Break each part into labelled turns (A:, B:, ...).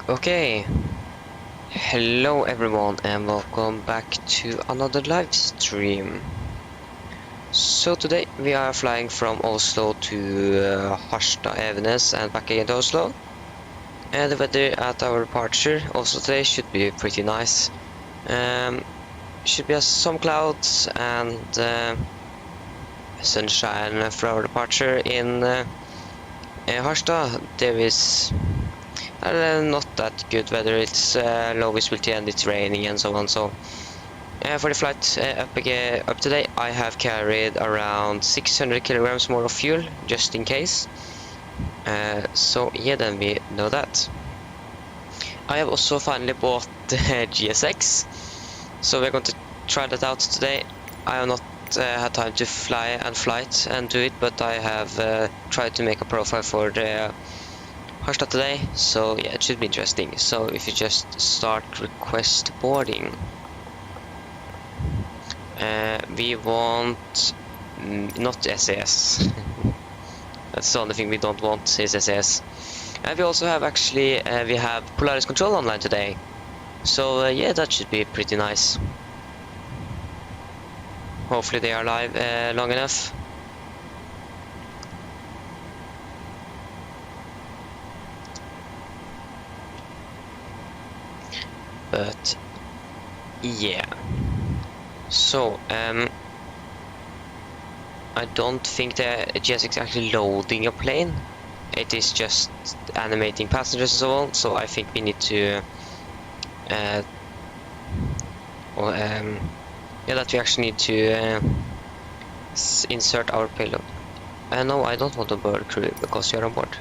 A: Okay, hello everyone and welcome back to another live stream. So today we are flying from Oslo to Harstad, Evenes and back again to Oslo. And the weather at our departure also today should be pretty nice. Should be some clouds and sunshine for our departure in Harstad. There is not that good weather. It's low visibility and it's raining and so on. So for the flight up today, I have carried around 600 kilograms more of fuel just in case. So yeah, then we know that. I have also finally bought the GSX, so we're going to try that out today. I have not had time to fly and flight and do it, but I have tried to make a profile for the Harstad today, so yeah, it should be interesting. So if you just start request boarding, we want not SAS. That's the only thing we don't want is SAS. And we also have actually we have Polaris Control online today, so yeah, that should be pretty nice. Hopefully they are live long enough. But yeah, so I don't think the GSX is actually loading a plane. It is just animating passengers and so on. So I think we need to yeah, that we actually need to insert our payload. No, I don't want a bird crew because you're on board.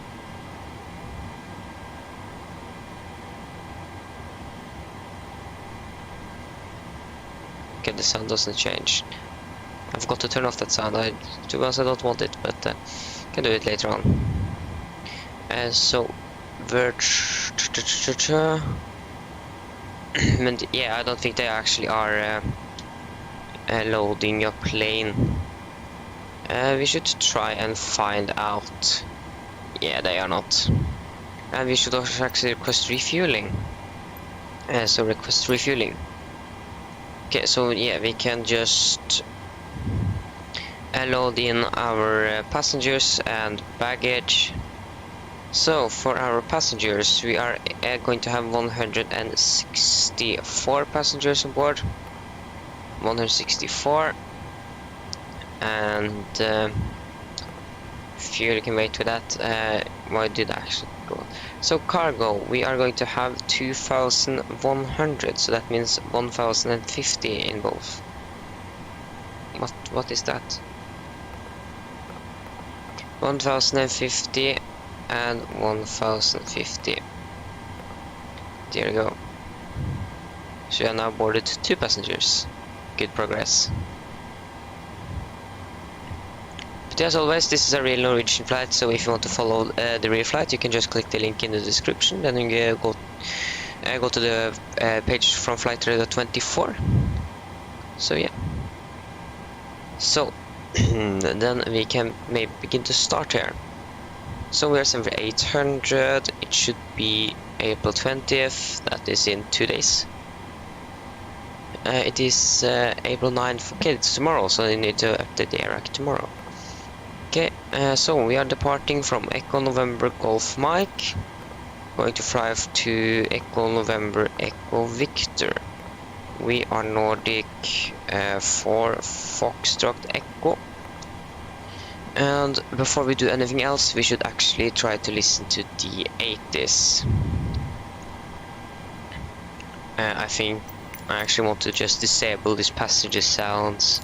A: Okay, the sound doesn't change. I forgot to turn off that sound. To be honest, I don't want it, but can do it later on. So, and yeah, I don't think they actually are loading a plane. We should try and find out. Yeah, they are not. And we should also actually request refueling. So request refueling. Okay, so yeah, we can just load in our passengers and baggage. So for our passengers, we are going to have 164 passengers on board. 164. And fuel, you can wait for that. Why did I actually go? So cargo, we are going to have 2,100, so that means 1,050 in both. What is that? 1,050 and 1,050. There we go. So we are now boarded 2 passengers. Good progress. But as always, this is a real Norwegian flight, so if you want to follow the real flight, you can just click the link in the description, then you go to the page from flight radar 24. So yeah. So then we can maybe begin to start here. So we are 800. It should be April 20th. That is in 2 days. It is April 9th. Okay, it's tomorrow, so you need to update the ARAC tomorrow. Okay, so we are departing from Echo November Golf Mike, going to fly to Echo November Echo Victor. We are Nordic for Foxtrot Echo. And before we do anything else, we should actually try to listen to the 80s. I think I actually want to just disable these passenger sounds.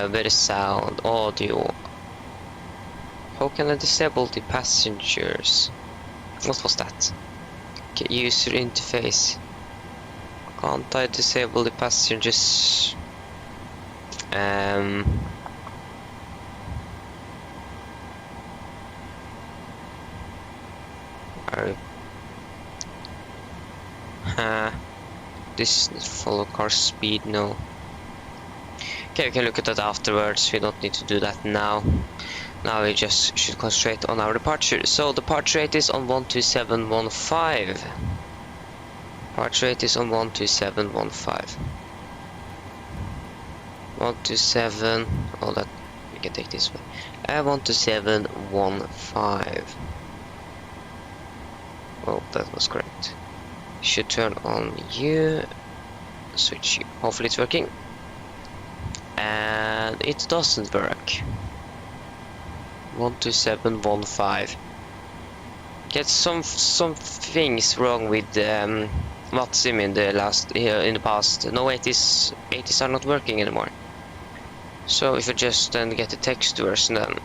A: Very sound, audio. How can I disable the passengers? What was that? Okay, user interface. Can't I disable the passengers? This follow car speed, no. Okay, we can look at that afterwards. We don't need to do that now. Now we just should concentrate on our departure. So departure rate is on 12715. Departure rate is on 12715. 127. Oh, that we can take this way. 12715. Oh, that was correct. Should turn on you. Switch you. Hopefully it's working. And it doesn't work. 12715. Get some things wrong with Matsim in the past. No, 80s are not working anymore. So if you just then get the text version, then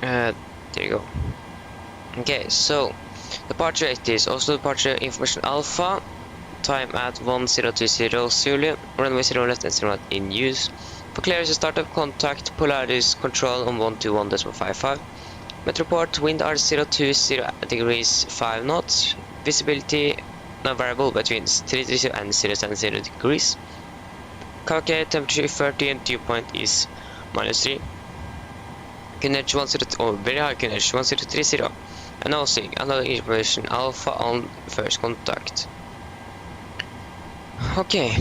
A: there you go. Okay, so departure rate is Oslo departure information alpha. Time at 1020 Zulu. Runway 0 left and 0 right in use. For clearance startup, contact Polaris control on 121.55. Metroport wind are 020 degrees 5 knots. Visibility not variable between 30 and 070 degrees. Calculate temperature 30 and dew point is -3. QNH 10, or very high QNH 1030. Announcing another information alpha on first contact. Okay.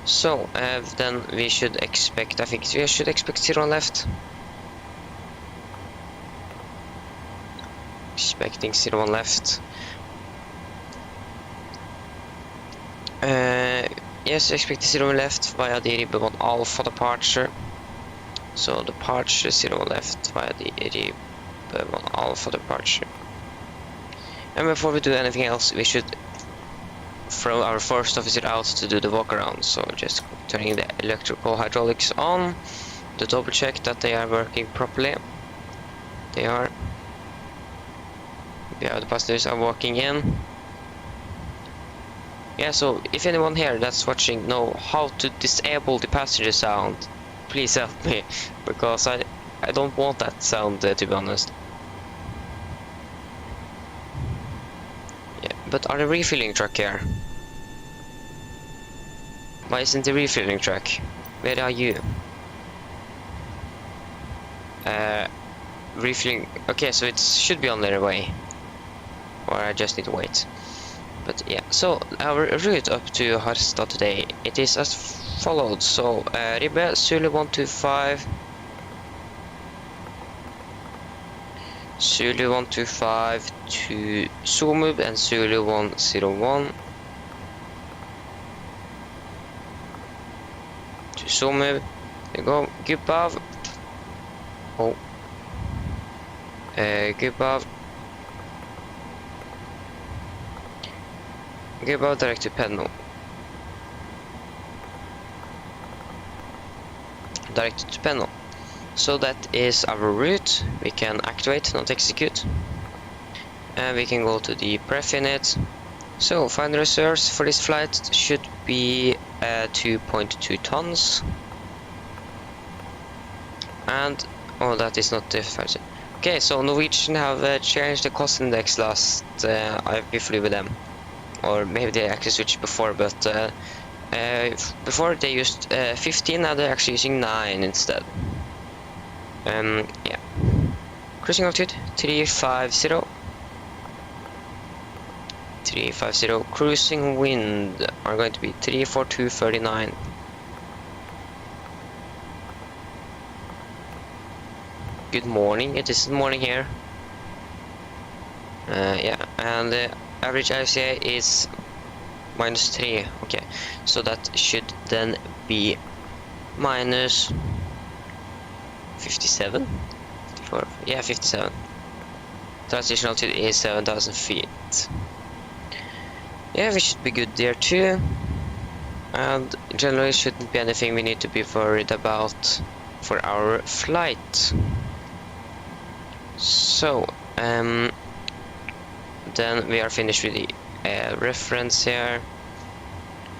A: So then we should expect, I think we should expect 0 left. Expecting 0 left. Yes, expect 0 left via the Ribbe 1 alpha departure. So departure 0 left via the Ribbe 1 alpha departure. And before we do anything else, we should throw our first officer out to do the walk around. So just turning the electrical hydraulics on to double check that they are working properly. They are. Yeah, the passengers are walking in. Yeah, so if anyone here that's watching know how to disable the passenger sound, please help me, because I don't want that sound to be honest. Yeah, but are the refilling truck here? Why isn't the refilling truck? Where are you? Refilling. Okay, so it should be on their way, or I just need to wait. But yeah, so our route up to Harstad today, it is as followed. So Ribbe Zulu 125, Zulu 125 to Zumub and Zulu 101 to Zumub. There you go. Gubav. Oh. Gubav. Gubav direct to Penno. Direct to Penno. So that is our route. We can activate, not execute. And we can go to the pref init. So final reserves for this flight should be 2.2 tons. And oh, that is not the first. Okay, so Norwegian have changed the cost index last I flew with them, or maybe they actually switched before, but before they used 15, now they're actually using 9 instead. Yeah. Cruising altitude 350. 350. Cruising wind are going to be 34239. Good morning. It is morning here. Yeah, and the average ICA is -3. Okay, so that should then be minus 57. Yeah, 57. Transition altitude is 7,000 feet. Yeah, we should be good there too. And generally shouldn't be anything we need to be worried about for our flight. So, then we are finished with the reference here.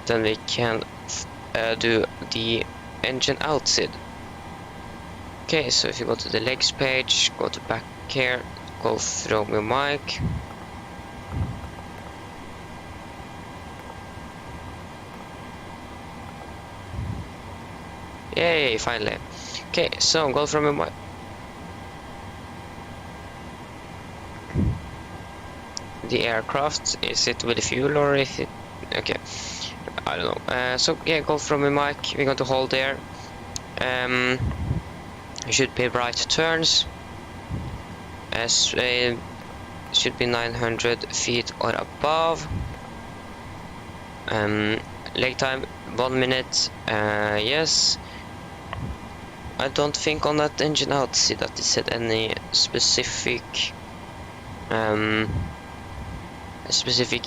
A: Then we can do the engine outside. Okay, so if you go to the legs page, go to back here, go through your mic. Yay, finally. Okay, so go from my. The aircraft, is it with the fuel or is it? Okay, I don't know. So yeah, go from a mic. We're going to hold there. It should be right turns. As should be 900 feet or above. Leg time 1 minute. Yes. I don't think on that engine out see that it said any specific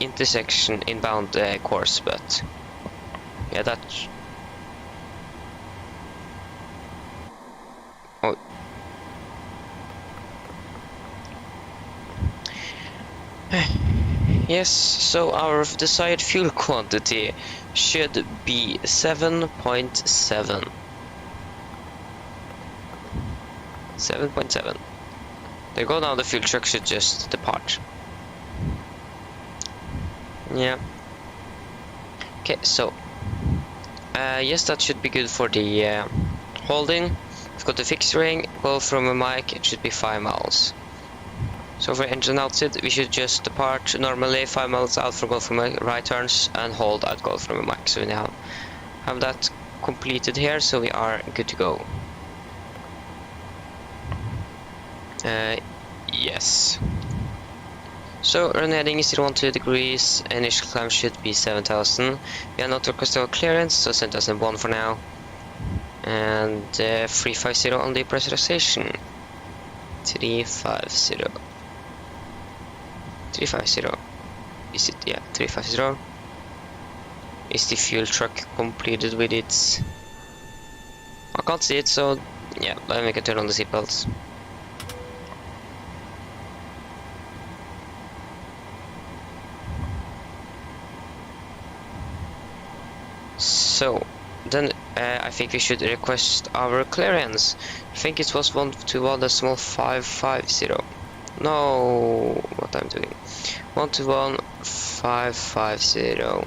A: intersection inbound course, but yeah, that. Oh. Yes, so our desired fuel quantity should be 7.7. 7.7. There go now, the fuel truck should just depart. Yeah. Okay, so yes, that should be good for the holding. We've got the fixed ring, go from a mic, it should be 5 miles. So for engine outside, we should just depart normally 5 miles out for Gulf from right turns and hold at Gulf from a mic. So we now have that completed here, so we are good to go. Yes. So run heading is 012 degrees, initial climb should be 7000. We are not requesting clearance, so 7001 for now. And 350 on the pressurization. 350. 350. Is it? Yeah, 350. Is the fuel truck completed with its? I can't see it, so yeah, then we can turn on the seatbelts. So then I think we should request our clearance. I think it was 121.550. No, what I'm doing. 121.550.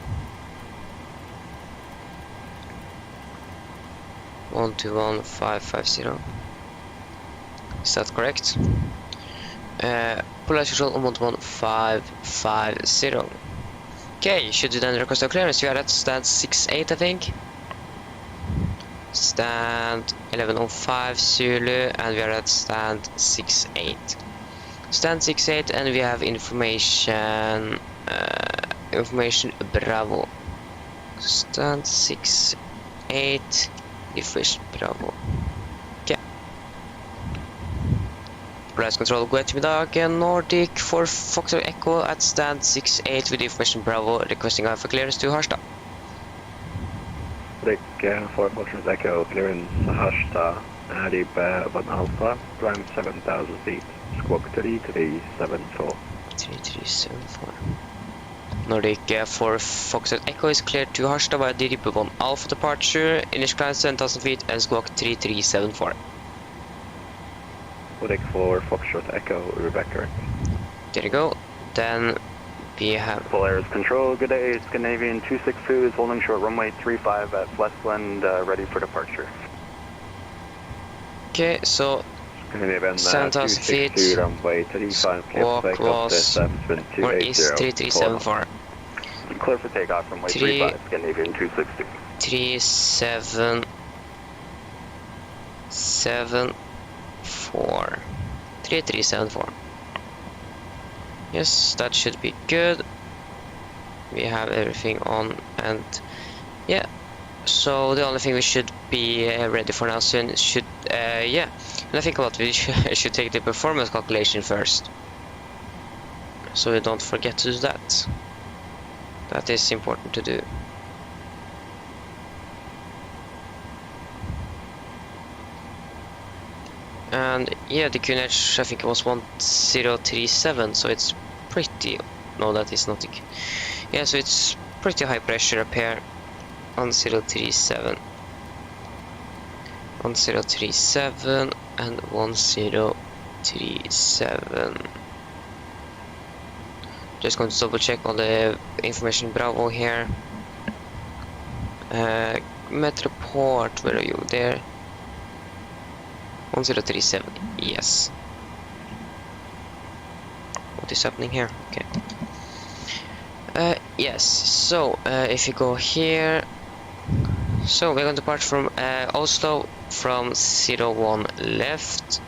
A: 121.550. Is that correct? Police control on 11550. Okay, should you then request a clearance? We are at stand 68, I think. Stand 1105 Zulu, and we are at stand 68. Stand 68, and we have information. Information Bravo. Stand 68. Information Bravo. Okay. Price control, god ettermiddag. Nordic for Foxtrot Echo at stand 68 with information Bravo, requesting for clearance to Harstad.
B: Nordic for Foxtrot Echo, clearance Harstad, Adib 1 Alpha, climb 7000 feet, squawk 3374.
A: 3374. Nordic for Foxtrot Echo is cleared to Harstad via DDP 1 Alpha departure, initial climb 7000 feet and squawk 3374.
B: Nordic for Foxtrot Echo, Rebecca.
A: There you go. Then we have
B: Full Airs Control, good day, Scandinavian 262 is holding short runway 35 at Westland, ready for departure.
A: okay, so 7,000 feet.
B: Runway 35,
A: Walk was, or is 3374?
B: Clear for takeoff, runway 35, Scandinavian 260.
A: 3774. 3374. Yes, that should be good. We have everything on, and yeah. So the only thing we should be ready for now soon should, yeah. And I think what we should take the performance calculation first, so we don't forget to do that. That is important to do. And yeah, the QNH, I think it was 1037, so it's pretty. No, that is not. Yeah, so it's pretty high pressure up here. 1037. 1037 and 1037. Just going to double check all the information Bravo here. Metroport, where are you? There. 1037, yes. What is happening here? Okay. Yes, so if you go here, so we're going to depart from Oslo from 01 left.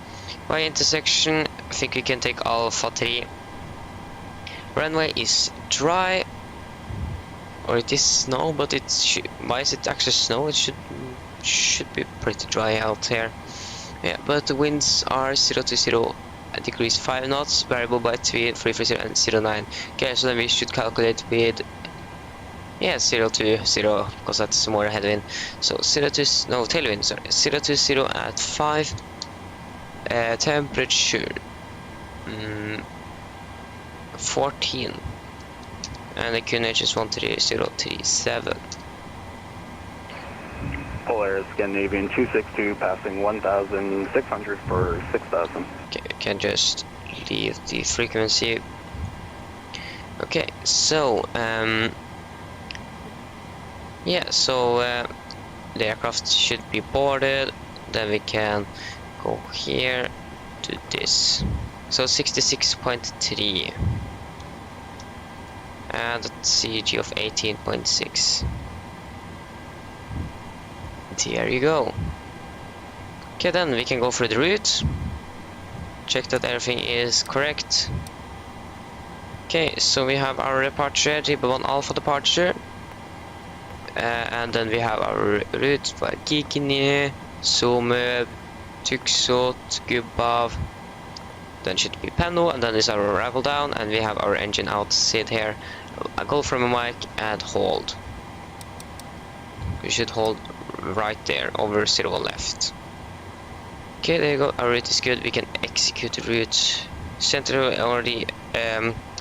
A: By intersection, I think we can take Alpha 3. Runway is dry, or it is snow, but why is it actually snow? It should be pretty dry out here. Yeah, but the winds are 0 to 0 degrees 5 knots, variable by 330 and 09. Okay, so then we should calculate with 0 to 0, because that's more headwind. So tailwind, sorry, 0 to 0 at 5. Temperature 14, and the QNH is 13037.
B: Polaris Scandinavian 262 passing 1,600 for 6,000.
A: Okay, we can just leave the frequency. Okay, so the aircraft should be boarded. Then we can go here to this. So 66.3 and a CG of 18.6. There you go. Okay, then we can go for the route. Check that everything is correct. Okay, so we have our departure, GB1 Alpha departure. And then we have our route for Kikini, Somø, Tuksot, Gubbav. Then should be Penno, and then is our arrival down, and we have our engine out, sit here. A go from a mic and hold. We should hold right there, over 0 left. Okay, there you go, our route is good, we can execute the route. Center already,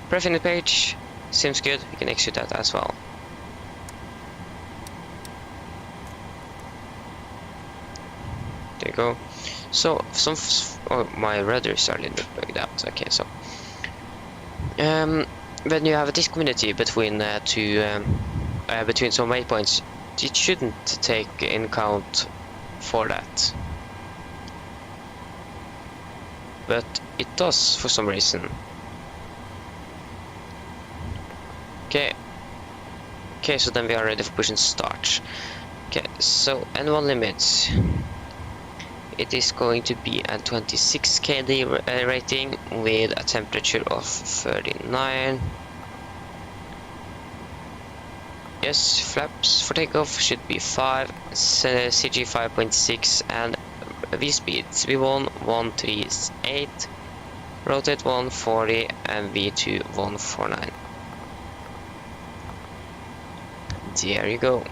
A: preference page, seems good, we can execute that as well. There you go. So, my rudders are a little bit bugged out, okay, so. When you have a discontinuity between between some waypoints, it shouldn't take in count for that, but it does for some reason. Okay, so then we are ready for pushing start. Okay, so N1 limits, it is going to be a 26 kd rating with a temperature of 39. Yes, flaps for takeoff should be 5, CG 5.6, and V speeds V1 138, rotate 140, and V2 149. There you go.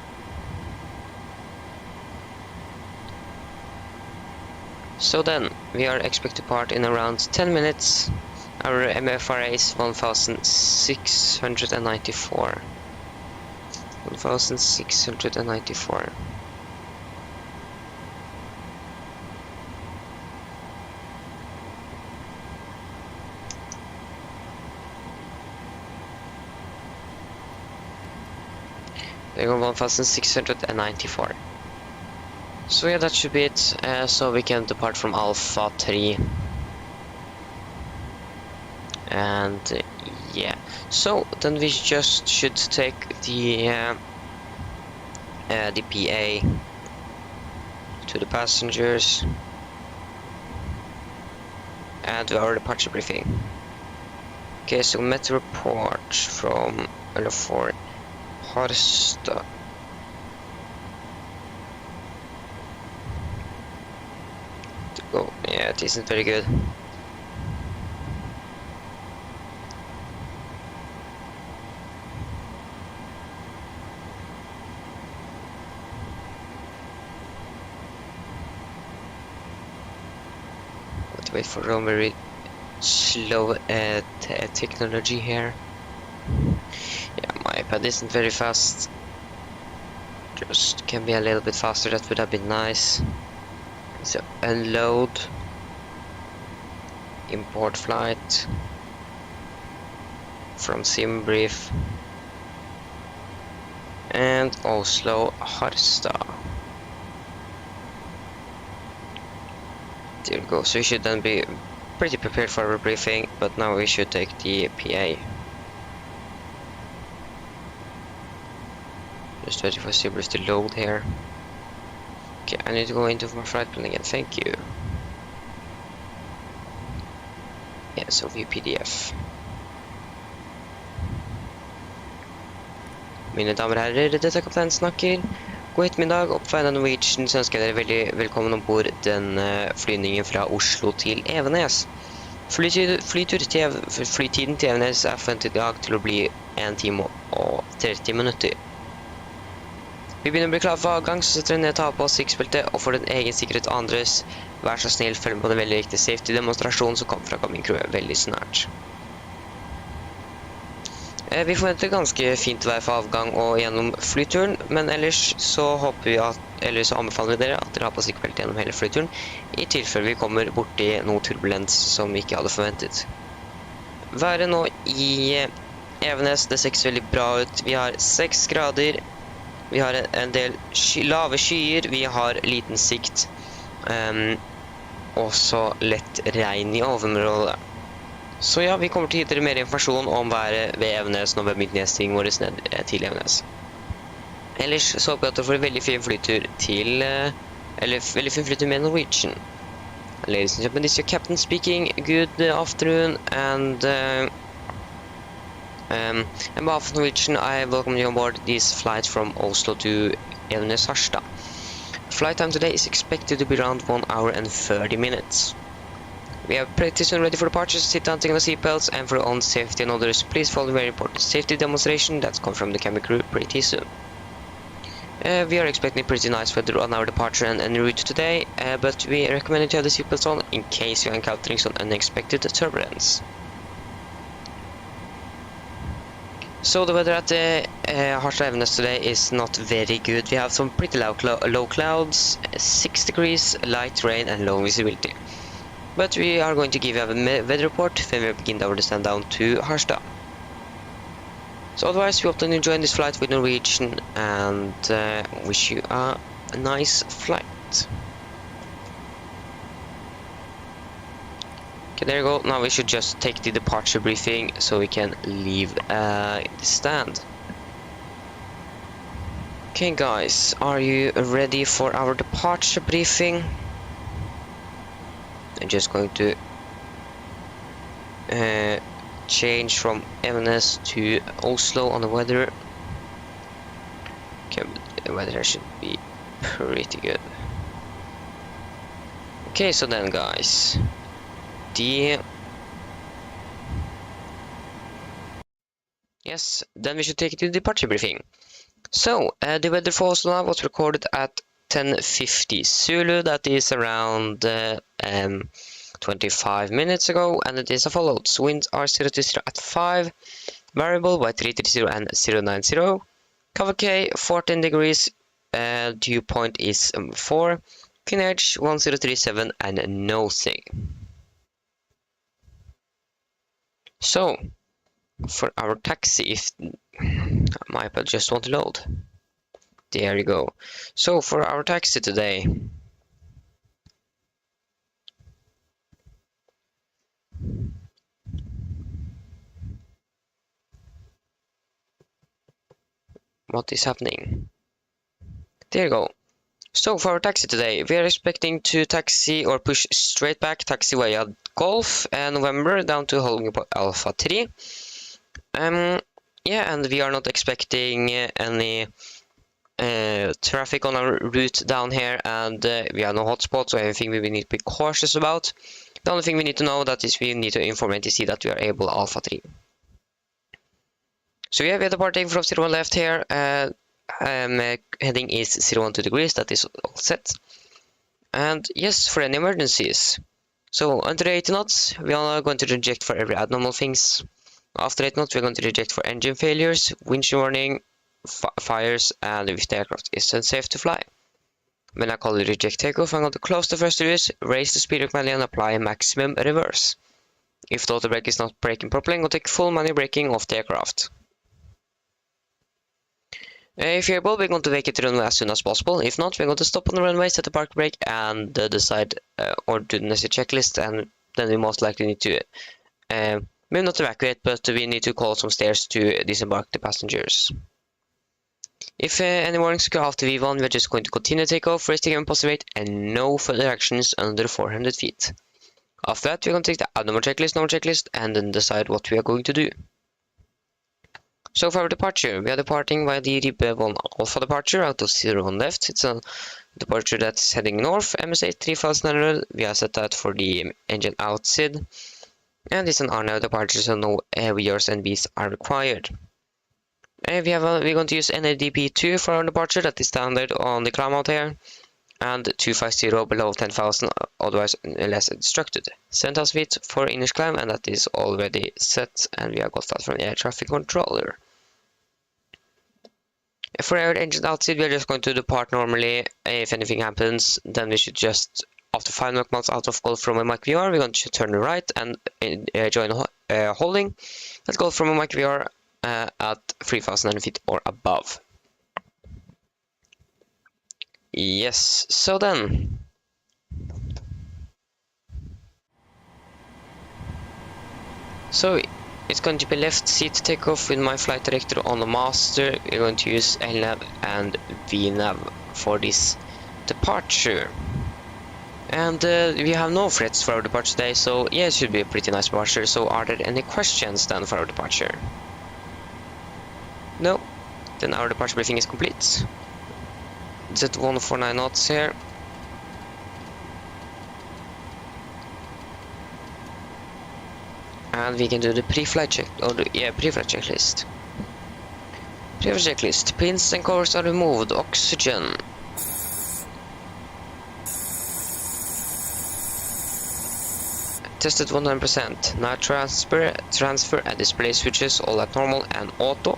A: So then, we are expected to part in around 10 minutes. Our MFRA is 1694. 1694. There go 1694. So yeah, that should be it. So we can depart from Alpha 3. And yeah, so then we just should take the PA to the passengers and do our departure briefing. Okay, so met report from L4 Harstad. Oh, yeah, it isn't very good. Wait for a very slow technology here. Yeah, my iPad isn't very fast. Just can be a little bit faster, that would have been nice. So unload, import flight from SimBrief, and Oslo Harstad. There we go. So we should then be pretty prepared for our briefing, but now we should take the PA. Just waiting for Cerberus to load here. Okay, I need to go into my flight plan again, thank you. Yeah, so view PDF. Mine damer og herrer, dette er kaptein snakker. God ettermiddag, og på vegne av Norwegian så ønsker jeg dere veldig velkommen ombord den flyvningen fra Oslo til Evenes. Flytiden til Evenes er forventet i dag til å bli 1 time og 30 minutter. Vi begynner å bli klar for avgang, så setter vi ned ta på sikkerhetsbeltet, og for den egen sikkerhet og andres, vær så snill, følg med på den veldig viktige safety-demonstrasjonen som kommer fra cabin-crewet veldig snart. Vi forventer ganske fint vær for avgang og gjennom flyturen, men ellers så anbefaler vi dere at dere har på sikkerhetsbeltet gjennom hele flyturen, i tilfelle vi kommer borti noe turbulens som vi ikke hadde forventet. Været nå i Evenes, det ser ikke så veldig bra ut. Vi har 6 grader. Vi har en del lave skyer, vi har liten sikt, også lett regn i overområdet. Så ja, vi kommer til å gi dere mer informasjon om været ved Evenes når vi har begynt nedstigningen vår ned til Evenes. Ellers så håper jeg at dere får en veldig fin flytur med Norwegian. Ladies and gentlemen, this is your captain speaking. Good afternoon, and on behalf of Norwegian, I welcome you on board this flight from Oslo to Evenes Harstad. Flight time today is expected to be around 1 hour and 30 minutes. We are pretty soon ready for departure, so sit down, take on the seatbelts, and for your own safety and others, please follow the very important safety demonstration that's come from the cabin crew pretty soon. We are expecting pretty nice weather on our departure and en route today, but we recommend you to have the seatbelts on in case you are encountering some unexpected turbulence. So the weather at Harstad Evenes today is not very good. We have some pretty low clouds, 6 degrees, light rain and low visibility. But we are going to give you a weather report when we begin our descent down to Harstad. So otherwise, we hope that you enjoy this flight with Norwegian and wish you a nice flight. Okay, there you go. Now we should just take the departure briefing so we can leave the stand. Okay guys, are you ready for our departure briefing? I'm just going to change from Evenes to Oslo on the weather. Okay, the weather should be pretty good. Okay, so then guys, then we should take it to the departure briefing. So, the weather for Oslo now was recorded at 10:50 Zulu, that is around 25 minutes ago, and it is as follows. Winds are 0 to 0 at 5, variable by 330 and 090, cover K 14 degrees, dew point is 4, fin edge 1037 and nosing. So, for our taxi, if my iPad just won't load. There you go. So for our taxi today, what is happening? There you go. So for our taxi today, we are expecting to taxi or push straight back taxiway Golf November down to holding Alpha 3. Yeah, and we are not expecting any traffic on our route down here, and we have no hotspots or anything we need to be cautious about. The only thing we need to know that is we need to inform NTC that we are able Alpha 3. So yeah, we are departing from 01 left here. Heading is 012 degrees, that is all set. And yes, for any emergencies. So under 80 knots, we are going to reject for every abnormal things. After 8 knots, we're going to reject for engine failures, wind warning, fires, and if the aircraft is unsafe to fly. When I call it reject takeoff, I'm going to close the first series, raise the speed manually, and apply maximum reverse. If the auto brake is not braking properly, I'm going to take full manual braking of the aircraft. If you're able, we're going to vacate the runway as soon as possible. If not, we're going to stop on the runway, set the park brake, and decide or do the necessary checklist, and then we most likely need to maybe not evacuate, but we need to call some stairs to disembark the passengers. If any warnings go after V1, we're just going to continue takeoff, raise the cabin positive weight, and no further actions under 400 feet. After that, we're going to take the abnormal checklist, and then decide what we are going to do. So for our departure, we are departing via the RIB1 Alpha departure out of 01 left. It's a departure that's heading north, MSA 3900. We have set that for the engine outside. And it's an RNAV departure, so no VRs and Bs are required. We're going to use NADP2 for our departure, that is standard on the climb out here. And 250 below 10,000, otherwise less instructed. 7,000 feet for English climb, and that is already set, and we have got that from the air traffic controller. For our engine outside, we are just going to depart normally. If anything happens, then we should just, after 5 knots out of Gulf from a Mike VR, we're going to turn right and join holding. Let's go from a Mike VR at 3,900 feet or above. Yes, so then. So it's going to be left seat takeoff with my flight director on the master. We're going to use LNAV and VNAV for this departure. And we have no threats for our departure today, so yeah, it should be a pretty nice departure. So are there any questions then for our departure? No? Then our departure briefing is complete. It's at 149 knots here. And we can do the pre-flight check, or pre-flight checklist. Pre-flight checklist. Pins and covers are removed. Oxygen. Tested 100%. Night transfer and display switches all at normal and auto.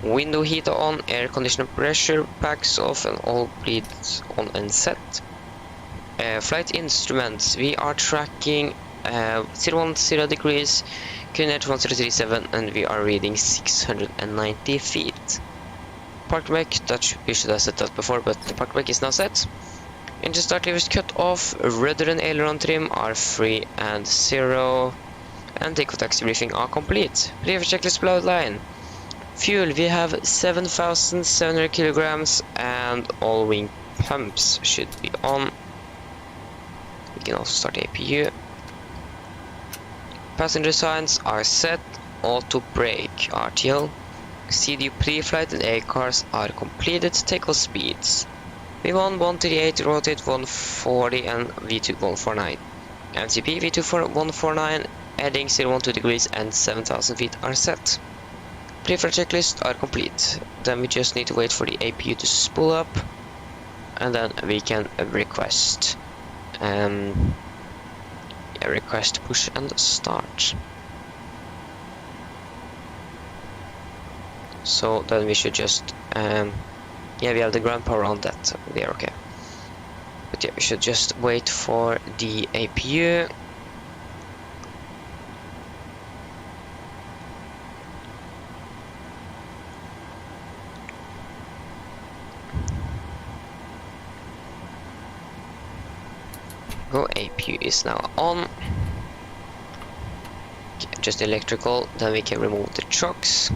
A: Window heater on, air conditioner pressure packs off, and all bleeds on and set. Flight instruments, we are tracking 010 degrees, QNH 1037, and we are reading 690 feet. Park brake, we should have set that before, but the park brake is now set. Engine start lever is cut off, rudder and aileron trim are 3 and 0, and takeoff taxi briefing are complete. Pre-flight checklist below the line. Fuel, we have 7,700 kilograms, and all wing pumps should be on. We can also start APU. Passenger signs are set. Auto brake, RTO. CDU pre-flight and air cars are completed. Takeoff speeds. V1 138, rotate 140, and V2 149. MCP V2 149, heading 012 degrees, and 7,000 feet are set. Pre-flight checklist are complete. Then we just need to wait for the APU to spool up, and then we can request request push and start. So then we should just we have the ground power on that, so we are okay. But yeah, we should just wait for the APU. Go, APU is now on. Okay, just electrical, then we can remove the chocks.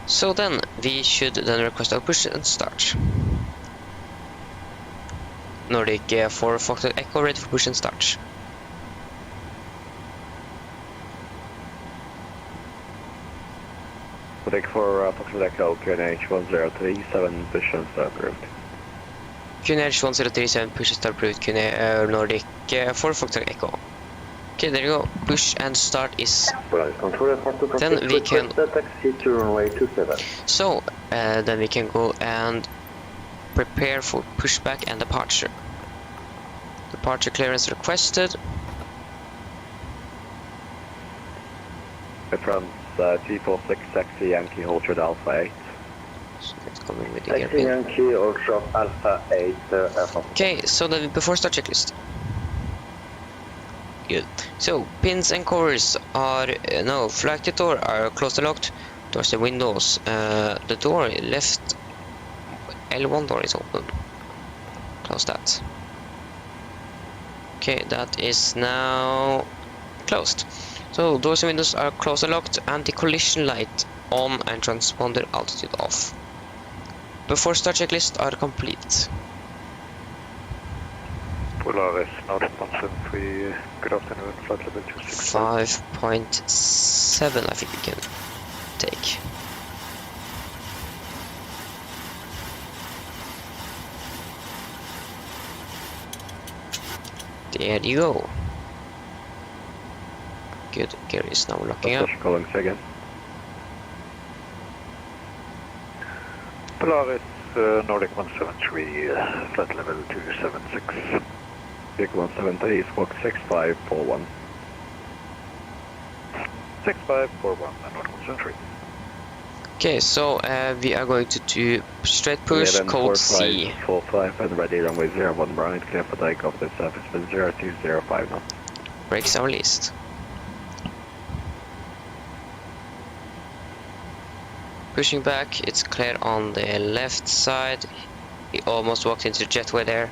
A: So then we should then request our push and start. Nordic 4 Foxtrot Echo ready for push and start.
B: Nordic 4 Foxtrot Echo, QNH 1037, push and start approved.
A: QNH 1037, push and start approved. Nordic 4 Foxtrot Echo. Okay, there you go. Push and start is. Then we can. So then we can go and prepare for pushback and departure. Departure clearance requested.
B: From G46 Taxi Yankee Ultra Alpha 8.
A: So let's go in with the
B: Taxi
A: airplane.
B: Yankee Ultra Alpha 8.
A: Okay, so then before start checklist. Good. So pins and covers are no flight door are closed and locked. towards the windows. The door left L1 door is open. Close that. Okay, that is now closed. So doors and windows are closed and locked, and the collision light on and transponder altitude off. Before start checklist are complete.
B: Polaris, Nordic 173, good afternoon, flight level 26.
A: 5.7 I think we can take. There you go. Good, gear is now locking up.
B: Calling again. Polaris, Nordic 173, flight level 276. Vehicle 173, squawk 6541. 6541, Nordic 173.
A: Okay, so we are going to do straight push, code C.
B: 45 and ready runway 01 right, clear for takeoff the surface with 0205 knots.
A: Brakes are released. Pushing back, it's clear on the left side. We almost walked into the jetway there.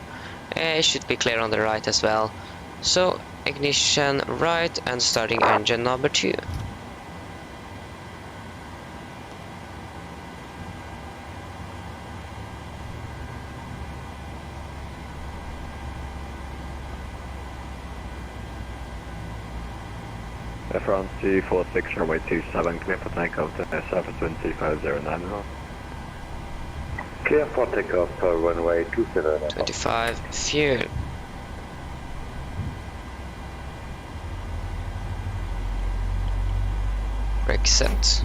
A: It should be clear on the right as well. So ignition right and starting engine number 2.
B: France 246 runway 27, clear for takeoff to surface wind 2509 knots. Clear for takeoff for runway 27.
A: 25, fuel. Brake set.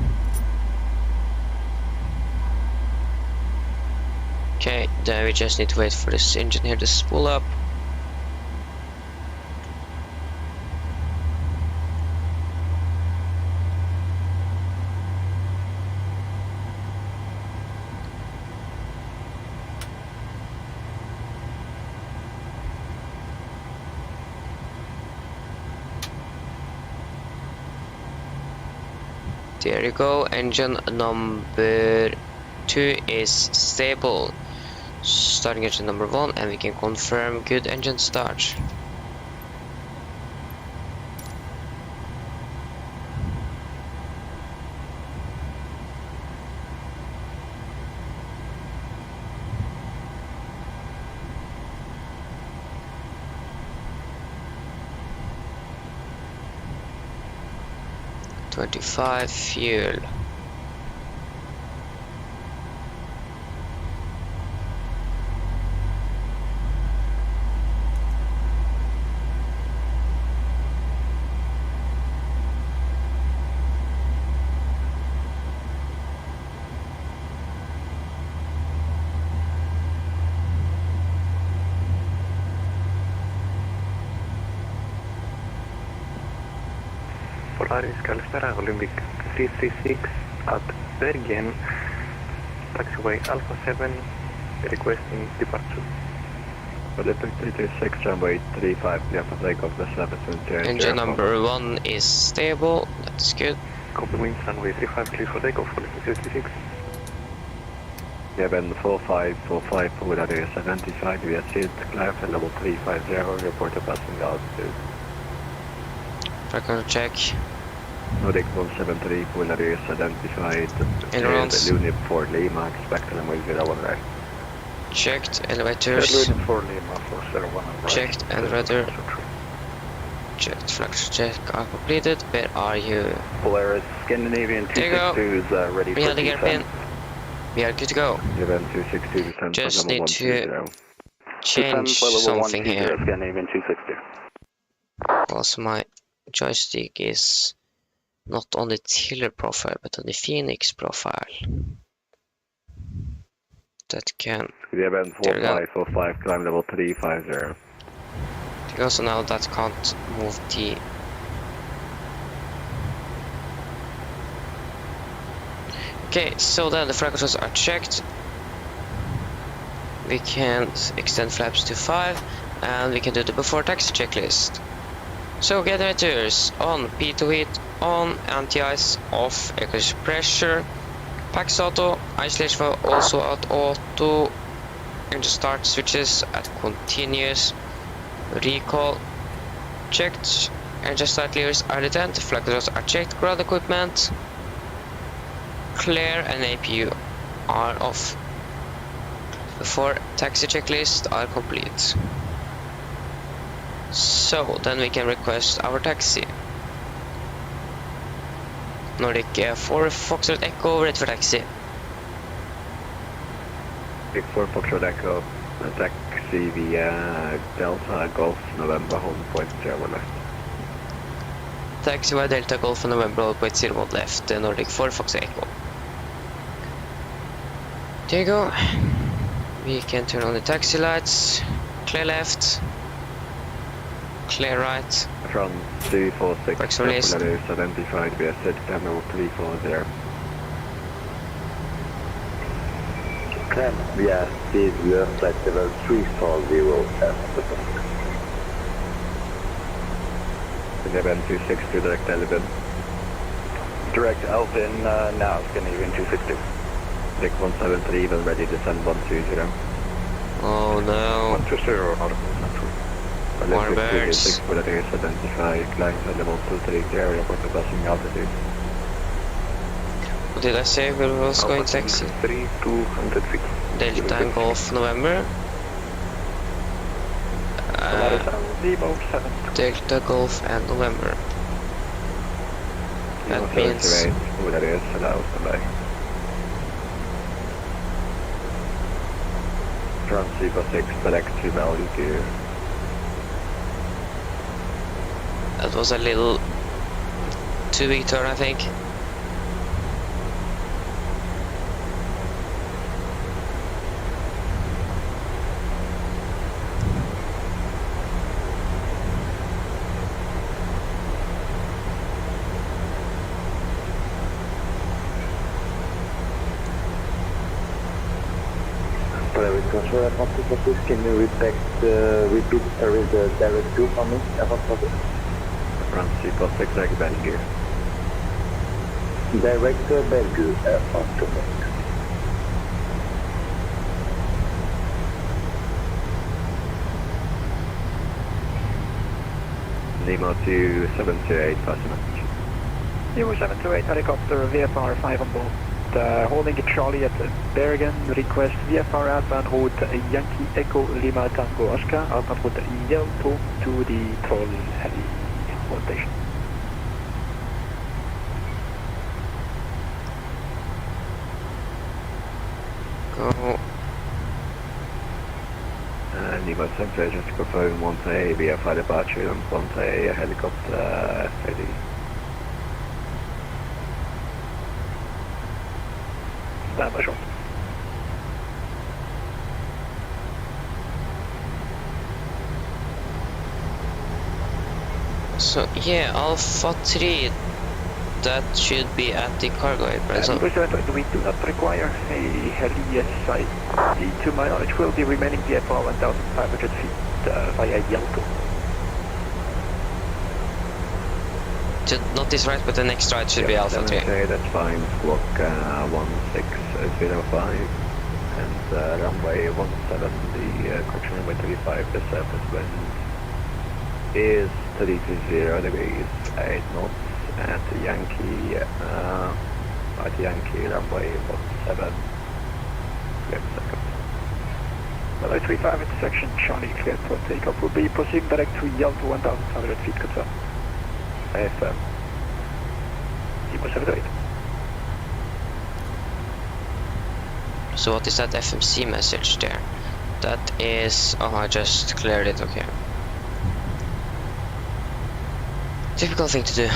A: Okay, then we just need to wait for this engine here to spool up. There you go, engine number 2 is stable. Starting engine number 1 and we can confirm good engine start. $25 fuel.
B: Polaris Calstera, Olympic 336 at Bergen, taxiway Alpha 7, requesting departure. Olympic 336, runway 35, clear for takeoff the surface wind 0.
A: Engine number 1 is stable, that's good.
B: Copy winds, runway 35, clear for takeoff, Olympic 336. Yemen 4545, forward area 75, we are seat, clear for level 350, report to passing altitude.
A: Record check.
B: Nordic 173, full area identified.
A: Ailerons.
B: Unit 4 Lima, expect runway 01 right.
A: Checked, elevators.
B: Unit 4 Lima, 401 right.
A: Checked, and rudder. Checked, flags check are completed. Where are you?
B: Polaris Scandinavian
A: There you go.
B: 262 is ready
A: We
B: for
A: have the gearpin. We are good to go.
B: Event 262 descent
A: Just
B: for
A: need
B: level
A: to
B: 120.
A: change something here.
B: Scandinavian 260.
A: Because my joystick is not on the Tiller profile but on the Phoenix profile. That can
B: Event
A: There we go.
B: 4545, climb level 350.
A: because now that can't move the okay, so then the flight controls are checked. We can extend flaps to 5 and we can do the before taxi checklist. So generators on, P2 heat on, anti-ice off, air condition pressure, packs auto, isolation valve also at auto, engine start switches at continuous, recall checked, engine start levers are detent, flight controls are checked, ground equipment clear and APU are off. For taxi checklist are complete. So then we can request our taxi. Nordic 4 Foxtrot Echo, ready for taxi.
B: Big 4 Foxtrot Echo, taxi via Delta Golf November home point 0 left.
A: Taxi via Delta Golf November home point 0 left, Nordic 4 Foxtrot Echo. There you go. We can turn on the taxi lights. Clear left. Clear right.
B: From 346,
A: Brakes released.
B: is identified via set channel 340. Climb via speed via flight level 340 at 11.260 direct Elvin. Direct Elvin now, Scandinavian 260. Deck 173 when ready, descend 120.
A: Oh no.
B: 120 out of control.
A: Warbirds.
B: 6 for the is identify, climb to level 230 area for the passing altitude.
A: What did I say? We was going taxi.
B: 200 feet.
A: Delta and Golf November. Delta Golf and November. That means
B: from 346 select 3 value to
A: that was a little too big turn, I think.
B: Control at 126, can you repeat the direct 2 for me? From 346 direct Belgium. Direct Belgium at 126. Nemo 2728, passenger.
C: Nemo 728 helicopter, VFR 5 on board. Holding Charlie at Bergen, request VFR outbound route Yankee Echo Lima Tango Oscar, outbound route Yelto to the Troll Heli rotation.
A: Go.
B: Nemo 728, just to confirm, want a VFR departure and want a helicopter FAD.
C: Standby shot.
A: So yeah, Alpha 3, that should be at the cargo apron. So
C: We do not require a heli site. To my knowledge, will be remaining VFR 1,500 feet via Yelto.
A: to not this right, but the next right should be Alpha 3.
B: Okay, that's fine. Squawk 1605 and runway 17, correction runway 35, the surface wind is 320 degrees, 8 knots at Yankee, runway 17, clear second.
C: Runway 35 intersection, Charlie cleared for takeoff. Will be proceeding direct to Yelto 1,500 feet, confirm.
B: FM.
C: Nemo 728.
A: So what is that FMC message there? That is... oh, I just cleared it, okay. Typical thing to do.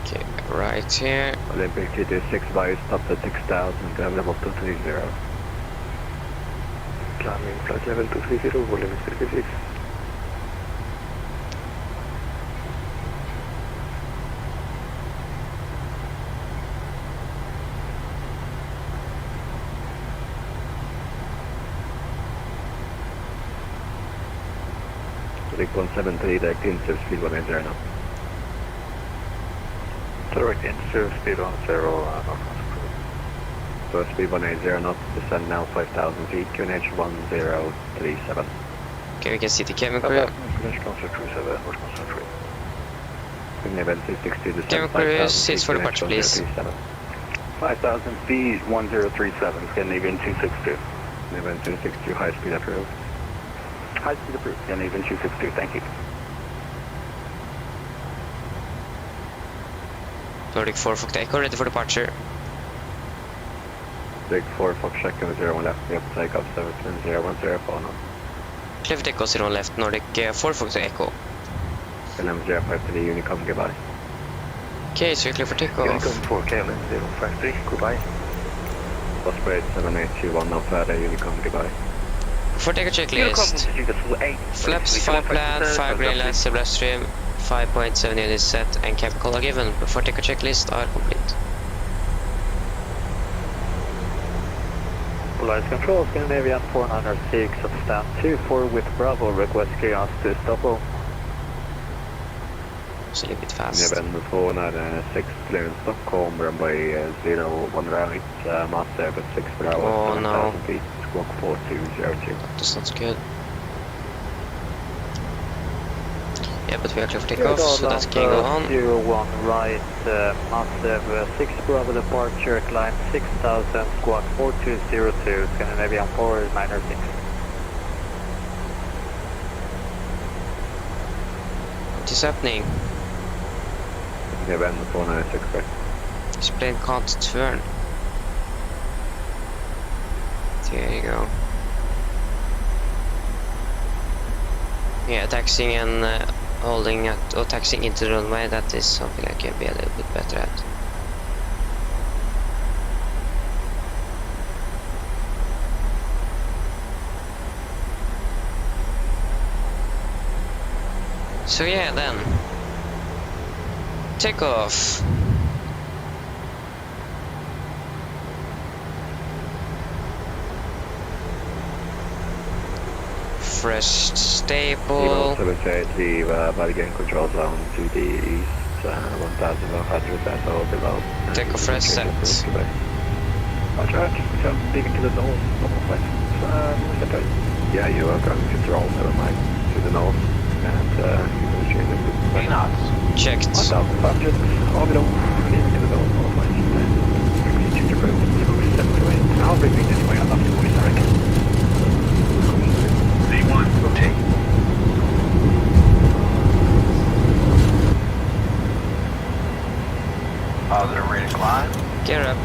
A: Okay, right here.
B: Olympic GT6 by stopped at 6,000, climb level 230. Climbing flight level 230, volume is 36. Rick 173, direct into speed 180 now.
C: Direct into speed 10,
B: So speed 180 knots, descend now 5,000 feet, QNH 1037.
A: Okay, we can see the cabin crew.
B: Level 260, descend
A: Cabin
B: 5,000
A: crew,
B: feet,
A: seats for departure, please.
B: 1037.
C: 5,000 feet, 1037, Scandinavian 262.
B: Level 262, high speed approved.
C: High speed approved, Scandinavian 262, thank you.
A: Nordic 4 Fox Echo, ready for departure.
B: Big 4 Fox Echo 01 left, we have to take off 71010 now.
A: Clear for Echo 0 left, Nordic 4 Fox Echo.
B: LM 053, Unicom, goodbye.
A: Okay, so you're clear for takeoff.
C: Unicom 4, KLM 053, goodbye.
B: Osprey 7821, now Friday, Unicom, goodbye.
A: For takeoff checklist. Flaps 5 plan, 5 green lights, blast stream, 5.7 units set, and cabin color given. For takeoff checklist are complete.
C: Polaris Control, Scandinavian 496 at stand 24 with Bravo, request chaos to Stockholm.
A: It's a little bit fast.
B: Även 206 clearance Stockholm, runway 01 right, mass service 6 per hour,
A: Oh,
B: 7,000
A: no.
B: feet, squawk 4202.
A: That's not good. Yeah, but we are clear for takeoff, so that can go on.
C: 01 right, massive 6 Bravo departure, climb 6,000, squawk 4202, Scandinavian 496.
A: What is happening?
B: Även 206 right.
A: This plane can't turn. There you go. Yeah, taxiing and holding at, or taxiing into the runway, that is something I can be a little bit better at. So yeah, then takeoff. Fresh stable.
B: 78, leave Bergen control zone to the east, 1,100 at all below.
A: Takeoff fresh set.
C: Roger, so leaving to the north, northwest.
B: Yeah, you are going to control 7 miles to the north, and you will change it to
C: 3 knots.
A: Checked.
C: 1,500, all below, leaving to the north, northwest. Repeat to road, 728. I'll bring this way, I'll have to voice, I reckon. V1, rotate. Positive rate of climb.
A: Gear up.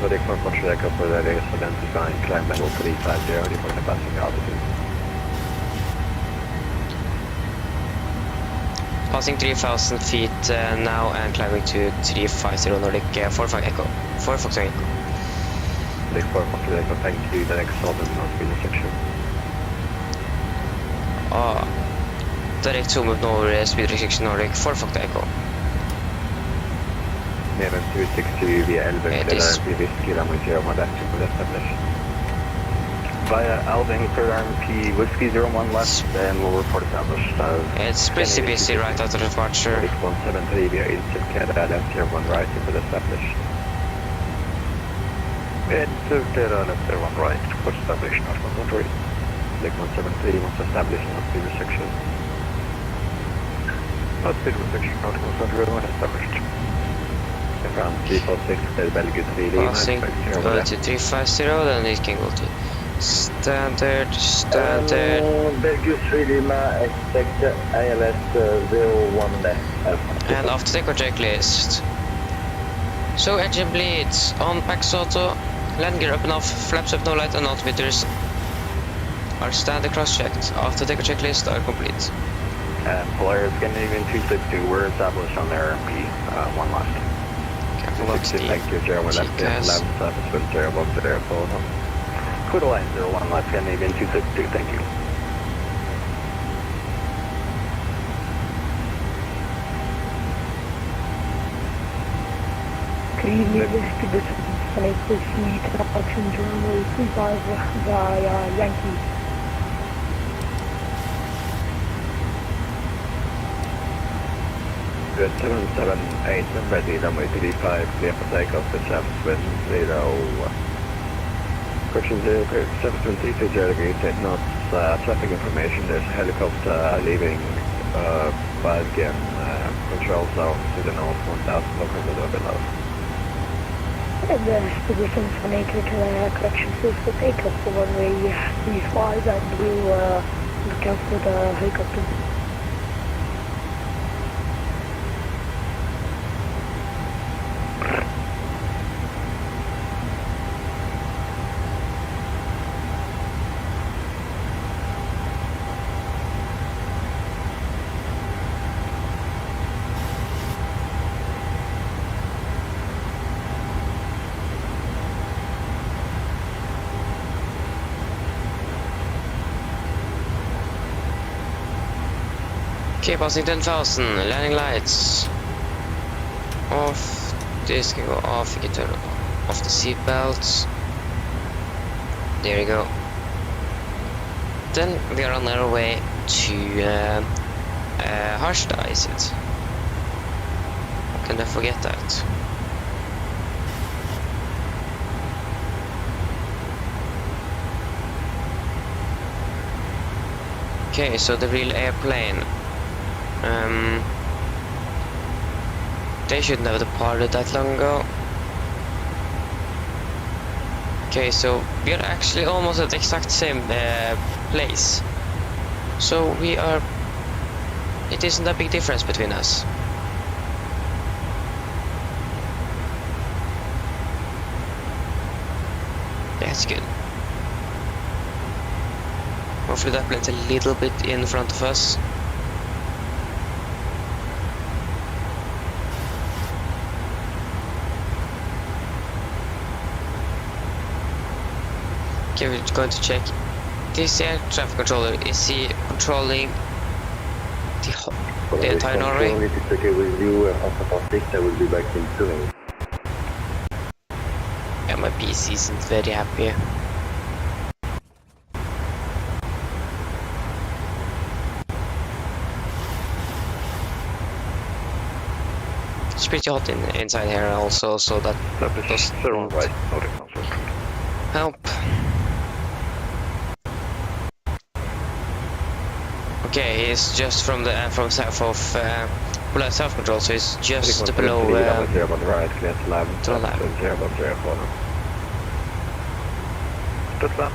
B: So they can check up for that is identifying climb level 350 for the passing altitude.
A: Passing 3,000 feet now and climbing to 350 Nordic 4 Fox Echo. 4 Fox Echo.
B: They can check up, thank you, the next southern speed restriction.
A: Direct zoom up over speed restriction Nordic 4 Fox Echo.
B: Även 260 via Elven,
A: It
B: eller
A: is-
B: vid risk runway 01 left to establish.
C: Via Alvin, clear RMP, Whiskey 01 left, and we'll report established.
A: It's pretty busy right after departure.
B: Rick 173 via Insert Canada, left 01 right to establish.
C: Insert data, left 01 right, report established, not 113.
B: Rick 173 wants to establish no speed restriction.
C: Not speed restriction, not 113, established.
B: Around 346, Belgium 3 Lima,
A: Passing
B: expect 0
A: go
B: left.
A: to 350, then it can go to standard.
C: Belgium 3 Lima, expect ALS 01 left.
A: And after takeoff checklist. So engine bleeds on Pax Auto, land gear up and off, flaps up no light and altimeters are standard cross checked. After takeoff checklist are complete.
C: Polaris Scandinavian 262, we're established on their RMP, 1 left.
A: Lock the
B: thank you, German left
A: GCAS.
B: 11, surface wind 010,
C: Clear line 01 left, Scandinavian 262, thank you.
D: Previous distribution select the seat option runway 35 via Yankee.
B: Good 778, ready, runway 35, clear for takeoff to surface wind 0. Correction 0, clear, surface wind 320 degrees, 8 knots, traffic information, there's a helicopter leaving Bergen control zone to the north, 1,400 or below.
D: And the distribution connected to correction please for takeoff for runway 35 and we'll look out for the helicopter.
A: Okay, passing 10,000, landing lights off. This can go off, you can turn off the seat belts. There you go. Then we are on our way to Harstad, is it? How can I forget that? Okay, so the real airplane. They shouldn't have departed that long ago. Okay, so we are actually almost at the exact same place. So we are... It isn't a big difference between us. That's good. Hopefully that plane's a little bit in front of us. Okay, we're going to check. This air traffic controller, is he controlling the entire Norway?
B: If it's okay with you, after past 6, I will be back in 2 minutes.
A: Yeah, my PC isn't very happy. It's pretty hot inside here also, so that doesn't
C: right.
A: help. Okay, he's just from the south of south control, so it's just below
B: right, clear to land,
A: Trollhättan.
B: 004.
C: That's that.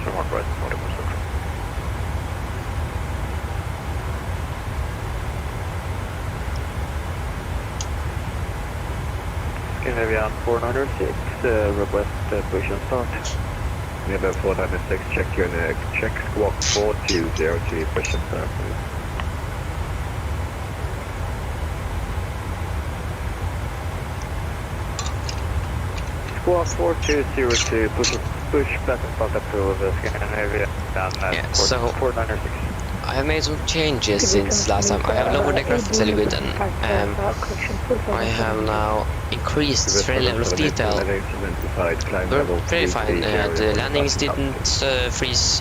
C: Somewhat right, northern construction. Scandinavian 406, request push and start.
B: Never 496, check your check squawk 4203, push and start, please.
C: Squawk 4202, push back and start up to Scandinavian
A: Yeah, so
C: 496.
A: I have made some changes since last time. I have lowered the graphics a little bit and I have now increased the spray level of detail. We're pretty fine. The landings didn't freeze,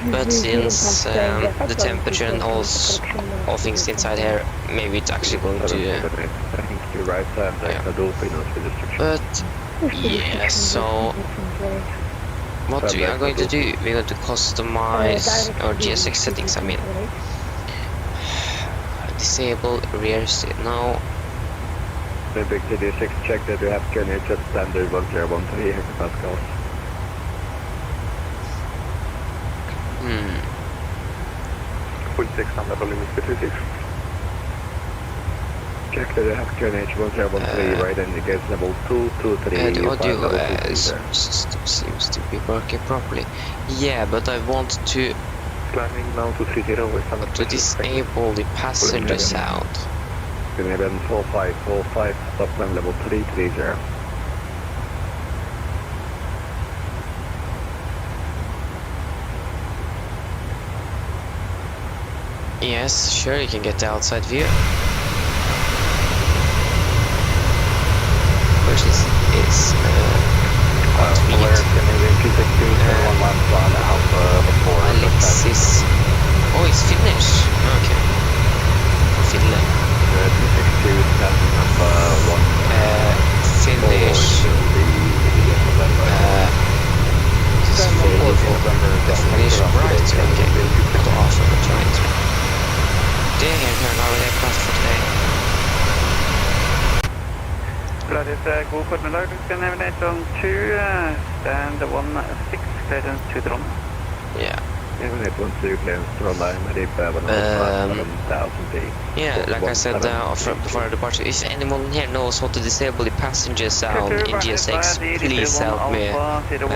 A: but since the temperature and all things inside here, maybe it's actually going to... But yeah, so what we are going to do, we're going to customize our GSX settings, I mean. Disable rear seat, no.
B: Big TD6, check that you have QNH at standard 1013 hectopascals.
C: Full 6 on level limit 36.
B: Check that you have QNH 1013 right indicates level 223.
A: The audio seems to be working properly. Yeah, but I want to
C: Climbing now to 30 with
A: disable the passenger sound.
B: Scandinavian 4545, stop climb level 330.
A: Yes, sure, you can get the outside view. Which is
B: Scandinavian 262, one last on Alpha before.
A: Alexis. Oh, it's Finnish. Okay. Finland.
B: 262, number 1.
A: Finnish. This is Volvo. The Finnish, right? Okay. Not off, but right. Det är helt hög plats för dig.
C: Gladys, god formiddag. Du skal navigation 2, stand 16, clearance to the run.
A: Yeah.
B: Even 12 clearance to run line, deep 7,000 feet.
A: Yeah, like I said before the departure, if anyone here knows how to disable the passenger sound in GSX, please help me. I don't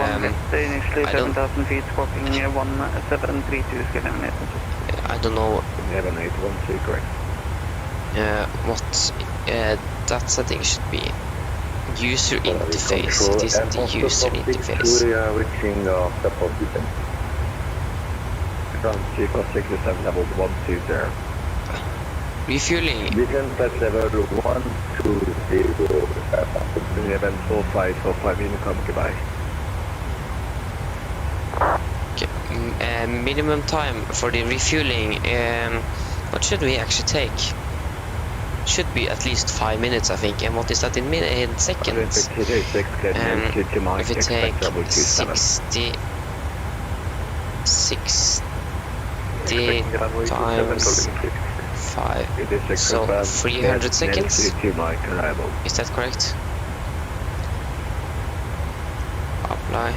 C: 7,000 feet, squawking 1732, skal navigation 2.
A: I don't know
B: 7812, correct.
A: what that setting should be. User interface. It isn't the user interface.
B: Reaching step of defense. Ground 367 level 120.
A: Refueling.
B: Vision flight level 120. Event 4545 Unicom, goodbye.
A: Okay. Minimum time for the refueling. What should we actually take? Should be at least 5 minutes, I think. And what is that in seconds? If we take 60 times 5, so 300 seconds. Is that correct? Apply.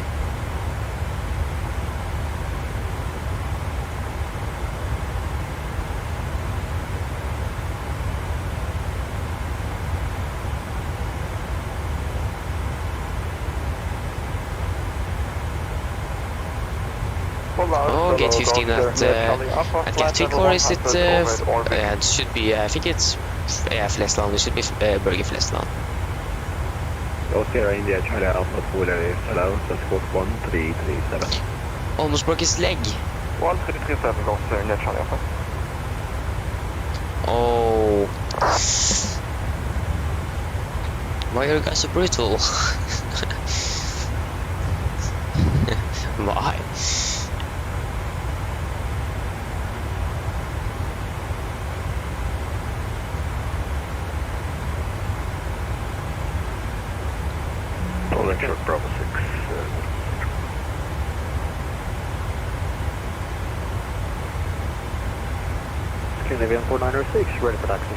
A: Oh, gate 15 at Gatwick, or is it? Yeah, it should be. I think it's Flesland. It should be Bergen Flesland.
B: Oscar India Charlie Alpha Polar hello, squawk 1337.
A: Almost broke his leg.
C: 1337, Oscar India Charlie Alpha.
A: Oh. Why are you guys so brutal? Why?
B: Short Bravo 6. Scandinavian 4906, ready for taxi.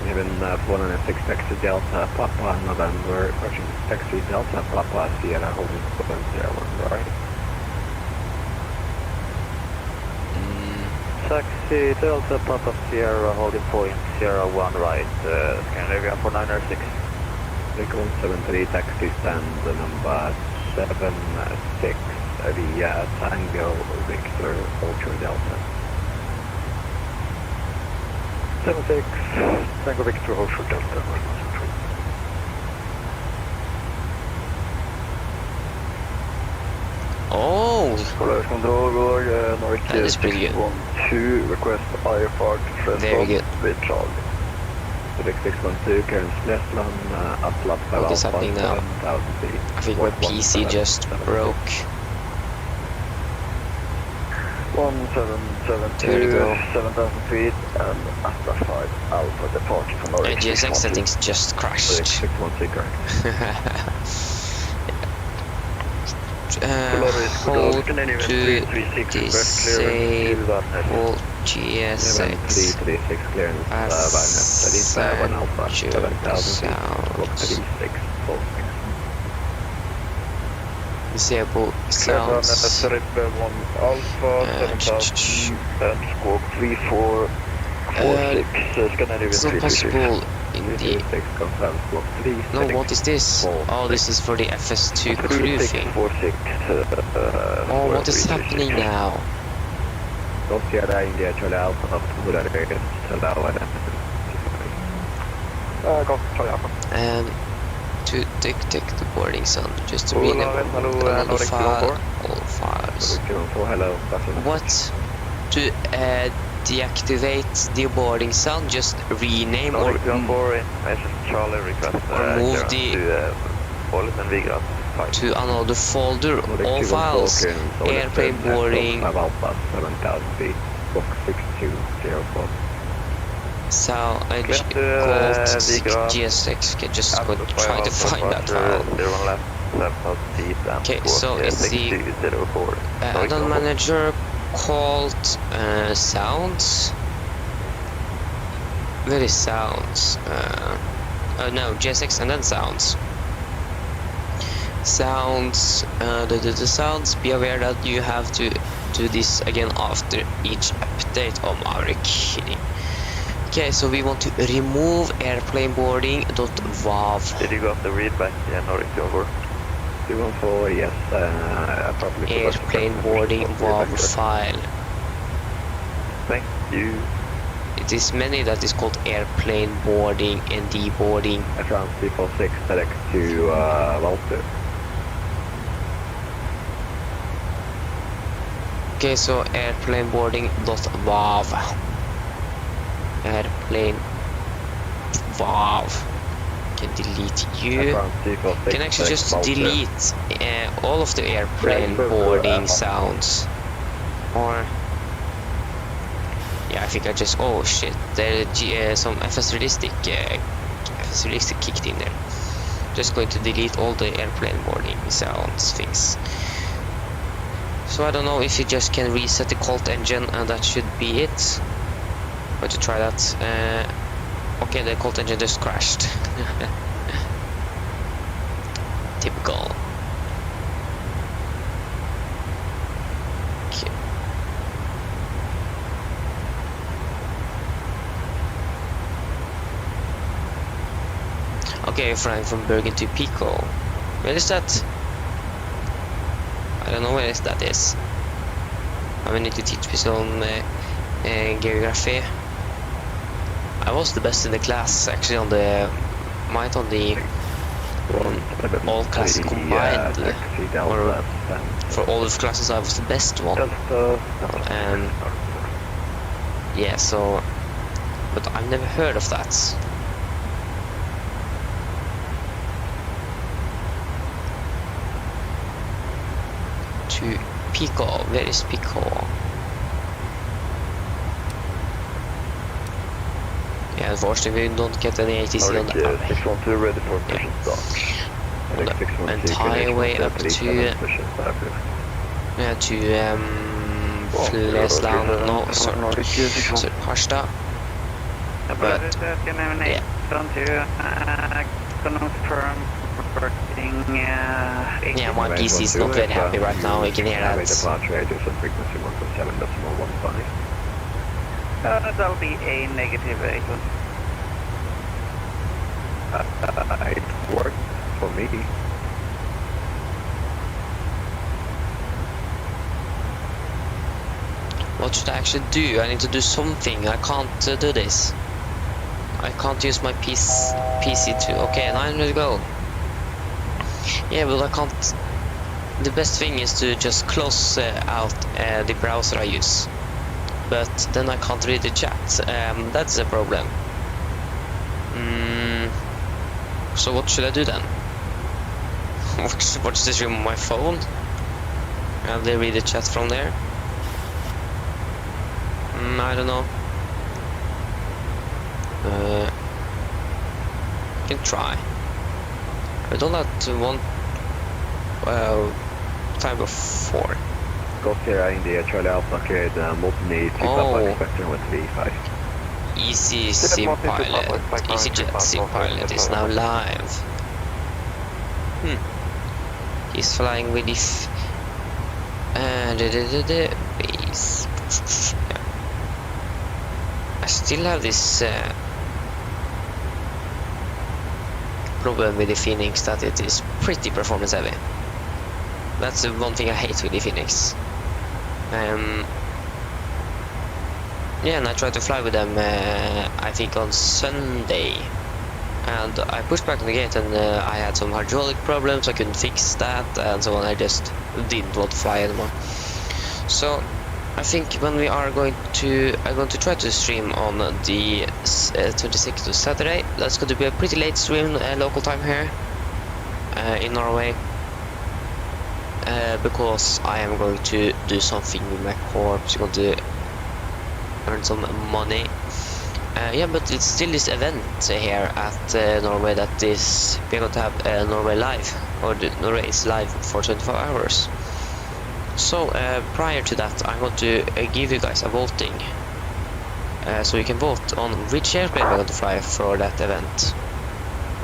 B: Scandinavian 406, taxi Delta Papa November, approaching taxi Delta Papa Sierra, holding 701, right? Taxi Delta Papa Sierra, holding point 01, right, Scandinavian 4906. Lincoln 73, taxi stand number 76 via Tango Victor Ultra Delta. 76, Tango Victor Ultra Delta.
A: Oh,
B: North
A: that is pretty good.
B: 12, request IFR to
A: Very good.
B: with Charlie. 612, Cairns Flesland, up lap
A: What is happening now?
B: 7,000 feet.
A: I think my PC just broke.
B: 1772,
A: There we go.
B: 7,000 feet, and after 5 Alpha departure from our
A: GSX settings just crashed.
B: 616, correct.
A: Hold to disable GSX
B: 336 clearance, Vagnet 37 Alpha, 7,000 feet, 36,
A: disable sounds.
B: Triple 1 Alpha, 7,000, and squawk 3446, Scandinavian
A: It's not possible in the...
B: 336, confirm squawk 36.
A: No, what is this? Oh, this is for the FS2 crew thing. Oh, what is happening now?
B: Golf Sierra India Charlie Alpha up to Budapest, allow
C: Golf Charlie Alpha.
A: And to detect the boarding sound, just to read
C: Hello,
A: another
C: Nordic
A: file,
C: 214.
A: all files.
B: hello.
A: What? To deactivate the boarding sound, just rename or
C: Nordic 214, message Charlie request
A: move the
C: to Ålet and Vigrad.
A: to another folder, all files, airplane boarding,
B: 5 Alpha, 7,000 feet, book 6204.
A: so I
C: Clear to,
A: called
C: Vigrad.
A: GSX. Okay, just go try to find that file.
C: 01 left, 7,000 feet and
A: Okay, so it's the
C: 6204.
A: add-on manager called sounds. Where is sounds? Oh no, GSX and then sounds. Sounds, the sounds, be aware that you have to do this again after each update of Maverick. Okay, so we want to remove airplane boarding.wav.
C: Did you got the readback? Yeah, Nordic 214.
B: 214, yes, probably.
A: Airplane boarding wav file.
C: Thank you.
A: It is many that is called airplane boarding and deboarding.
B: France 346 direct to Walter.
A: Okay, so airplane boarding.wav. Airplane wav. Can delete you. Can actually just delete all of the airplane boarding sounds. Or yeah, I think I just, oh shit, there some FS realistic kicked in there. Just going to delete all the airplane boarding sounds things. So I don't know if you just can reset the Colt engine and that should be it. Going to try that. Okay, the Colt engine just crashed. Typical. Okay. Okay, flying from Bergen to Pico. Where is that? I don't know where that is. I need to teach me some geography. I was the best in the class actually on the all classes combined, or for all of classes I was the best one. And yeah, so but I've never heard of that. To Pico, where is Pico? Yeah, unfortunately we don't get any ATC on that.
C: 612 ready for mission start.
A: The entire way up to Flesland, no, sorry, Harstad. But yeah. Yeah, my PC is not very happy right now, you can hear that.
C: That'll be a negative 8.
B: It worked for me.
A: What should I actually do? I need to do something. I can't do this. I can't use my PC to... Okay, 900 go. Yeah, but I can't... The best thing is to just close out the browser I use. But then I can't read the chat. That's a problem. So what should I do then? Watch this stream on my phone? And they read the chat from there? I don't know. You can try. I've done that one time before.
B: Golf Sierra India Charlie Alpha cleared multi-need to Papa expecting with V5.
A: Easy Sim Pilot, EasyJet Sim Pilot is now live. He's flying with the base. I still have this problem with the Phoenix, that it is pretty performance heavy. That's the one thing I hate with the Phoenix. yeah, and I tried to fly with them, I think on Sunday. And I pushed back on the gate and I had some hydraulic problems, I couldn't fix that, and so on. I just didn't want to fly anymore. So I think when we are going to, I'm going to try to stream on the 26th of Saturday. That's going to be a pretty late stream, local time here in Norway. Because I am going to do something with my corps, going to earn some money. Yeah, but it's still this event here at Norway that is, we're going to have Norway live, or the Norway is live for 24 hours. So prior to that, I'm going to give you guys a voting, so you can vote on which airplane we're going to fly for that event.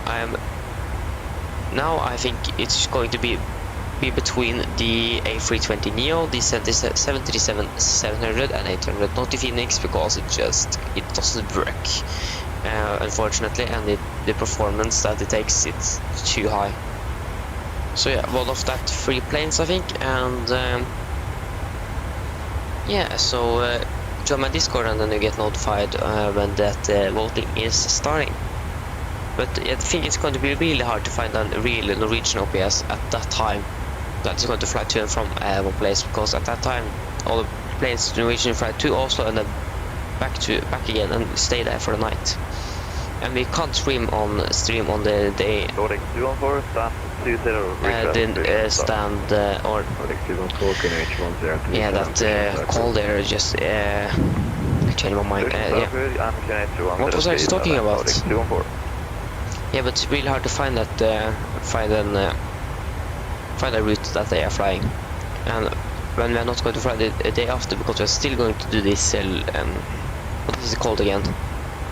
A: I think it's going to be between the A320neo, the 737-700 and 800, not the Phoenix, because it doesn't work, unfortunately, and the performance that it takes, it's too high. So yeah, one of that 3 planes, I think, and yeah, so join my Discord and then you get notified when that voting is starting. But I think it's going to be really hard to find a real Norwegian OPS at that time. That's going to fly to and from one place, because at that time all the planes Norwegian fly to Oslo and then back again and stay there for the night. And we can't stream on the day.
B: Nordic 214, stand 20.
A: Stand or
B: Nordic 214, H10.
A: yeah, that call there just changed my mind. Yeah. What was I just talking about? Yeah, but it's really hard to find that find a route that they are flying, and when we are not going to fly the day after, because we're still going to do this what is it called again?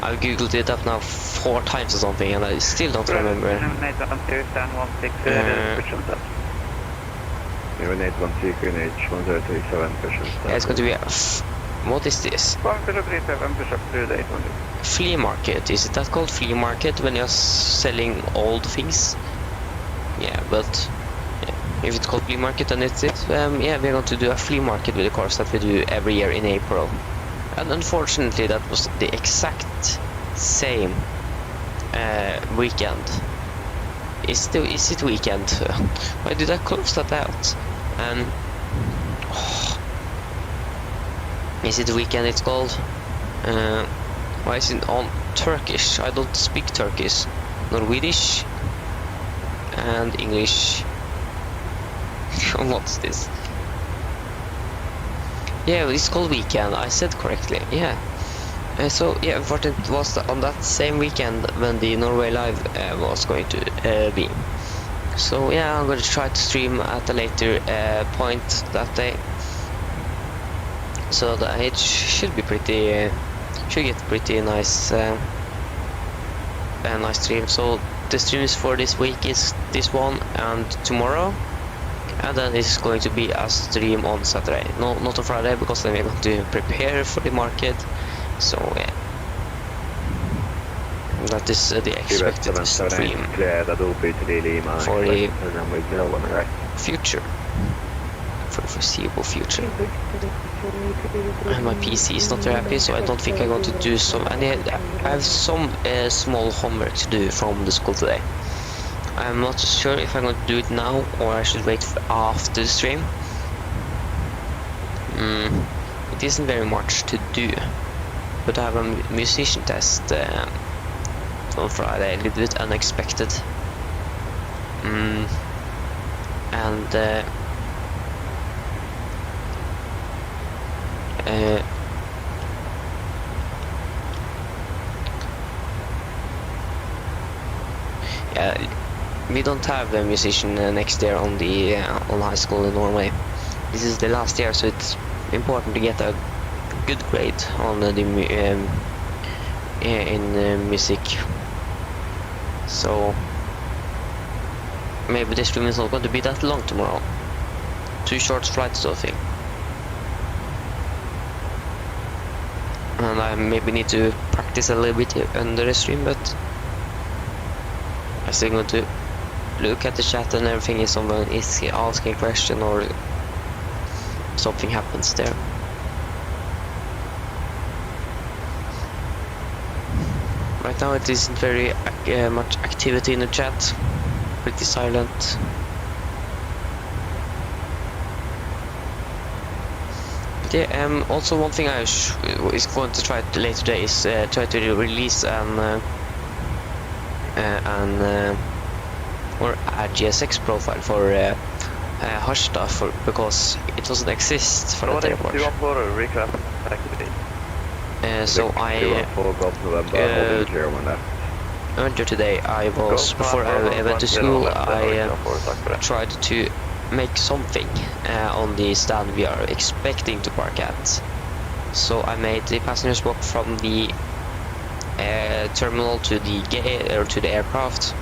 A: I've googled it up now 4 times or something and I still don't remember. It's going to be what is this? Flea market, is it that called flea market when you're selling old things? Yeah, but if it's called flea market, then it's it. Yeah, we're going to do a flea market with the cars that we do every year in April. And unfortunately, that was the exact same weekend. Is it weekend? Why did I close that out? Is it weekend it's called? Why is it on Turkish? I don't speak Turkish. Norwegish and English. What's this? Yeah, it's called weekend. I said correctly. Yeah. So yeah, unfortunately, it was on that same weekend when the Norway Live was going to be. So yeah, I'm going to try to stream at a later point that day. So that it should be pretty, should get pretty nice, nice stream. So the streams for this week is this one and tomorrow. And then it's going to be a stream on Saturday. No, not on Friday, because then we're going to prepare for the market. So yeah, that is the expected stream for the future, for the foreseeable future. And my PC is not very happy, so I don't think I'm going to do some. And I have some small homework to do from the school today. I'm not sure if I'm going to do it now or I should wait for after the stream. It isn't very much to do, but I have a musician test on Friday, a little bit unexpected. Yeah. We don't have a musician next year on the on high school in Norway. This is the last year, so it's important to get a good grade on the in music. So maybe the stream is not going to be that long tomorrow. 2 short flights, sort of thing. And I maybe need to practice a little bit under the stream, but I'm still going to look at the chat and everything if someone is asking a question or something happens there. Right now it isn't very much activity in the chat. Pretty silent. But yeah, also one thing I is going to try later today is try to release or a GSX profile for Harstad because it doesn't exist for that airport. So earlier today before I went to school, I tried to make something on the stand we are expecting to park at. So I made the passengers walk from the terminal to the gate or to the aircraft,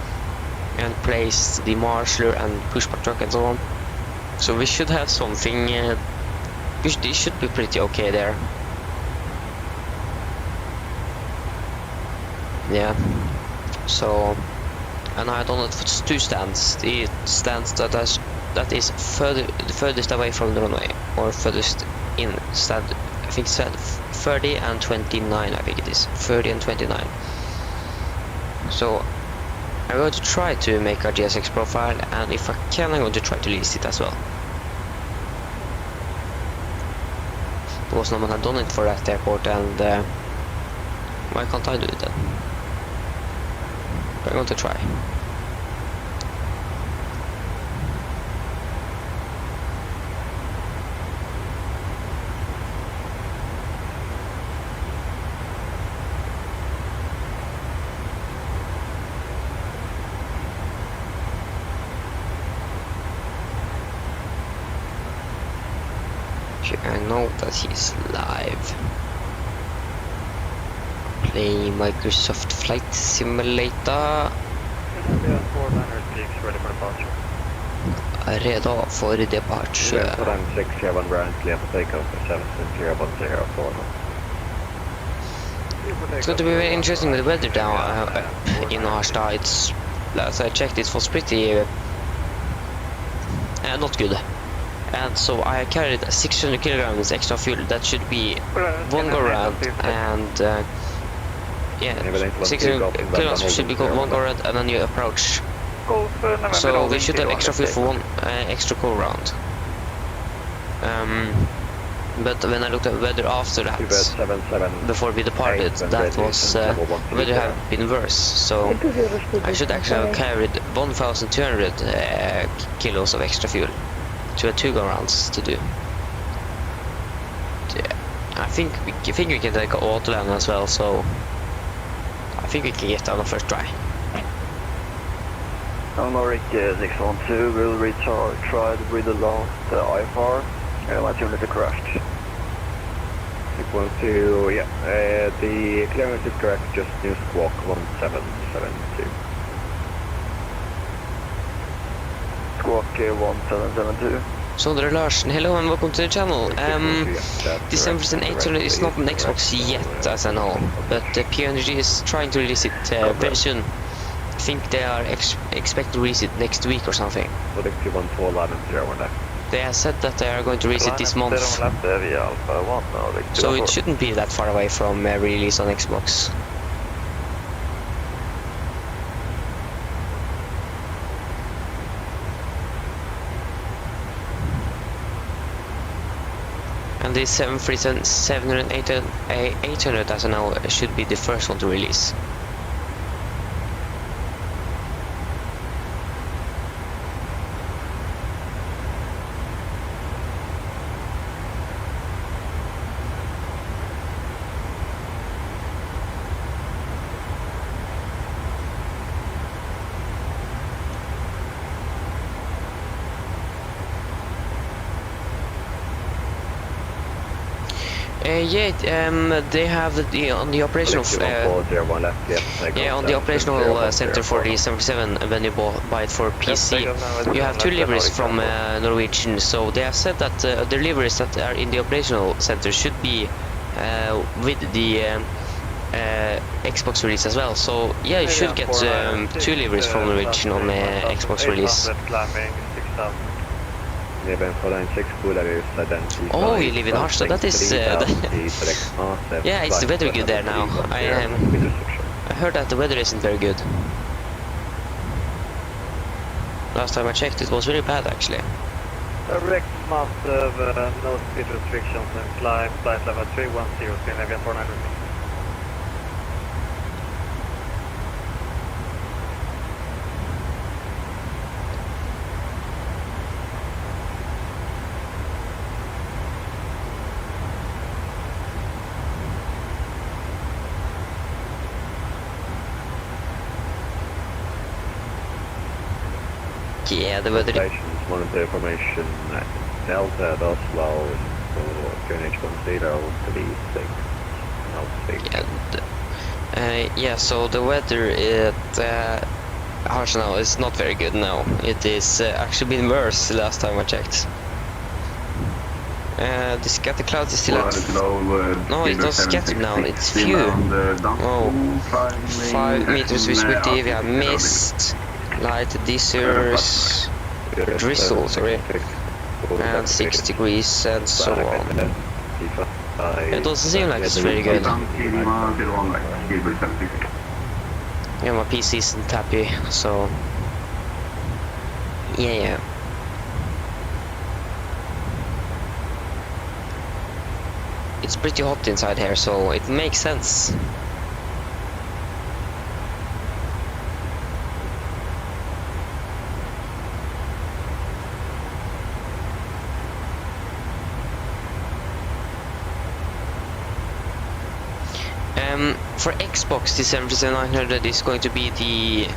A: and placed the marshaller and pushback truck and so on. So we should have something. It should be pretty okay there. Yeah. So, and I done it for 2 stands. The stands that is furthest away from the runway, or furthest in stand. I think it's 30 and 29. I think it is 30 and 29. So I'm going to try to make a GSX profile, and if I can, I'm going to try to lease it as well. Because no one had done it for that airport, and why can't I do it then? But I'm going to try. I know that he's live. Play Microsoft Flight Simulator. Redo for departure. It's going to be very interesting with the weather down in Harstad. It's, as I checked, it was pretty not good. And so I carried 600 kilograms extra fuel. That should be one go round, and yeah, 600 kilograms should be one go round and then you approach. So we should have extra fuel for one extra go round. But when I looked at weather after that, before we departed, that was weather had been worse. So I should actually have carried 1,200 kilos of extra fuel to a 2 go rounds to do. Yeah, I think we can take auto land as well, so I think we can get on the first try.
B: Almaric 612 will retard, tried with the last IFR, my unit crashed. 612, yeah, the clearance is correct, just new squawk 1772. Squawk 1772.
A: Sondre Larsen, hello and welcome to the channel. This MSFS2020 is not on Xbox yet, as I know, but the PMDG is trying to release it very soon. I think they are expect to release it next week or something. They have said that they are going to release it this month, so it shouldn't be that far away from release on Xbox. And the 737, 700 and 800 as I know should be the first one to release. They have on the operational on the operational center for the 737 when you buy it for PC, you have 2 liveries from Norwegian. So they have said that the liveries that are in the operational center should be with the Xbox release as well. So yeah, you should get 2 liveries from Norwegian on the Xbox release. Oh, you live in Harstad. That is yeah, it's very good there now. I heard that the weather isn't very good. Last time I checked, it was really bad actually.
B: Direct massive no speed restrictions and climb flight level 310, Scandinavia 400.
A: Yeah, the weather...
B: Stations monitor information Delta at Oslo for QNH10 36.
A: Yeah, so the weather at Harstad now is not very good now. It is actually been worse the last time I checked. The scatter clouds is still at... No, it's not scattered now, it's few. Oh, 5 meters visibility, we have mist, light dissers, drizzle, sorry, and 6 degrees and so on. It doesn't seem like it's very good. Yeah, my PC isn't happy, so... Yeah. It's pretty hot inside here, so it makes sense. For Xbox, the 737-900 is going to be the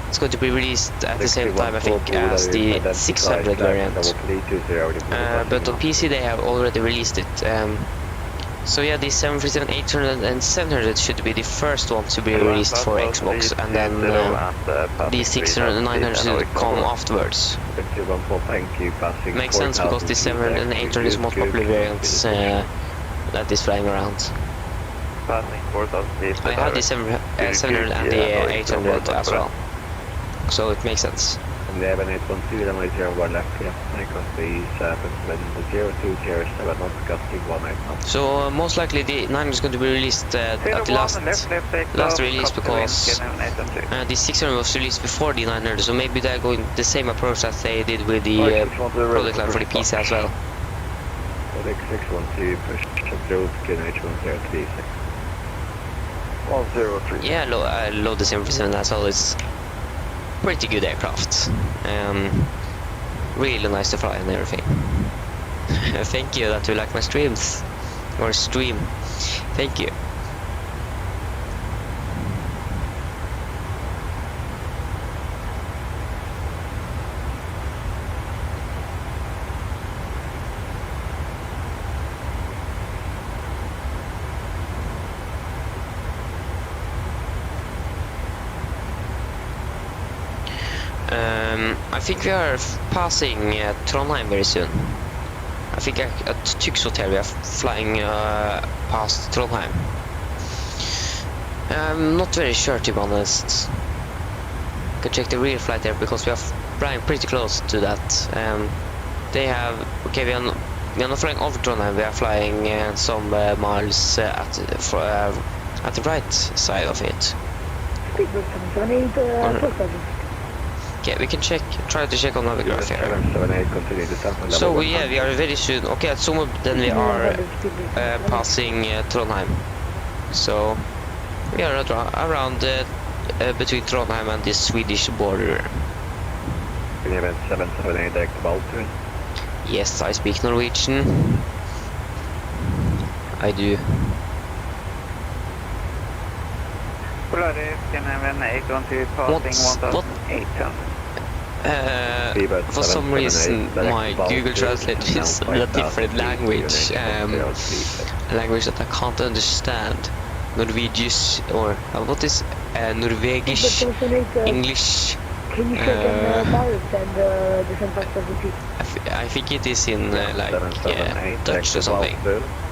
A: it's going to be released at the same time, I think, as the 600 variant. But on PC they have already released it. So yeah, the 737-800 and 700 should be the first one to be released for Xbox, and then the 600 and 900 should come afterwards. Makes sense because the 700 and 800 is most popular variants that is flying around. I have the 700 and the 800 as well, so it makes sense.
B: And they have an 812 and 01 left, yeah. I got the 0207 knots, got the 18 knots.
A: So most likely the 900 is going to be released at the last release, because the 600 was released before the 900, so maybe they're going the same approach as they did with the product line for the PC as well.
B: 612, push through QNH1036. 103.
A: Yeah, I load the 737 as well. It's pretty good aircraft. Really nice to fly and everything. Thank you that you like my streams. Or stream. Thank you. I think we are passing Trondheim very soon. I think at Tyx Hotel we are flying past Trondheim. I'm not very sure, to be honest. I can check the real flight there because we are flying pretty close to that. They have... Okay, we are not flying over Trondheim, we are flying some miles at the right side of it. Okay, we can try to check on the graph here. So we are very soon. Okay, at Sumo then we are passing Trondheim. So we are around between Trondheim and the Swedish border.
B: Can you have 778 direct Baltic?
A: Yes, I speak Norwegian. I do. What? For some reason my Google Translate is in a different language, a language that I can't understand. Norwegish, or what is Norwegish, English?
D: Can you check in Paris and the St. Petersburg?
A: I think it is in like Dutch or something.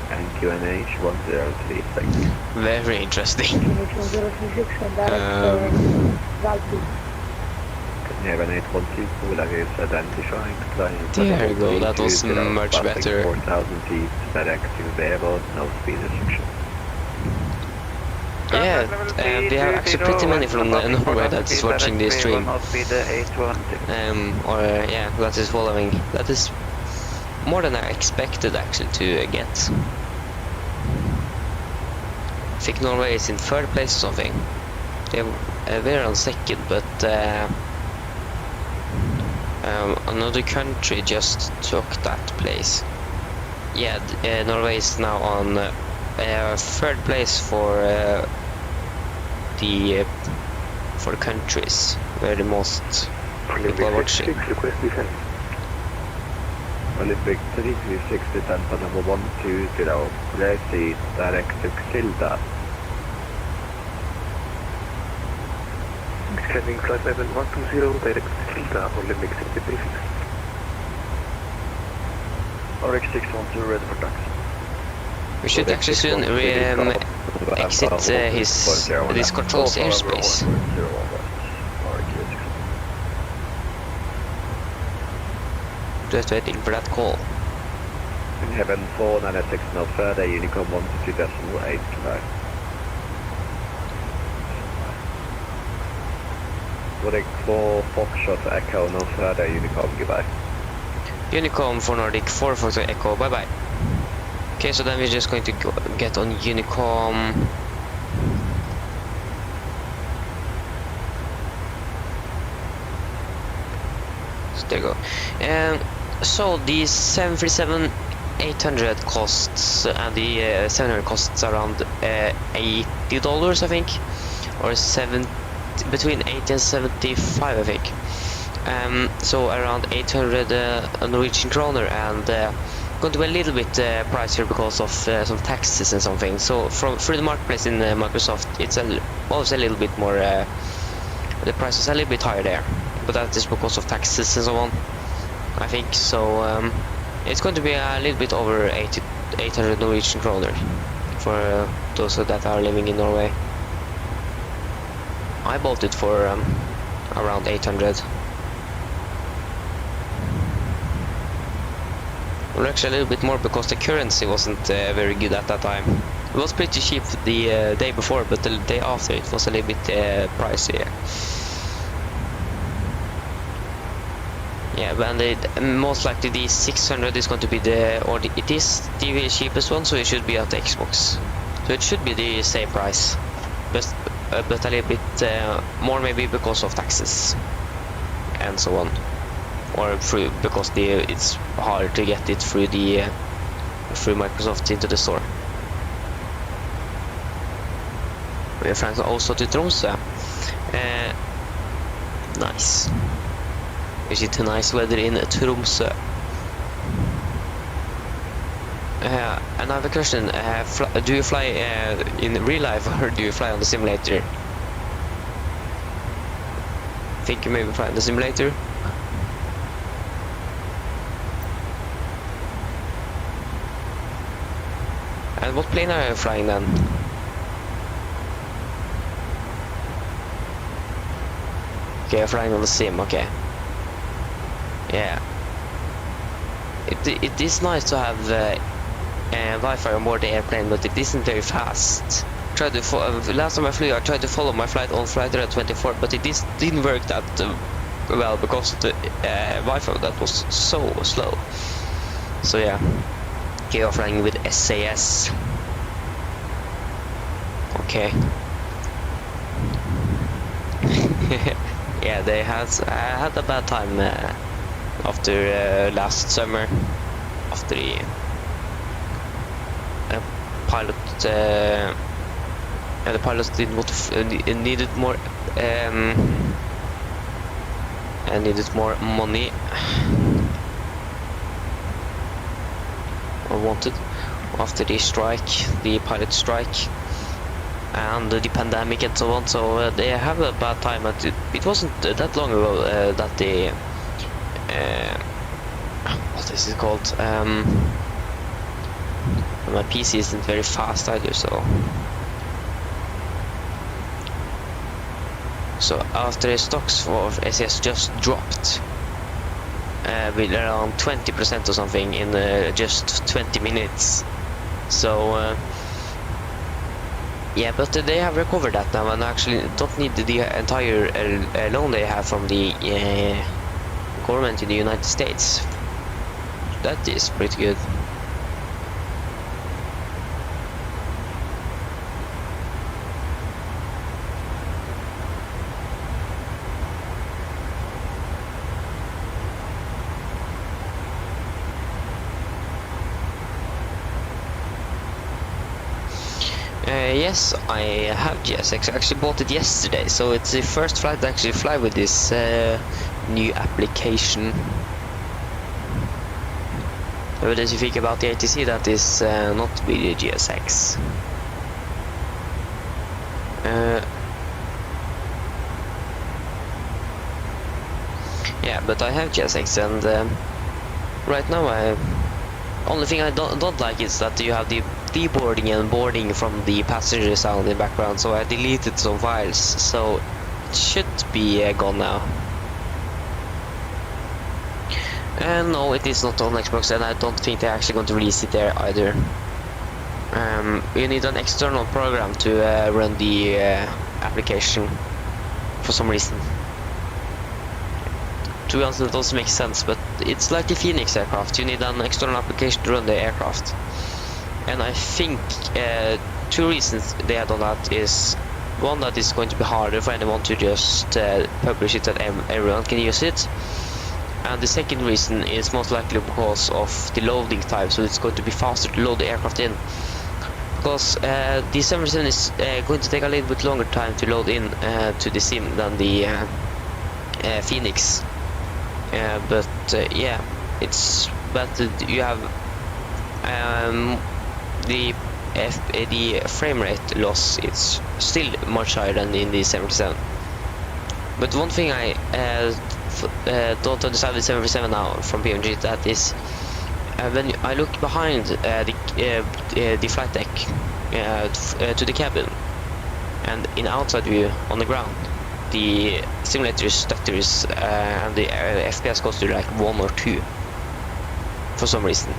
B: And QNH 1036.
A: Very interesting.
D: QNH 1036 and direct Valpo.
B: Can you have an 812 that is identifying client?
A: There you go, that was much better.
B: 4,000 feet, direct to Vevo, no speed restriction.
A: Yeah, we have actually pretty many from Norway that is watching this stream. Yeah, that is following. That is more than I expected actually to get. I think Norway is in third place or something. We're on second, but another country just took that place. Yeah, Norway is now on third place for the countries where the most people are watching.
B: Olympic 336 descent on number 120, proceed direct to Kilda. Descending flight level 120, direct to Kilda, Olympic 336. RX612 ready for taxi.
A: We should actually soon exit this controls airspace. Just waiting for that call.
B: In heaven 496 no further, Unicom 122.89. Nordic 4 Foxtrot Echo no further, Unicom, goodbye.
A: Unicom for Nordic 4 Foxtrot Echo, bye bye. Okay, so then we're just going to get on Unicom. So there you go. So the 737-800 costs and the 700 costs around $80, I think, or between 80 and 75, I think. So around 800 Norwegian kroner, and going to be a little bit pricier because of some taxes and something. So through the marketplace in Microsoft, it's always a little bit more. The price is a little bit higher there, but that is because of taxes and so on, I think. So it's going to be a little bit over 800 Norwegian kroner for those that are living in Norway. I bought it for around 800. Well, actually a little bit more because the currency wasn't very good at that time. It was pretty cheap the day before, but the day after it was a little bit pricey. Yeah, but most likely the 600 is going to be it is the cheapest one, so it should be at the Xbox. So it should be the same price, but a little bit more maybe because of taxes and so on, or because it's hard to get it through Microsoft into the store. We are flying also to Tromsø. Nice. We see the nice weather in Tromsø. Another question, do you fly in real life or do you fly on the simulator? Think you maybe fly on the simulator? And what plane are you flying then? Okay, flying on the sim, okay. Yeah. It is nice to have Wi-Fi on board the airplane, but it isn't very fast. Last time I flew, I tried to follow my flight on flight rate 24, but it didn't work that well because of the Wi-Fi that was so slow. So yeah, okay, I'm flying with SAS. Okay. Yeah, I had a bad time after last summer, after the pilot. The pilots didn't want to needed more money, or wanted, after the pilot strike, and the pandemic and so on. So they have a bad time. It wasn't that long ago that the what is it called? My PC isn't very fast either, so after the stocks for SAS just dropped with around 20% or something in just 20 minutes. So Yeah, but they have recovered that now and actually don't need the entire loan they have from the government in the United States. That is pretty good. Yes, I have GSX. I actually bought it yesterday, so it's the first flight to actually fly with this new application. But as you think about the ATC, that is not really GSX. Yeah, but I have GSX, and right now only thing I don't like is that you have the deboarding and boarding from the passenger sound in the background, so I deleted some files, so it should be gone now. And no, it is not on Xbox, and I don't think they're actually going to release it there either. You need an external program to run the application for some reason. To be honest, it doesn't make sense, but it's like the Phoenix aircraft. You need an external application to run the aircraft. And I think two reasons they have done that is, one, that it's going to be harder for anyone to just publish it and everyone can use it. And the second reason is most likely because of the loading time, so it's going to be faster to load the aircraft in. Because the 737 is going to take a little bit longer time to load in to the sim than the Phoenix. Yeah, it's better. You have the frame rate loss. It's still much higher than in the 737. But one thing I don't understand with 737 now from PMDG, that is when I look behind the flight deck to the cabin and in outside view on the ground, the simulator stutters and the FPS goes to like 1 or 2 for some reason.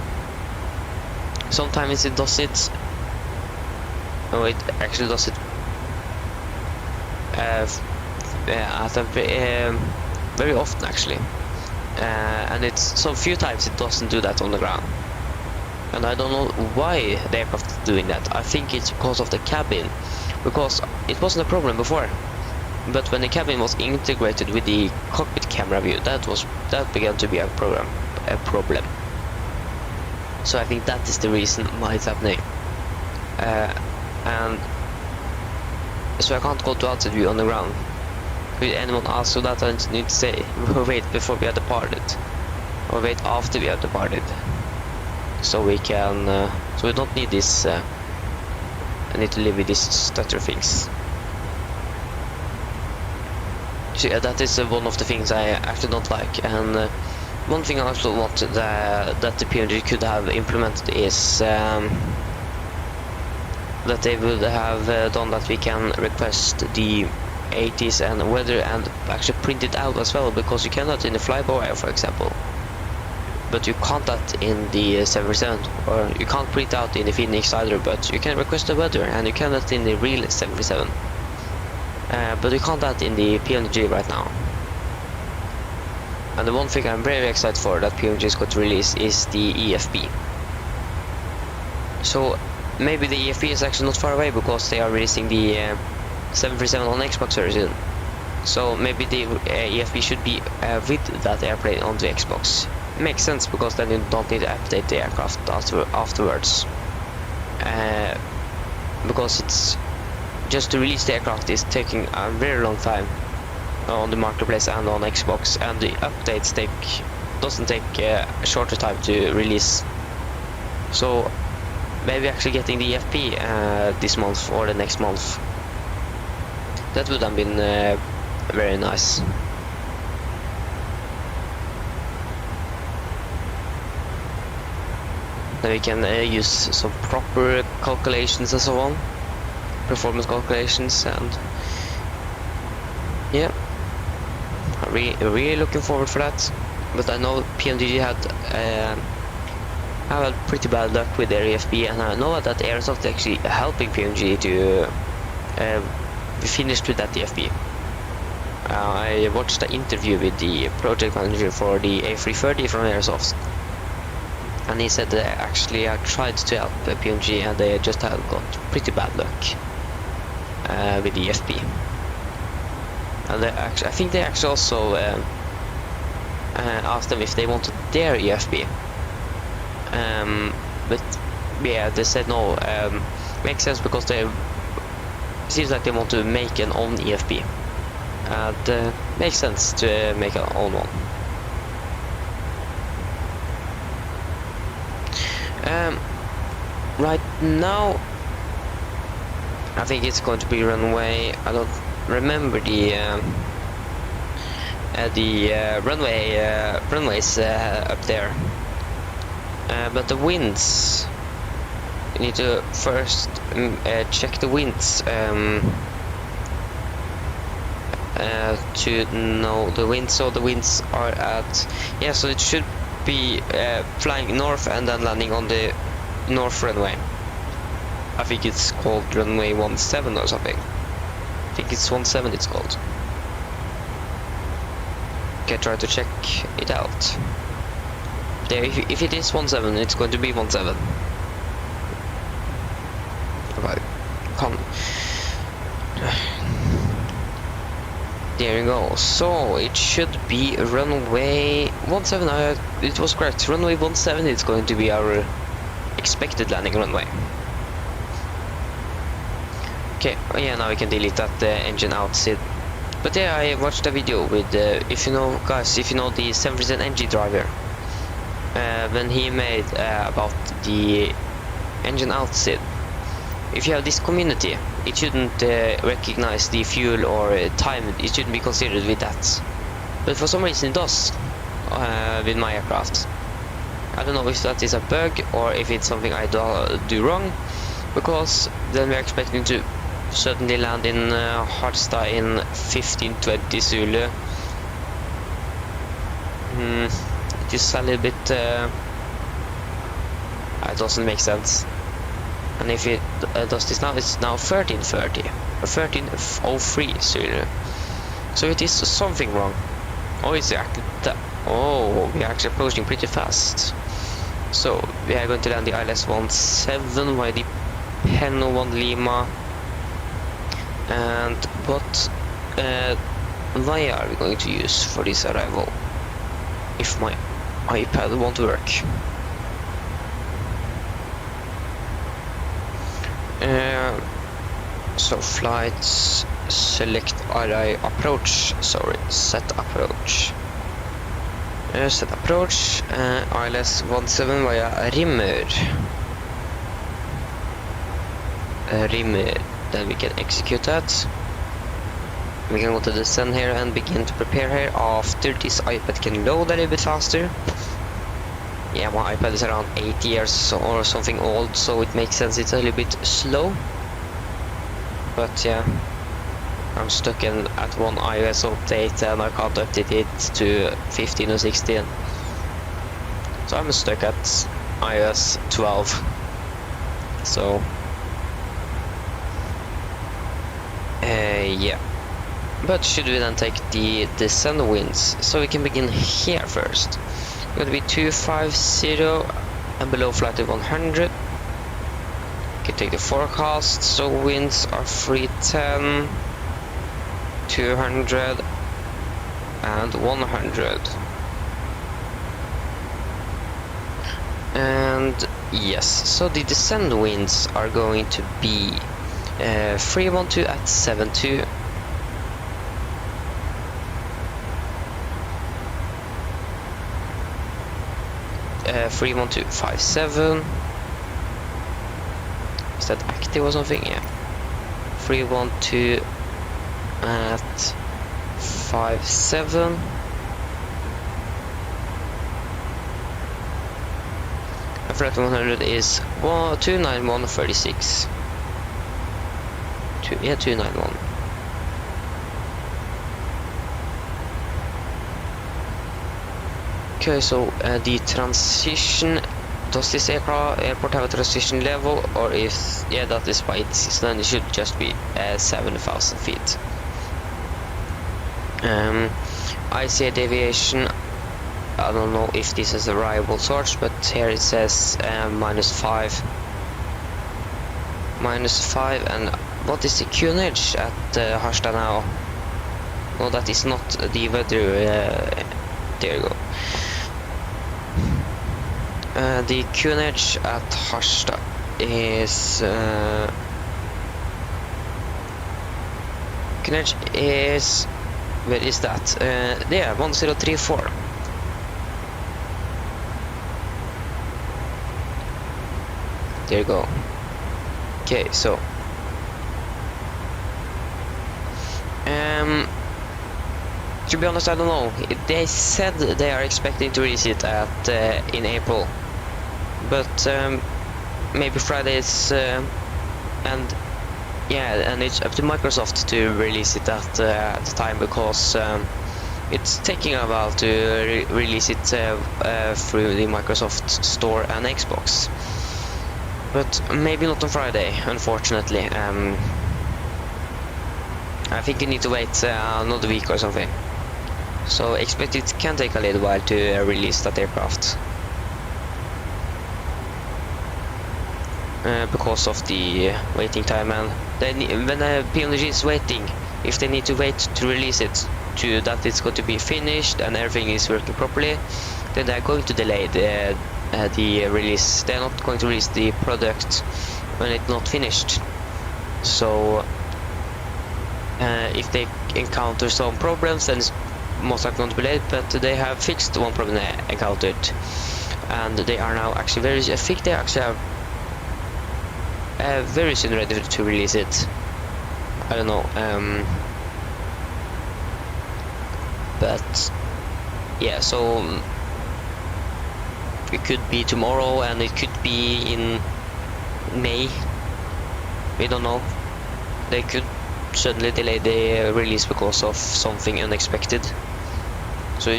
A: Sometimes it does it. Oh, it actually does it at a very often actually, and it's so few times it doesn't do that on the ground, and I don't know why the aircraft is doing that. I think it's because of the cabin, because it wasn't a problem before, but when the cabin was integrated with the cockpit camera view, that began to be a problem. So I think that is the reason why it's happening, and so I can't go to outside view on the ground. If anyone asks for that, I need to say wait before we are departed, or wait after we have departed, so we can so we don't need this I need to live with these stutter things. So yeah, that is one of the things I actually don't like. And one thing I also want that the PMDG could have implemented is that they would have done that we can request the 80s and weather and actually print it out as well, because you cannot in the fly-by-wire, for example, but you can't that in the 737, or you can't print out in the Phoenix either, but you can request the weather and you can that in the real 737, but you can't that in the PMDG right now. And the one thing I'm very excited for that PMDG is going to release is the EFB. So maybe the EFB is actually not far away, because they are releasing the 737 on Xbox very soon. So maybe the EFB should be with that airplane on the Xbox. Makes sense, because then you don't need to update the aircraft afterwards. Because it's just to release the aircraft is taking a very long time on the marketplace and on Xbox, and the updates doesn't take a shorter time to release. So maybe actually getting the EFB this month or the next month, that would have been very nice. Then we can use some proper calculations and so on, performance calculations, and yeah, I'm really looking forward for that. But I know PMDG had have had pretty bad luck with their EFB, and I know that Airsoft is actually helping PMG to be finished with that EFB. I watched the interview with the project manager for the A330 from Airsoft, and he said they actually tried to help PMG and they just have got pretty bad luck with the EFB. And I think they actually also asked them if they wanted their EFB. But yeah, they said no. Makes sense because they seems like they want to make an own EFB. And makes sense to make an own one. Right now, I think it's going to be runway. I don't remember the runways up there. But the winds, you need to first check the winds to know the winds. So the winds are at, yeah, so it should be flying north and then landing on the north runway. I think it's called runway 17 or something. I think it's 17 it's called. Okay, try to check it out. There, if it is 17, it's going to be 17. Okay, come. There you go. So it should be runway 17. It was correct. Runway 17 is going to be our expected landing runway. Okay. Oh yeah, now we can delete that engine out SID. But yeah, I watched a video with if you know, guys, if you know the 7% NG driver. When he made about the engine out SID. If you have this community, it shouldn't recognize the fuel or time. It shouldn't be considered with that. But for some reason it does with my aircraft. I don't know if that is a bug or if it's something I do wrong, because then we're expecting to certainly land in Harstad in 1520 Zulu. It is a little bit it doesn't make sense. And if it does this now, it's now 1330 or 1303 Zulu. So it is something wrong. Oh, it's actually oh, we're actually approaching pretty fast. So we are going to land the ILS-17 by the Peno 1 Lima. And what wire are we going to use for this arrival? If my iPad won't work. So flights, select RI approach, sorry, set approach. Set approach, ILS-17 via Rimmer. Rimmer, then we can execute that. We can go to descend here and begin to prepare here. After this iPad can load a little bit faster. Yeah, my iPad is around 8 years or something old, so it makes sense it's a little bit slow. But yeah, I'm stuck at one iOS update and I can't update it to 15 or 16. So I'm stuck at iOS 12. So yeah. But should we then take the descent winds? So we can begin here first. Going to be 250 and below flight of 100. Can take the forecast. So winds are 310, 200 and 100. And yes, so the descent winds are going to be 312 at 72. 31257. Is that active or something? Yeah. 312 at 57. And flight 100 is 29136. 291. Okay, so the transition does this airport have a transition level, or if, yeah, that is by its, then it should just be 7,000 feet. I see a deviation. I don't know if this is a reliable source, but here it says -5. -5, and what is the QNH at Harstad now? No, that is not the weather. There you go. The QNH at Harstad is QNH is, where is that? Yeah, 1034. There you go. Okay, so to be honest, I don't know. They said they are expecting to release it at in April, but maybe Fridays, and yeah, and it's up to Microsoft to release it at the time, because it's taking a while to release it through the Microsoft Store and Xbox. But maybe not on Friday, unfortunately. I think you need to wait another week or something. So expect it can take a little while to release that aircraft. Because of the waiting time, and then when a PMDG is waiting, if they need to wait to release it to that it's going to be finished and everything is working properly, then they're going to delay the release. They're not going to release the product when it's not finished. So if they encounter some problems, then it's most likely going to be late, but they have fixed one problem they encountered, and they are now actually I think they actually have very soon ready to release it. I don't know, but yeah, so it could be tomorrow, and it could be in May. We don't know. They could suddenly delay the release because of something unexpected. So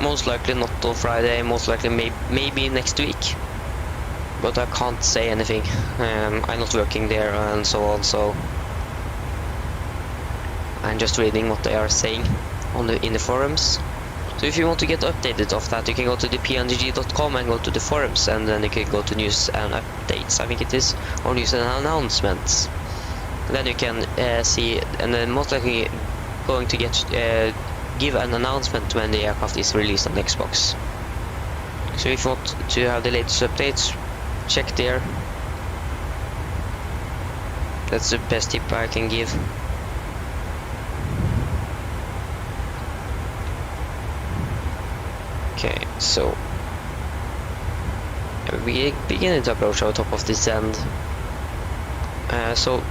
A: most likely not on Friday, most likely maybe next week. But I can't say anything. I'm not working there and so on, so I'm just reading what they are saying in the forums. So if you want to get updated of that, you can go to the pmdg.com and go to the forums, and then you can go to news and updates, I think it is, or news and announcements. And then you can see, and then most likely going to get give an announcement when the aircraft is released on Xbox. So if you want to have the latest updates, check there. That's the best tip I can give. Okay, so we begin to approach our top of this end. So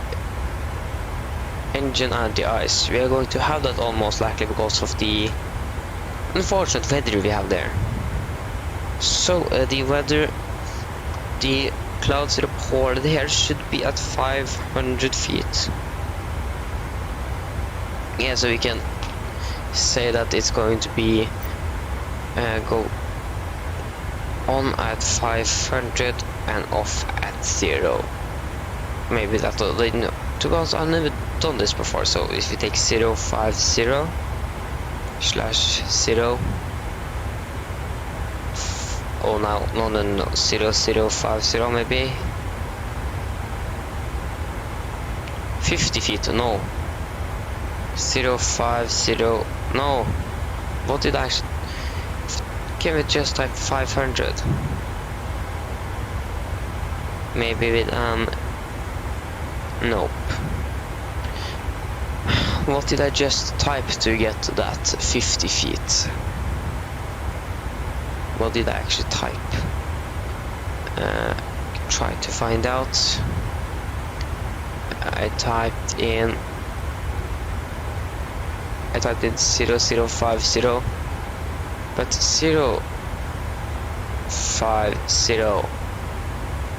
A: engine anti-ice, we are going to have that almost likely because of the unfortunate weather we have there. So the weather, the clouds reported here should be at 500 feet. Yeah, so we can say that it's going to be go on at 500 and off at 0. Maybe that will, no, to be honest, I've never done this before. So if you take 050 slash 0, oh no, 0050 maybe 50 feet, no, 050, no, what did I actually, can we just type 500? Maybe with nope. What did I just type to get that 50 feet? What did I actually type? Try to find out. I typed in 0050, but 050,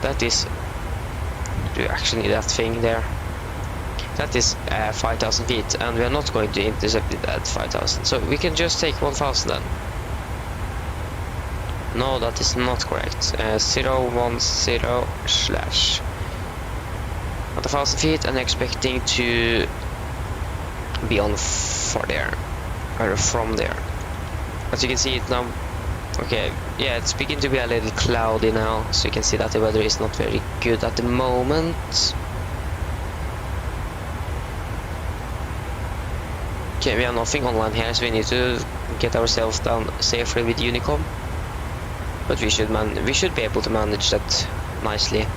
A: that is, do you actually need that thing there? That is 5,000 feet, and we are not going to intercept it at 5,000, so we can just take 1,000 then. No, that is not correct. 010 slash 1,000 feet and expecting to be on for there, or from there. As you can see it now, okay, yeah, it's beginning to be a little cloudy now, so you can see that the weather is not very good at the moment. Okay, we have nothing online here, so we need to get ourselves down safely with Unicom. But we should be able to manage that nicely.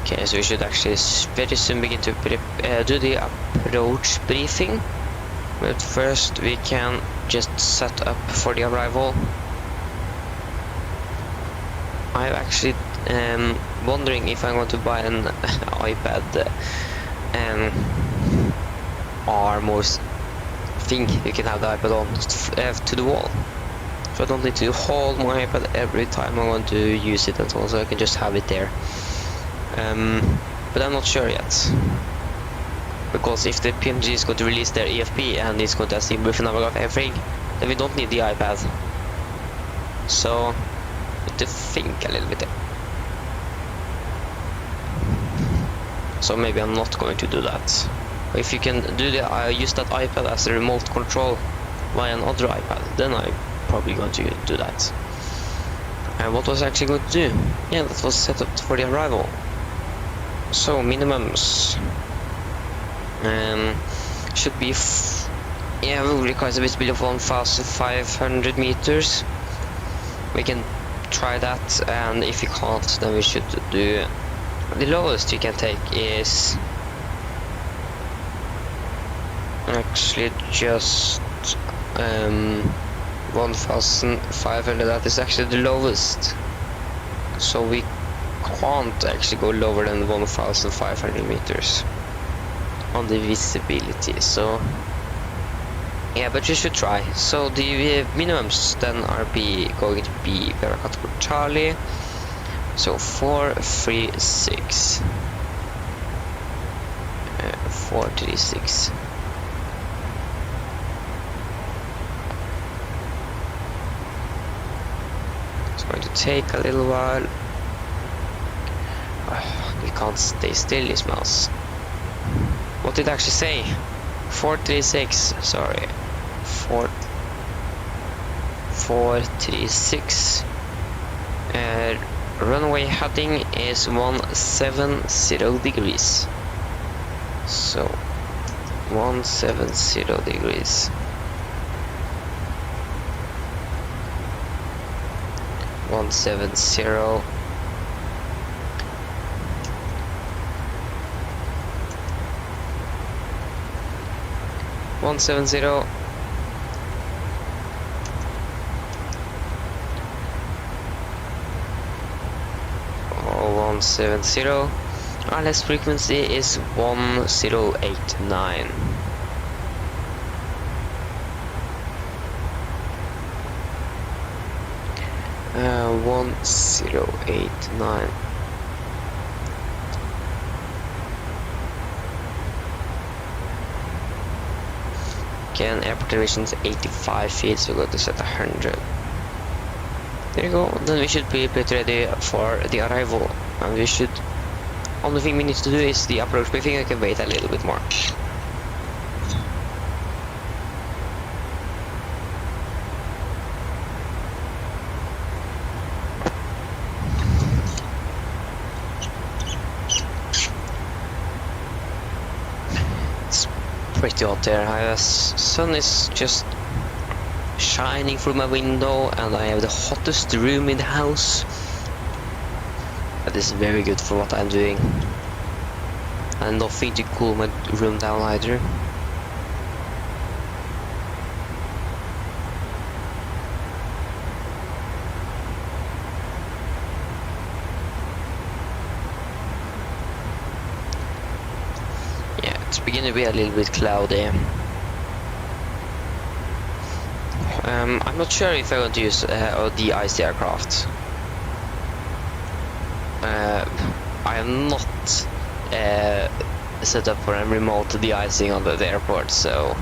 A: Okay, so we should actually very soon begin to do the approach briefing. But first we can just set up for the arrival. I'm actually wondering if I'm going to buy an iPad arm or thing you can have the iPad on to the wall. So I don't need to hold my iPad every time I want to use it and so on, so I can just have it there. But I'm not sure yet. Because if the PMG is going to release their EFP and it's going to see briefing of everything, then we don't need the iPad. So, I have to think a little bit there. So maybe I'm not going to do that. But if you can do use that iPad as a remote control via another iPad, then I'm probably going to do that. And what was I actually going to do? Yeah, that was set up for the arrival. So minimums should be yeah, will require a visibility of 1,500 meters. We can try that, and if you can't, then we should do the lowest you can take is actually just 1,500. That is actually the lowest, so we can't actually go lower than 1,500 meters on the visibility. So yeah, but you should try. So the minimums then are going to be Veracruz Charlie, so 436 436. It's going to take a little while. You can't stay still, this mouse. What did it actually say? 436, sorry. 436. Runway heading is 170 degrees. So 170 degrees. 170. One 170. RLS frequency is 1089. Uh, 1089. Again, airport elevation is 85 feet, so we're going to set 100. There you go. Then we should be pretty ready for the arrival, and we should. Only thing we need to do is the approach briefing. I can wait a little bit more. Pretty hot there. The sun is just shining through my window, and I have the hottest room in the house. That is very good for what I'm doing, and nothing to cool my room down either. It's beginning to be a little bit cloudy. I'm not sure if I want to use a de-iced aircraft. I am not set up for a remote de-icing on the airport, so...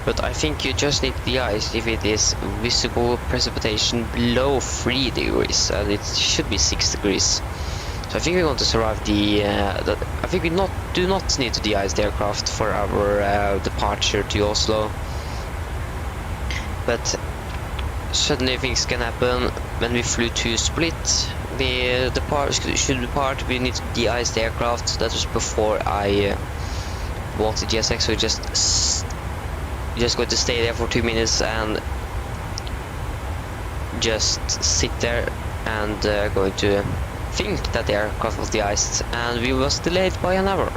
A: But I think you just need de-ice if it is visible precipitation below 3 degrees, and it should be 6 degrees. So I think we want to survive I think we do not need to de-ice the aircraft for our departure to Oslo. But suddenly things can happen. When we flew to Split, should depart, we need to de-ice the aircraft. That was before I bought the GSX, so just going to stay there for 2 minutes and just sit there and going to think that the aircraft was de-iced, and we was delayed by an hour.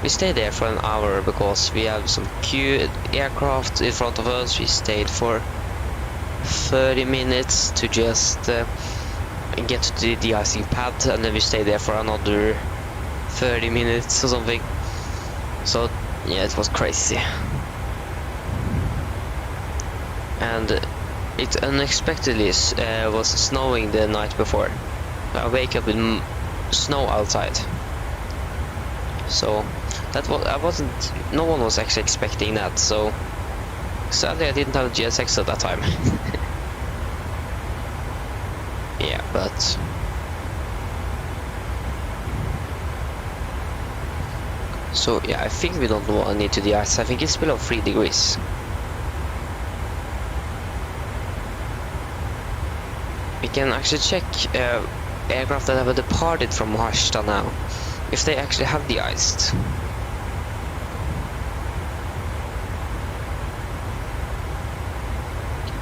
A: We stayed there for an hour because we have some queue aircraft in front of us. We stayed for 30 minutes to just get to the de-icing pad, and then we stayed there for another 30 minutes or something. So yeah, it was crazy. And it unexpectedly was snowing the night before. I wake up with snow outside. So that was no one was actually expecting that. So sadly I didn't have a GSX at that time. Yeah, but so yeah, I think we don't need to de-ice. I think it's below 3 degrees. We can actually check aircraft that have departed from Harstad now, if they actually have de-iced.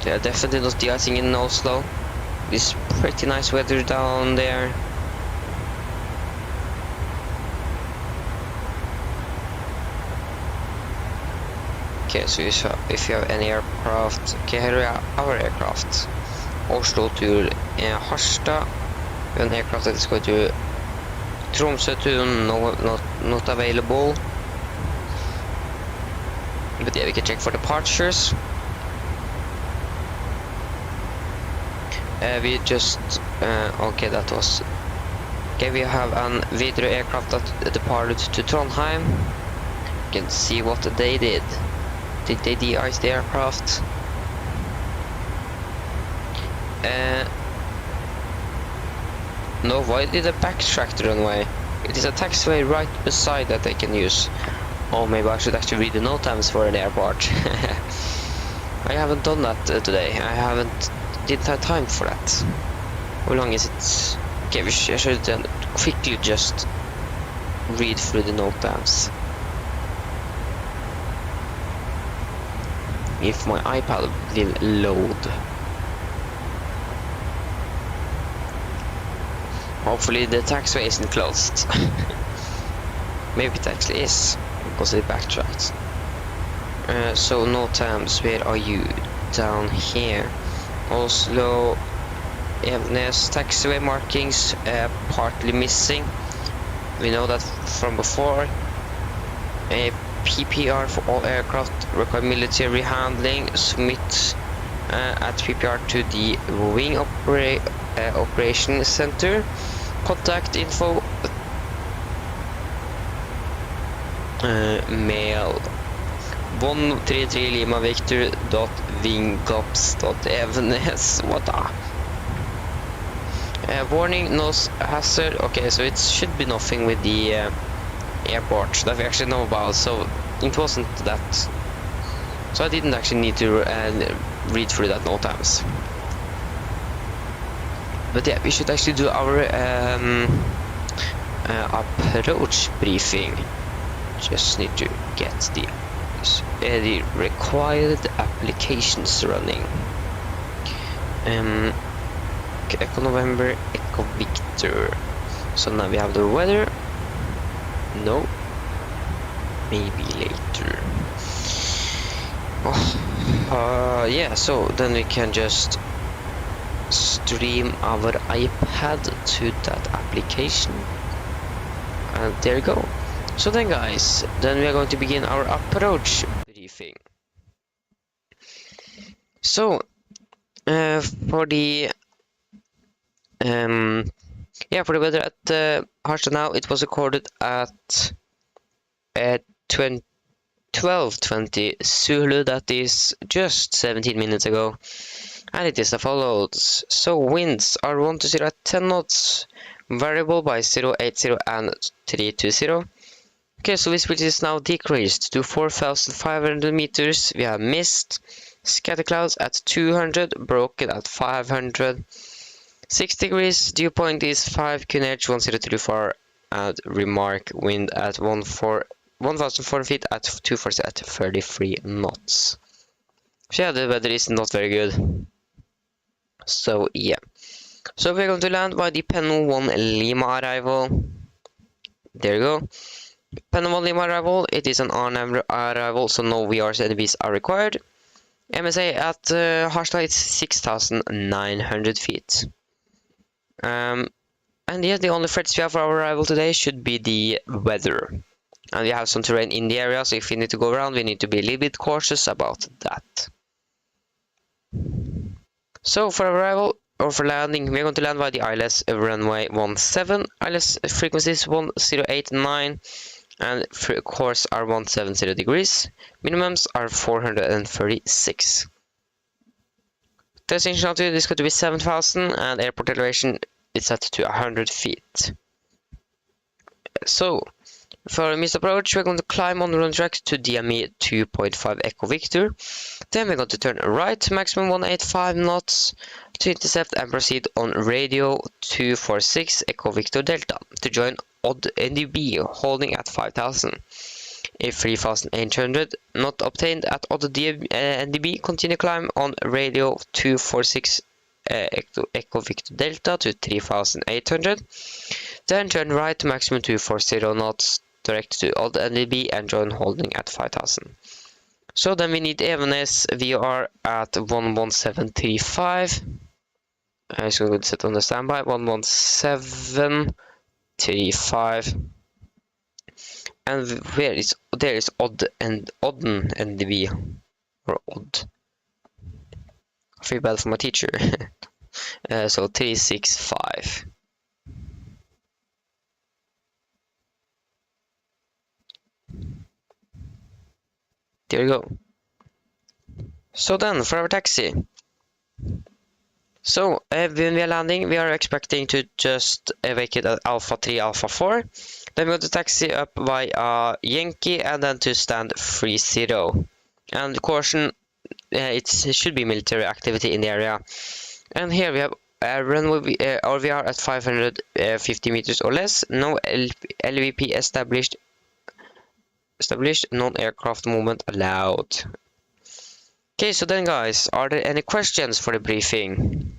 A: They are definitely not de-icing in Oslo. It's pretty nice weather down there. Okay, so if you have any aircraft, okay, here we are, our aircraft. Oslo to Harstad. We have an aircraft that is going to Tromsø to not available. But yeah, we can check for departures. We just okay, that was okay. We have an Widerøe aircraft that departed to Trondheim. You can see what they did. Did they de-ice the aircraft? No, why did they backtrack the runway? It is a taxiway right beside that they can use. Oh, maybe I should actually read the note times for an airport. I haven't done that today. Didn't have time for that. How long is it? Okay, I should quickly just read through the note times. If my iPad will load. Hopefully the taxiway isn't closed. Maybe it actually is, because it backtracked. So no times, where are you? Down here. Oslo, Evenes, taxiway markings partly missing. We know that from before. A PPR for all aircraft require military handling. Submit at PPR to the wing operation center. Contact info mail 133 Lima Victor .wingops.evenes. What the? Warning, no hazard. Okay, so it should be nothing with the airport that we actually know about, so it wasn't that. So I didn't actually need to read through that no times. But yeah, we should actually do our approach briefing. Just need to get the required applications running. Echo November, Echo Victor. So now we have the weather. No. Maybe later. Oh, yeah, so then we can just stream our iPad to that application. And there you go. So then guys, then we are going to begin our approach briefing. So for the weather at Harstad now, it was recorded at 12:20 Zulu, that is just 17 minutes ago, and it is as follows. So winds are 1 to 0 at 10 knots, variable by 080 and 320. Okay, so visibility is now decreased to 4,500 meters. We have mist, scatter clouds at 200, broken at 500. 6 degrees, dew point is 5 knh 1034, and remark wind at 1,004 feet at 240 at 33 knots. So yeah, the weather is not very good. So yeah. So we're going to land by the Penn 1 Lima arrival. There you go. Penn 1 Lima arrival, it is an R-number arrival, so no VRs and NVs are required. MSA at Harstad is 6,900 feet. And yeah, the only threats we have for our arrival today should be the weather. And we have some terrain in the area, so if we need to go around, we need to be a little bit cautious about that. So for arrival, or for landing, we're going to land by the ILS runway 17. ILS frequency is 1089, and course are 170 degrees. Minimums are 436. Destination altitude is going to be 7,000, and airport elevation is set to 100 feet. So, for a missed approach, we're going to climb on the run track to DME 2.5 Echo Victor. Then we're going to turn right, maximum 185 knots, to intercept and proceed on radio 246 Echo Victor Delta to join odd NDB holding at 5,000. If 3,800 not obtained at odd NDB, continue climb on radio 246 Echo Victor Delta to 3,800. Then turn right to maximum 240 knots direct to odd NDB and join holding at 5,000. So then we need Evenes VR at 11735. So we'll set on the standby 11735. And there is odd and Odden NDB, or odd. I feel bad for my teacher. So 365. There you go. So then for our taxi. So when we are landing, we are expecting to just vacate at Alpha 3, Alpha 4. Then we go to taxi up by Yankee and then to stand 30. And caution, it should be military activity in the area. And here we have a runway, or we are at 550 meters or less. No LVP established. Non-aircraft movement allowed. Okay, so then guys, are there any questions for the briefing?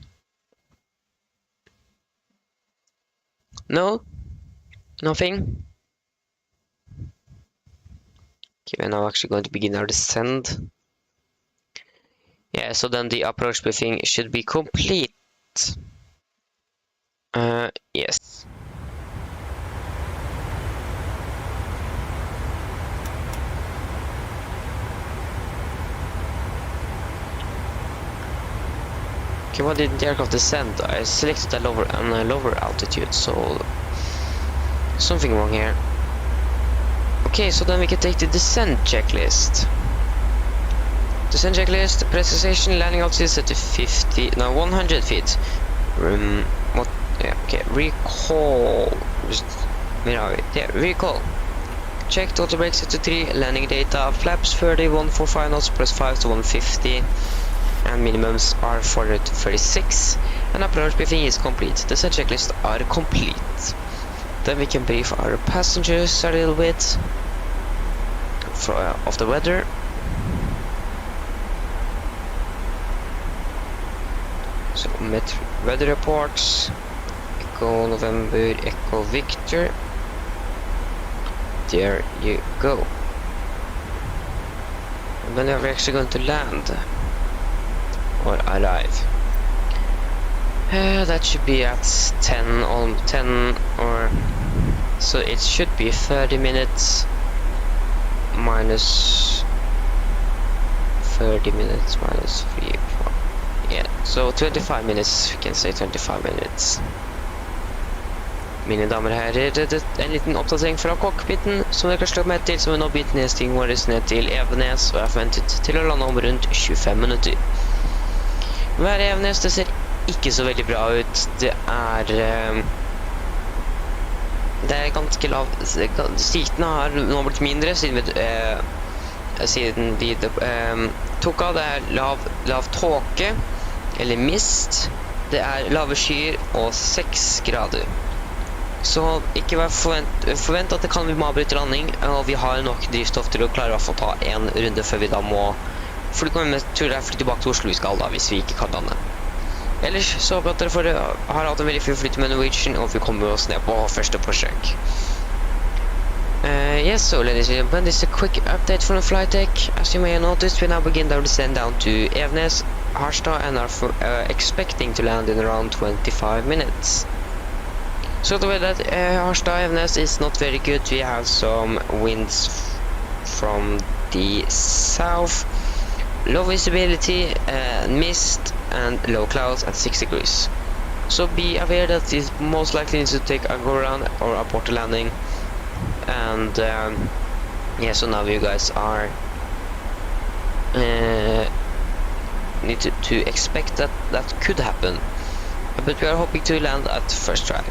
A: No? Nothing? Okay, we're now actually going to begin our descent. Yeah, so then the approach briefing should be complete. Yes. Okay, what did the aircraft descend? I selected a lower altitude, so something wrong here. Okay, so then we can take the descent checklist. Descent checklist, precision, landing altitude set to 100 feet. What? Yeah, okay, recall. Where are we? Yeah, recall. Checked auto brake set to 3, landing data, flaps 30, 145 knots plus 5 to 150. And minimums are 436, and approach briefing is complete. The set checklist are complete. Then we can brief our passengers a little bit of the weather. So weather reports, Echo November, Echo Victor. There you go. And then we're actually going to land. Or arrive. That should be at 10 or so it should be 30 minutes minus 30 minutes minus 3, 4. So 25 minutes, we can say 25 minutes. Mine damer og herrer, en liten oppdatering fra cockpiten som dere kan slå med til, som vi nå bytt nedstingen vår ned til Evenes, og er forventet til å lande om rundt 25 minutter. Været i Evenes, det ser ikke så veldig bra ut. Det er ganske lav. Stiktene har nå blitt mindre siden vi tok av. Det er lav tåke, eller mist. Det er lave skyer og 6 grader. Så ikke forvent at det kan bli avbryte landing, og vi har nok drivstoff til å klare å få ta en runde før vi da må fly tilbake til Oslo vi skal da, hvis vi ikke kan lande. Ellers så håper jeg at dere har hatt en veldig fin flyt med Norwegian, og vi kommer oss ned på første forsøk. Yes, so ladies and gentlemen, this is a quick update from the flight deck. As you may have noticed, we now begin our descent down to Evenes, Harstad, and are expecting to land in around 25 minutes. So the way that Harstad Evenes is not very good. We have some winds from the south, low visibility, mist, and low clouds at 6 degrees. So be aware that it most likely needs to take a go around or abort the landing. And yeah, so now you guys are need to expect that could happen. But we are hoping to land at first try.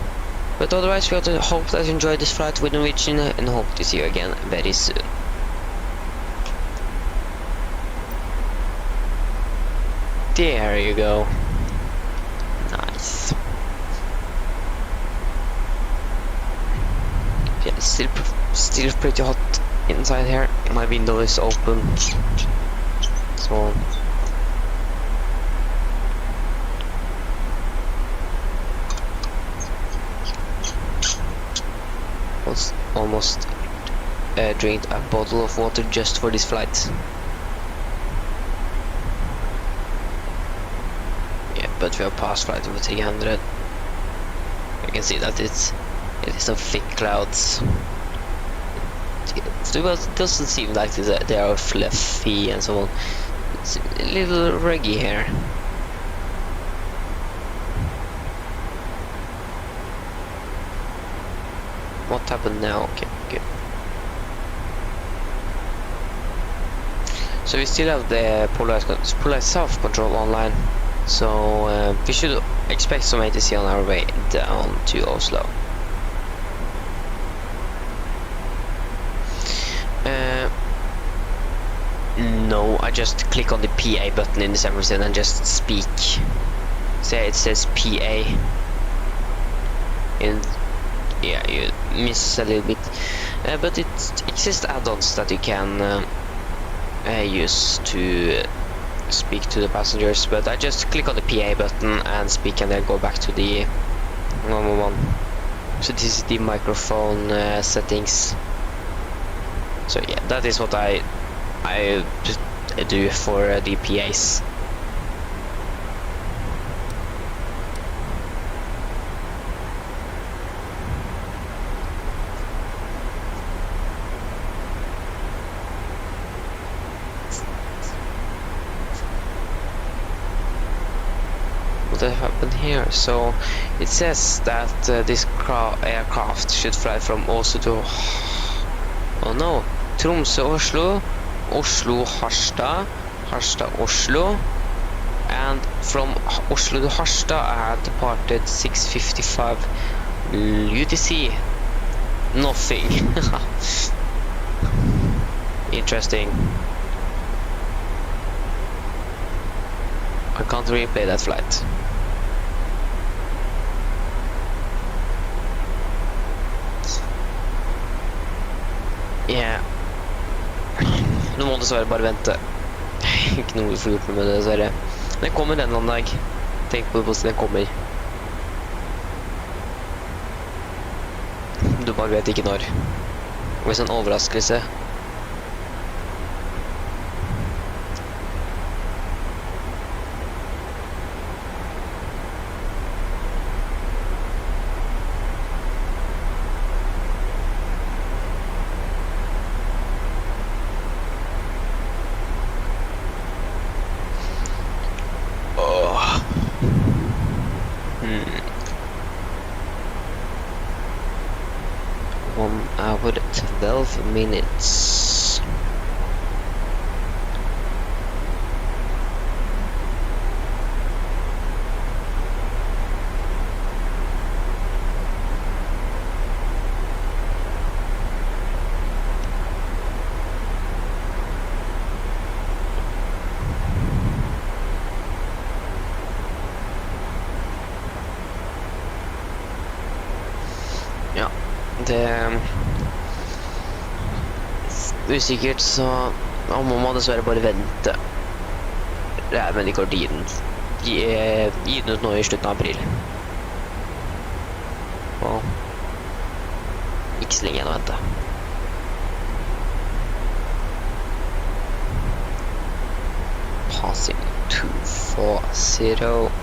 A: But otherwise, we hope that you enjoyed this flight with Norwegian and hope to see you again very soon. There you go. Nice. Yeah, still pretty hot inside here. My window is open, so almost drank a bottle of water just for this flight. Yeah, but we are past flight over 300. You can see that it is some thick clouds. It doesn't seem like they are fluffy and so on. It's a little reggy here. What happened now? Okay, good. So we still have the Polar South control online, so we should expect some ATC on our way down to Oslo. No, I just click on the PA button in the Emerson and just speak. Say it says PA. Yeah, you miss a little bit, but it exists add-ons that you can use to speak to the passengers. But I just click on the PA button and speak, and then go back to the normal one. So this is the microphone settings. So yeah, that is what I just do for the PAs. What happened here? So it says that this aircraft should fly from Oslo to Tromsø, Oslo, Oslo, Harstad, Harstad, Oslo, and from Oslo to Harstad I had departed 6:55 UTC. Nothing. Interesting. I can't replay that flight. Yeah. Nå må dessverre bare vente. Ikke noe vi får gjort med det, dessverre. Den kommer en eller annen dag. Tenk på det, den kommer. Du bare vet ikke når. Og hvis en overraskelse. 1 hour 12 minutes. Ja, det er usikkert, så da må man dessverre bare vente. Det er med de gardinen. Gi den ut nå i slutten av april. Og ikke så lenge igjen å vente. Passing 240.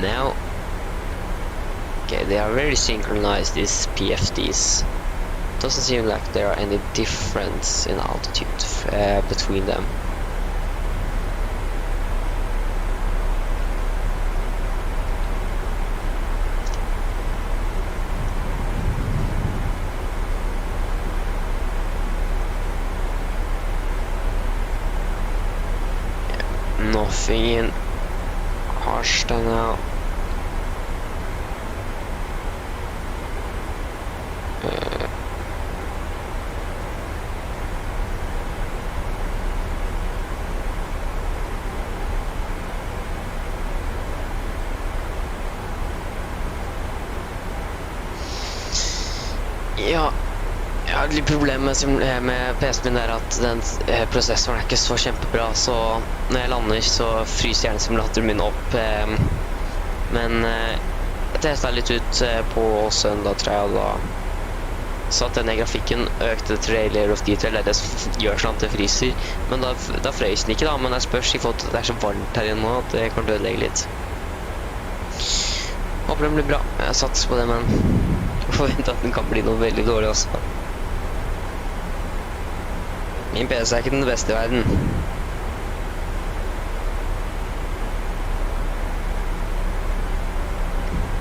A: Now. Okay, they are very synchronized, these PFDs. Doesn't seem like there are any difference in altitude between them. Yeah, nothing in Harstad now. Ja, jeg har litt problemer med PC-en min der at den prosessoren er ikke så kjempebra, så når jeg lander så fryser gjerne simulatoren min opp. Men jeg testet litt ut på søndag, tror jeg, da satt denne grafikken, økte trailer of detail, det gjør sånn at det fryser. Men da frøys den ikke da, men jeg spørs i forhold til at det er så varmt her inne nå at det kommer til å ødelegge litt. Håper den blir bra, jeg satser på det, men jeg forventer at den kan bli noe veldig dårlig også. Min PC er ikke den beste i verden.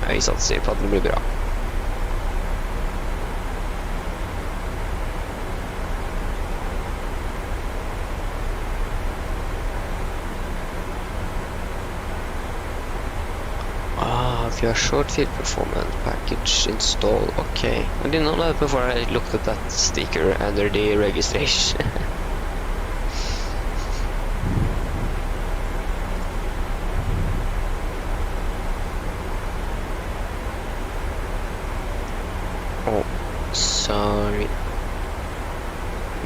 A: Jeg satser på at den blir bra. If you are short field performance package install, okay. I didn't know that before I looked at that sticker under the registration. Oh, sorry.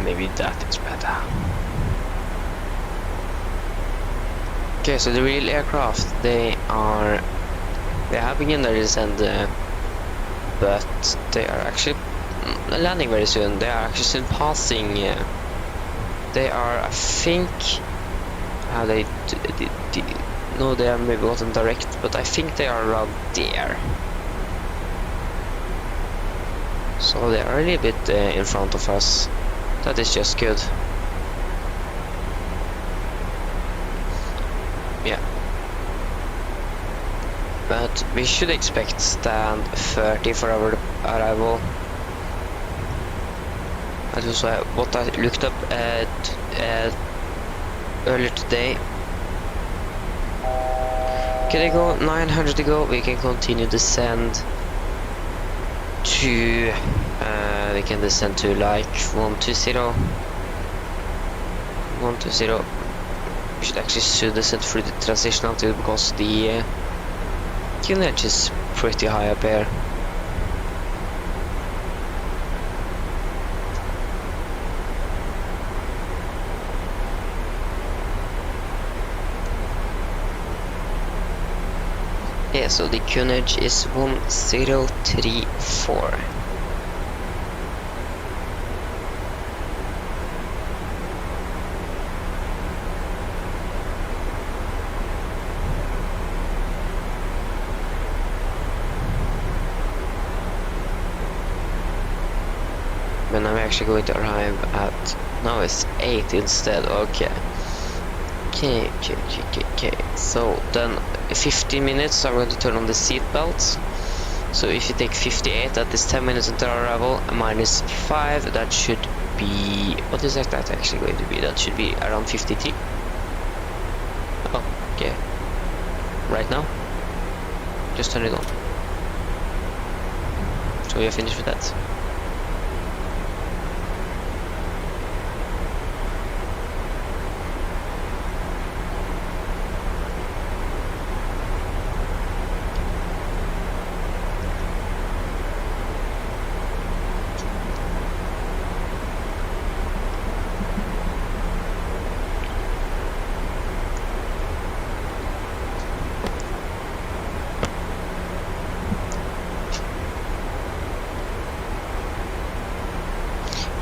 A: Maybe that is better. Okay, so the real aircraft, they have begun their descent, but they are actually landing very soon. They are actually soon passing. They are, I think, how they no, they are maybe wasn't direct, but I think they are around there. So they are a little bit in front of us. That is just good. Yeah. But we should expect stand 30 for our arrival. That was what I looked up earlier today. Okay, they go 900 to go. We can continue descend to we can descend to like 120. 120. We should actually soon descend through the transition altitude because the edge is pretty high up here. Yeah, so the QNH is 1034. When I'm actually going to arrive at, now it's 8 instead. Okay. Okay. So then 15 minutes I'm going to turn on the seat belts So if you take 58, that is 10 minutes until our arrival, minus 5, that should be... What is that actually going to be? That should be around 53. Oh, okay. Right now? Just turn it on. So we are finished with that.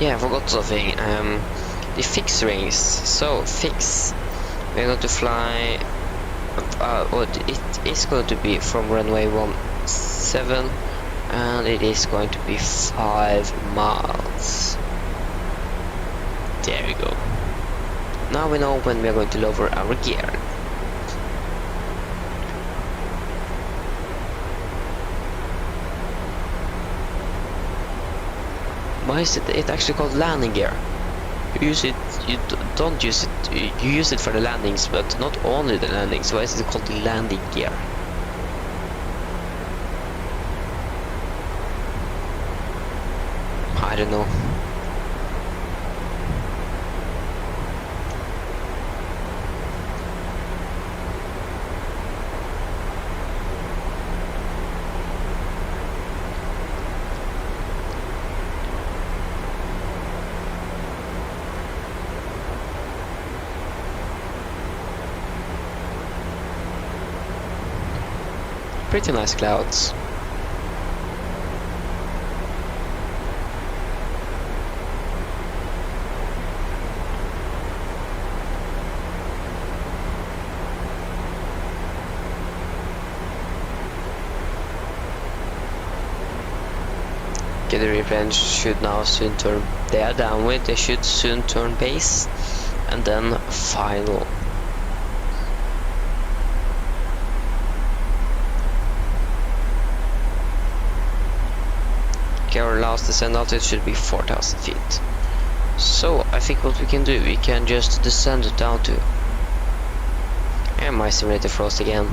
A: Yeah, I forgot something. The fix rings. So fix. We're going to fly. It is going to be from runway 17, and it is going to be 5 miles. There we go. Now we know when we are going to lower our gear. Why is it actually called landing gear? You use it, don't use it, you use it for the landings, but not only the landings. Why is it called landing gear? I don't know. Pretty nice clouds. Okay, the replane should now soon turn. They are downwind. They should soon turn base, and then final. Okay, our last descent altitude should be 4,000 feet. So I think what we can do, we can just descend it down to. And my simulator froze again.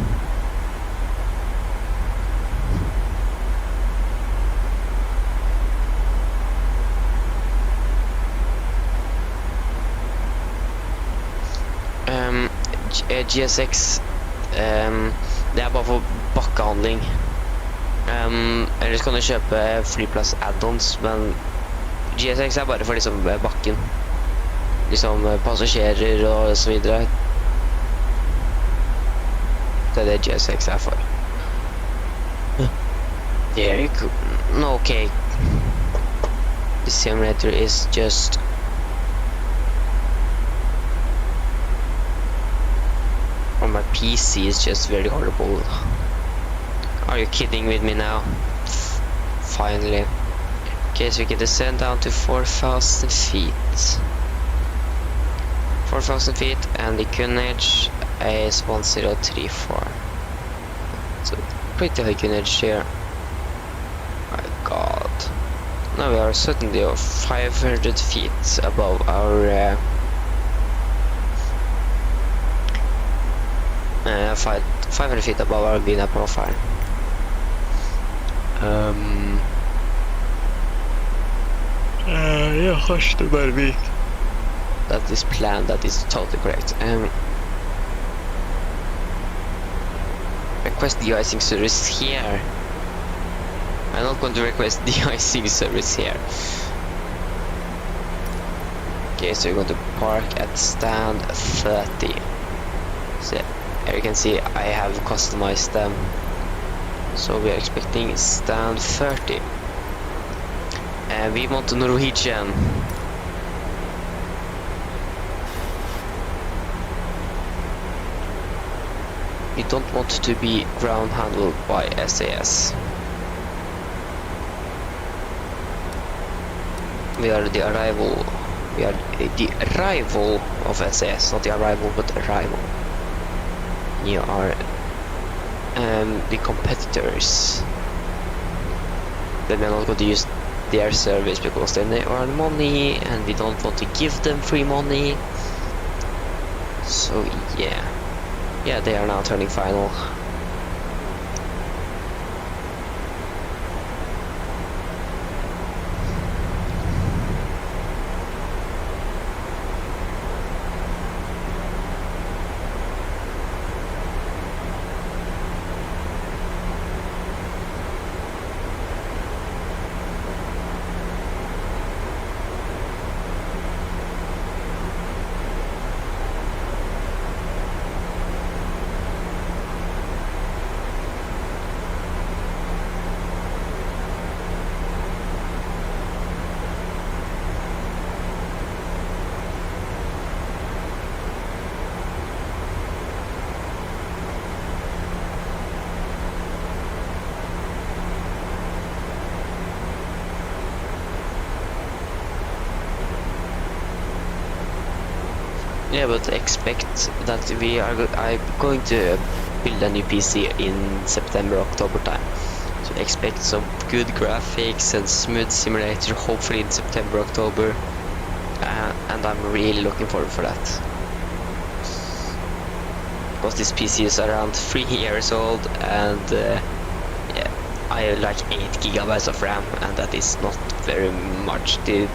A: GSX det er bare for bakkehandling. Ellers kan du kjøpe flyplass add-ons, men GSX er bare for liksom bakken. Liksom passasjerer og så videre. Det er det GSX er for. Very cool. No, okay. The simulator is just... on my PC is just very horrible. Are you kidding with me now? Finally. Okay, so we can descend down to 4,000 feet. 4,000 feet, and the gunnage is 1034. So pretty high gunnage here. My god. Now we are suddenly 500 feet above our 500 feet above our Vina profile. Yeah, Harstad Bervik. That is planned, that is totally correct. Request de-icing service here. I'm not going to request de-icing service here. Okay, so we're going to park at stand 30. So here you can see I have customized them. So we are expecting stand 30. And we want a Norwegian. We don't want to be ground handled by SAS. We are the arrival. We are the arrival of SAS, not the arrival, but arrival. You are the competitors. then we're not going to use their service because then they earn money and we don't want to give them free money. So yeah, they are now turning final. Yeah, but expect that I'm going to build a new PC in September, October time. So expect some good graphics and smooth simulator, hopefully in September, October. And I'm really looking forward for that. Because this PC is around 3 years old and yeah, I have like 8 gigabytes of RAM and that is not very much. The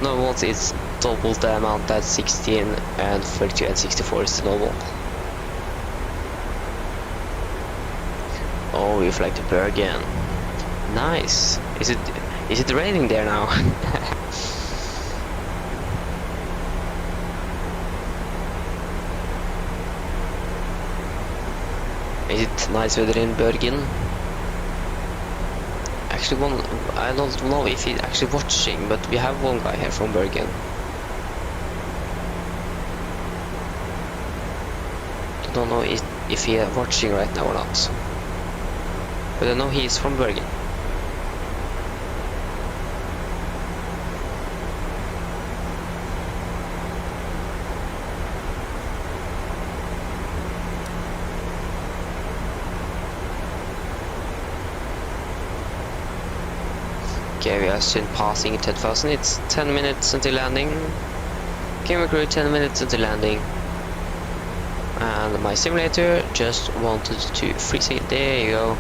A: normal one is double the amount that 16 and 32 and 64 is the normal. Oh, we fly to Bergen. Nice. Is it raining there now? Is it nice weather in Bergen? Actually, I don't know if he's actually watching, but we have one guy here from Bergen. I don't know if he is watching right now or not. But I know he is from Bergen. Okay, we are soon passing 10,000. It's 10 minutes until landing. Camera crew 10 minutes until landing. And my simulator just wanted to freeze it. There you go.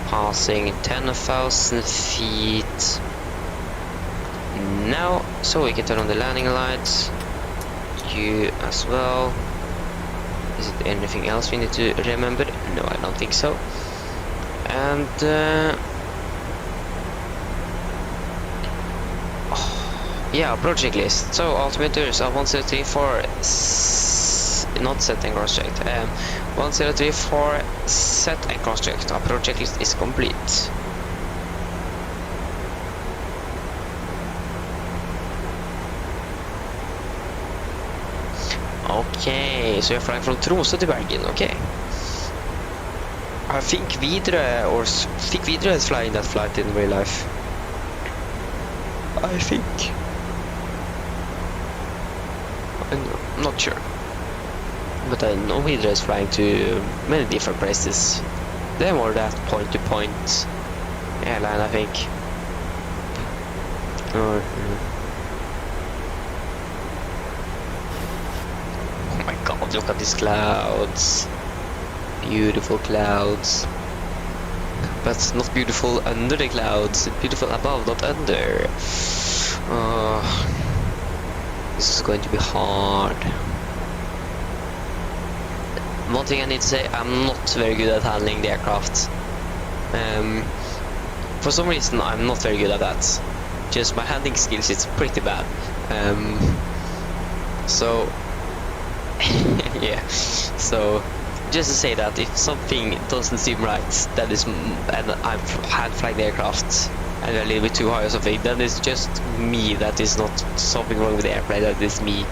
A: Passing 10,000 feet. Now, so we can turn on the landing lights. You as well. Is it anything else we need to remember? No, I don't think so. And yeah, project list. So altimeters are 1034 not set and cross checked. 1034 set and cross checked. Our project list is complete. Okay, so you're flying from Tromsø to Bergen. Okay. I think Widerøe is flying that flight in real life. I think. I'm not sure. But I know Widerøe is flying to many different places. They're more that point-to-point airline, I think. Oh my god, look at these clouds. Beautiful clouds. But not beautiful under the clouds, beautiful above, not under. This is going to be hard. One thing I need to say, I'm not very good at handling the aircraft. For some reason I'm not very good at that. Just my handling skills is pretty bad. So yeah, so just to say that if something doesn't seem right, that is, and I'm hand flying the aircraft and a little bit too high or something, then it's just me. That is not something wrong with the airplane, that is me.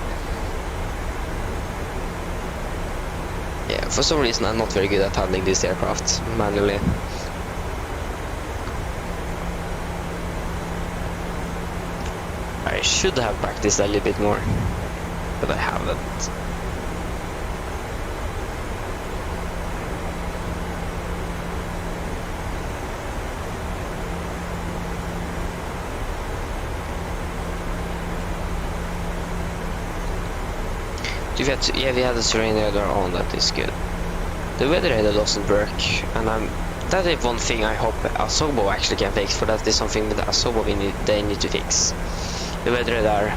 A: Yeah, for some reason I'm not very good at handling this aircraft manually. I should have practiced a little bit more, but I haven't. Yeah, we had the terrain radar on, that is good. The weather radar doesn't work, and that is one thing I hope Asobo actually can fix, for that is something that Asobo they need to fix. The weather radar.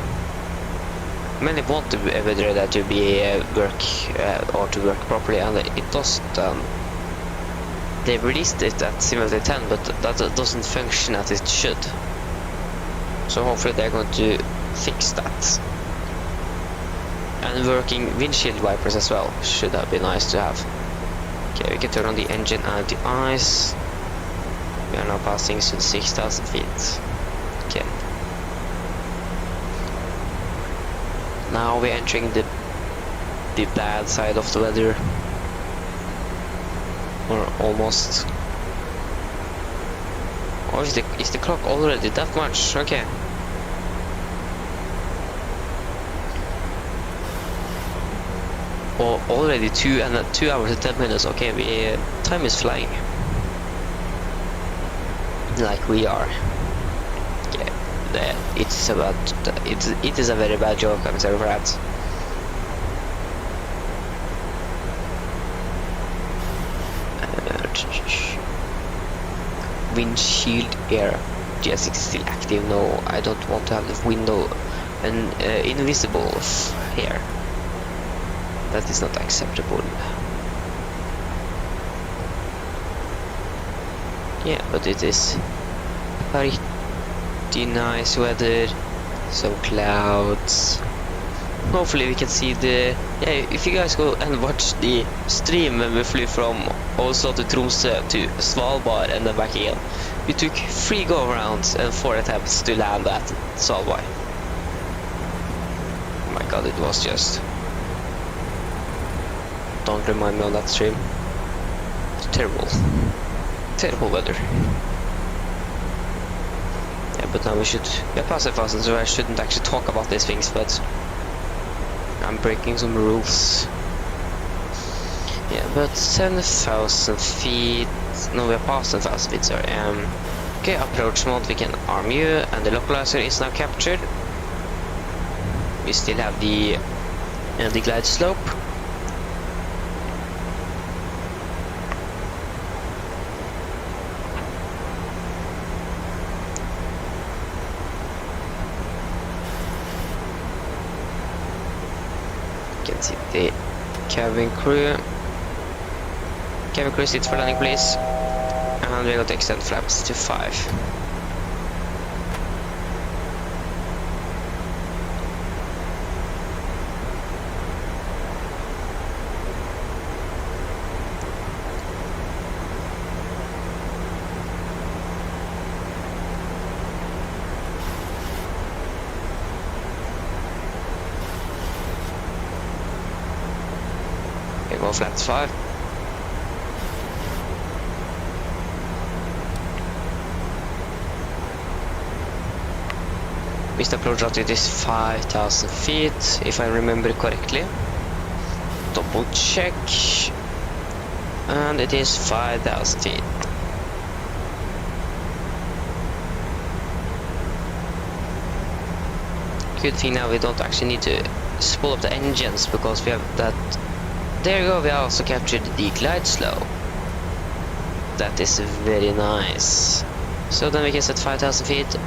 A: Many want the weather radar to be or to work properly, and it doesn't. They released it at Simulator 10, but that doesn't function as it should. So hopefully they're going to fix that. And working windshield wipers as well should have been nice to have. Okay, we can turn on the engine and the eyes. We are now passing to 6,000 feet. Okay. Now we're entering the bad side of the weather. Or almost. Oh, is the clock already that much? Okay. Oh, already 2 hours and 10 minutes. Okay, time is flying. Like we are. Yeah, it is a very bad joke. I'm sorry for that. Windshield air. GS6 is still active. No, I don't want to have the window invisible here. That is not acceptable. Yeah, but it is pretty nice weather. Some clouds. Hopefully we can see the... Yeah, if you guys go and watch the stream when we flew from Oslo to Tromsø to Svalbard and then back again, we took 3 go-arounds and 4 attempts to land at Svalbard. Oh my god, it was just... Don't remind me on that stream. It's terrible. Terrible weather. Yeah, but now we should... Yeah, pass it fast, so I shouldn't actually talk about these things, but... I'm breaking some rules. Yeah, but 7,000 feet... No, we are past 7,000 feet, sorry. Okay, approach mode, we can arm you, and the localizer is now captured. We still have the glide slope. You can see the cabin crew. Cabin crew sits for landing, please. And we're going to extend flaps to 5. Okay, go flaps 5. Missed approach altitude is 5,000 feet, if I remember correctly. Double check. And it is 5,000 feet. Good thing now we don't actually need to spool up the engines, because we have that. There you go, we also captured the glide slope. That is very nice. So then we can set 5,000 feet.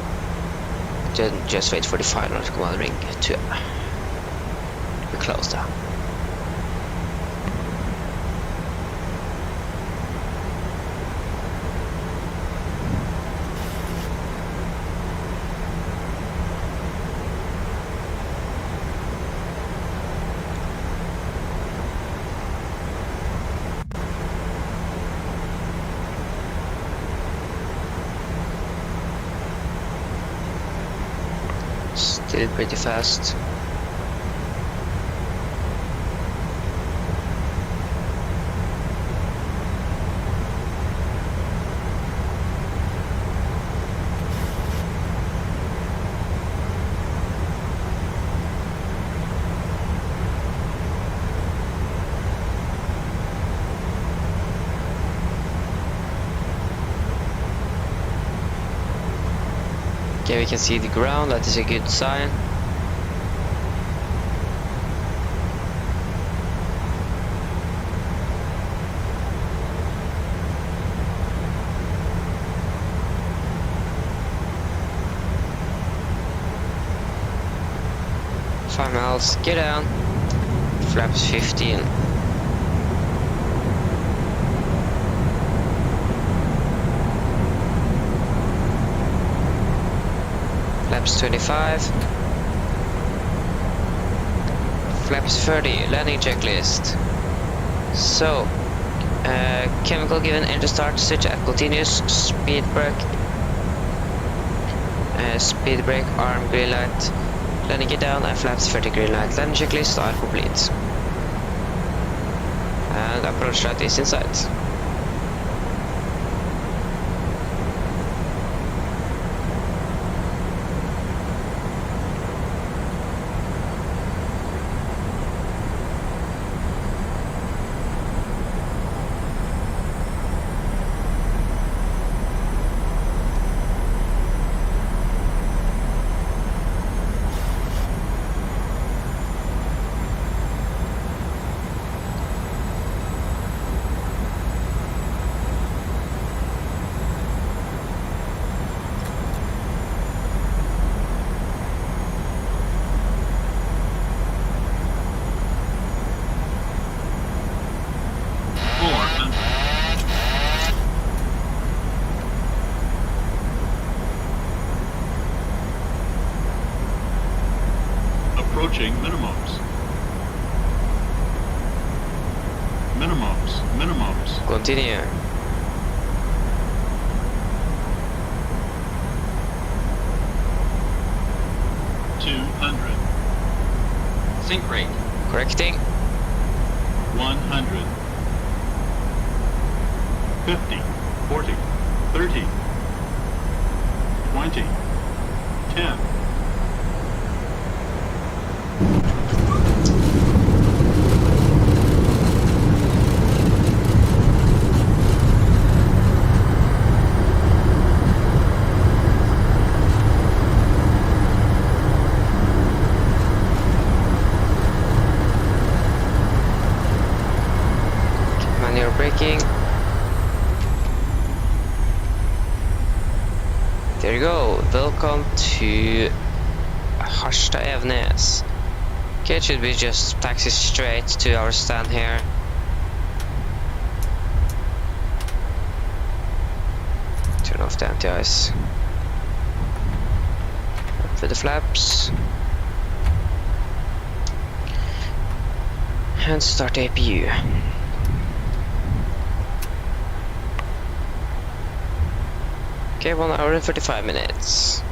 A: Just wait for the final command ring to be closed down. Still pretty fast. Okay, we can see the ground, that is a good sign. 5 miles, get down. Flaps 15. Flaps 25. Flaps 30, landing checklist. So, chemical given, engine start, switch at continuous, speed brake, arm, green light, landing it down, and flaps 30, green light, landing checklist are complete. And approach light is in sight.
E: Approaching minimums. Minimums.
A: Continue.
E: Sync rate.
A: Correcting.
E: 100. 50. 40. 30. 20. 10.
A: Manual braking. There you go. Welcome to Harstad Evenes. Okay, it should be just taxi straight to our stand here. Turn off the anti-ice. Up with the flaps. And start the APU. Okay, 1 hour and 35 minutes.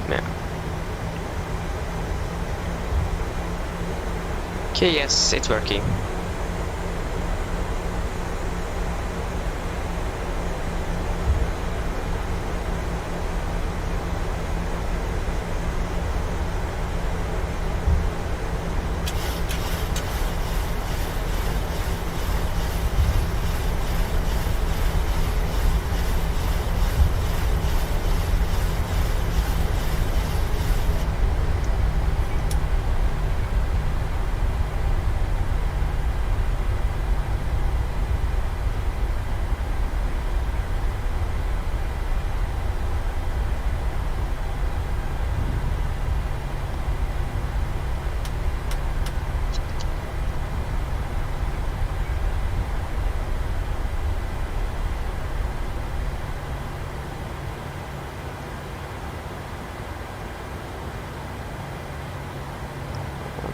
A: Yeah. Okay, yes, it's working.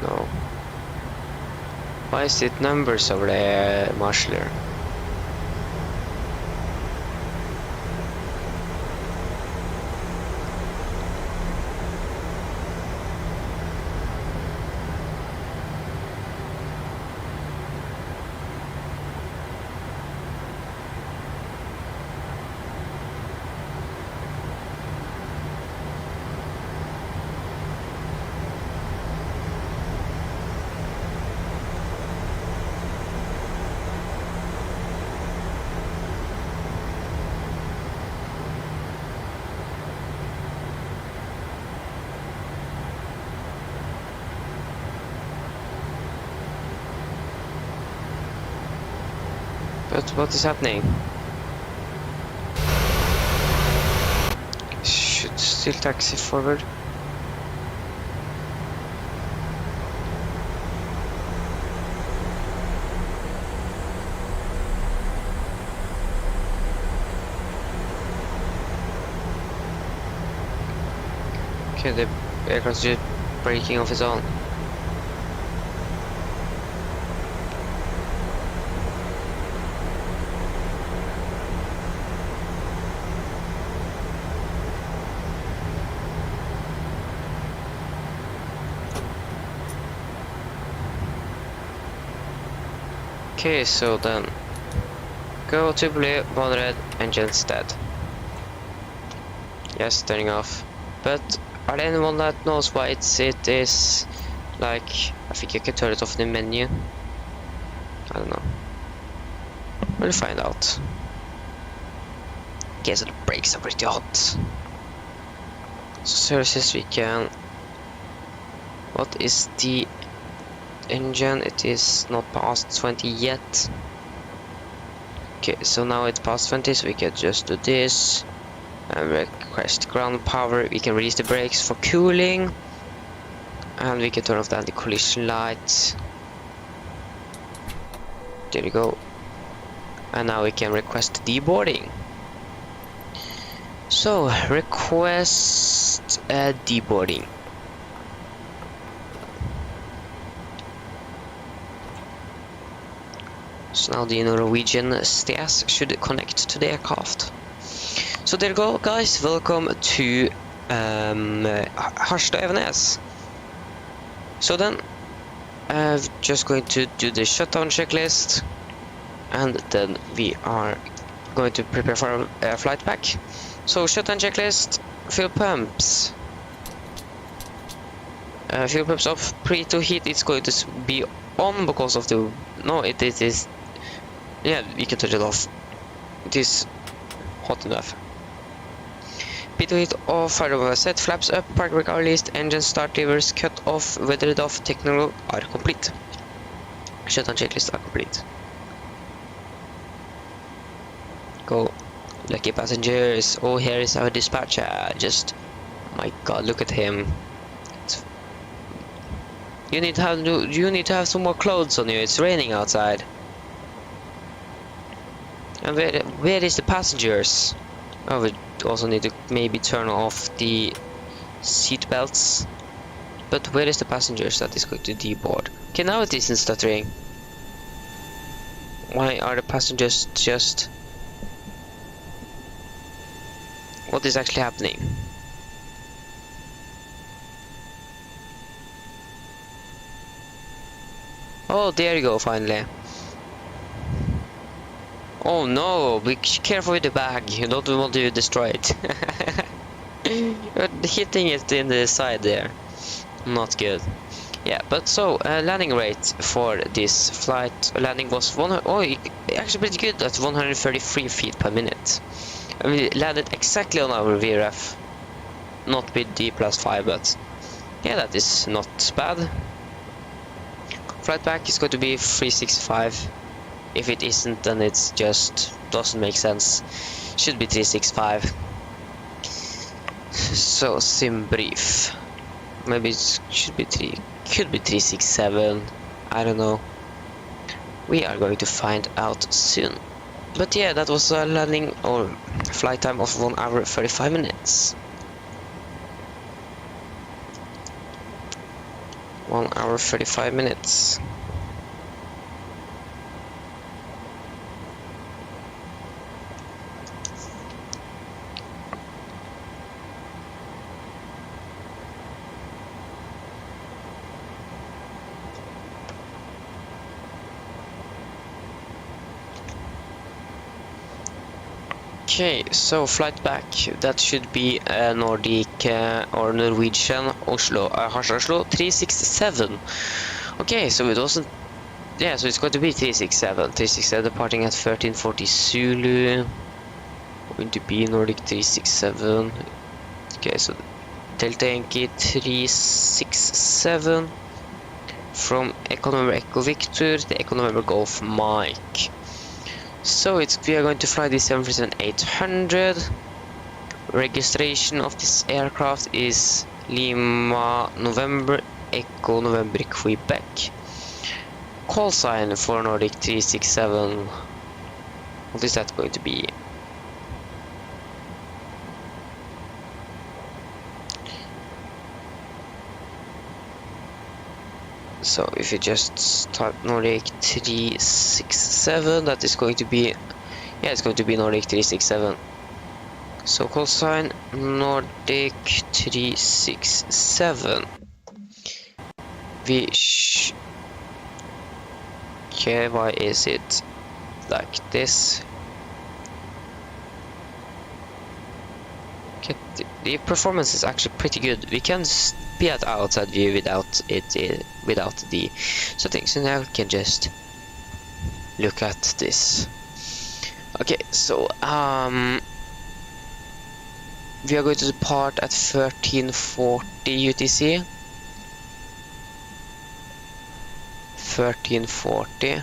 A: No. Why is it numbers over there, marshaller? What is happening? Should still taxi forward. Okay, the aircraft's just braking off its own. Okay, so then go to blue, one red, engines dead. Yes, turning off. But are there anyone that knows why it is like, I think you can turn it off in the menu. I don't know. We'll find out. Okay, so the brakes are pretty hot. So services we can. What is the engine? It is not past 20 yet. Okay, so now it's past 20, so we can just do this and request ground power. We can release the brakes for cooling, and we can turn off the anti-collision lights. There you go. And now we can request deboarding. So request deboarding. So now the Norwegian stairs should connect to the aircraft. So there you go, guys. Welcome to Harstad Evenes. So then I'm just going to do the shutdown checklist, and then we are going to prepare for a flight back. So shutdown checklist, fuel pumps. Fuel pumps off, pre-to heat, it's going to be on because of the... No, it is... Yeah, you can turn it off. It is hot enough. Pre-to heat off, fire set, flaps up, park brake are released, engine start levers cut off, weathered off, technical are complete. Shutdown checklist are complete. Go. Lucky passengers. Oh, here is our dispatcher. Just, my God, look at him. You need to have some more clothes on you. It's raining outside. And where is the passengers? Oh, we also need to maybe turn off the seat belts. But where is the passengers that is going to deboard? Okay, now it isn't stuttering. Why are the passengers just... What is actually happening? Oh, there you go, finally. Oh no, be careful with the bag, you don't want to destroy it. You're hitting it in the side there. Not good. Yeah, but so, landing rate for this flight, landing was actually pretty good at 133 feet per minute. And we landed exactly on our VRF. Not with D +5, but yeah, that is not bad. Flight back is going to be 365. If it isn't, then it's just doesn't make sense. Should be 365. So sim brief. Maybe it should be could be 367. I don't know. We are going to find out soon. But yeah, that was a landing or flight time of 1 hour 35 minutes. 1 hour 35 minutes. Okay, so flight back, that should be Nordic or Norwegian Oslo, Harstad Oslo 367. Okay, so it wasn't, yeah, so it's going to be 367 departing at 1340 Zulu, going to be Nordic 367. Okay, so Delta Yankee 367 from Echo November Echo Victor, the Echo November Golf Mike. So we are going to fly the 737-800. Registration of this aircraft is Lima November Echo November Quebec. Call sign for Nordic 367. What is that going to be? So if you just type Nordic 367, that is going to be, yeah, it's going to be Nordic 367. So call sign Nordic 367. Okay, why is it like this? Okay, the performance is actually pretty good. We can be at outside view without it, without the settings. So now we can just look at this. Okay, so we are going to depart at 1340 UTC. 1340.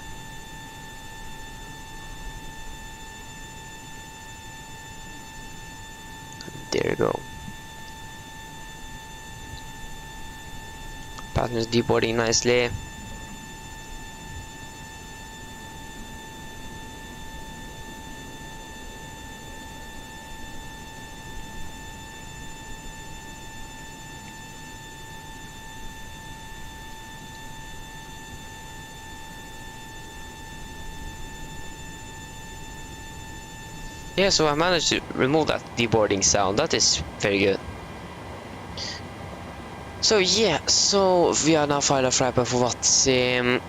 A: There you go. Passengers deboarding nicely. Yeah, so I managed to remove that deboarding sound. That is very good. So yeah, so vi har now file fly på Vatsim.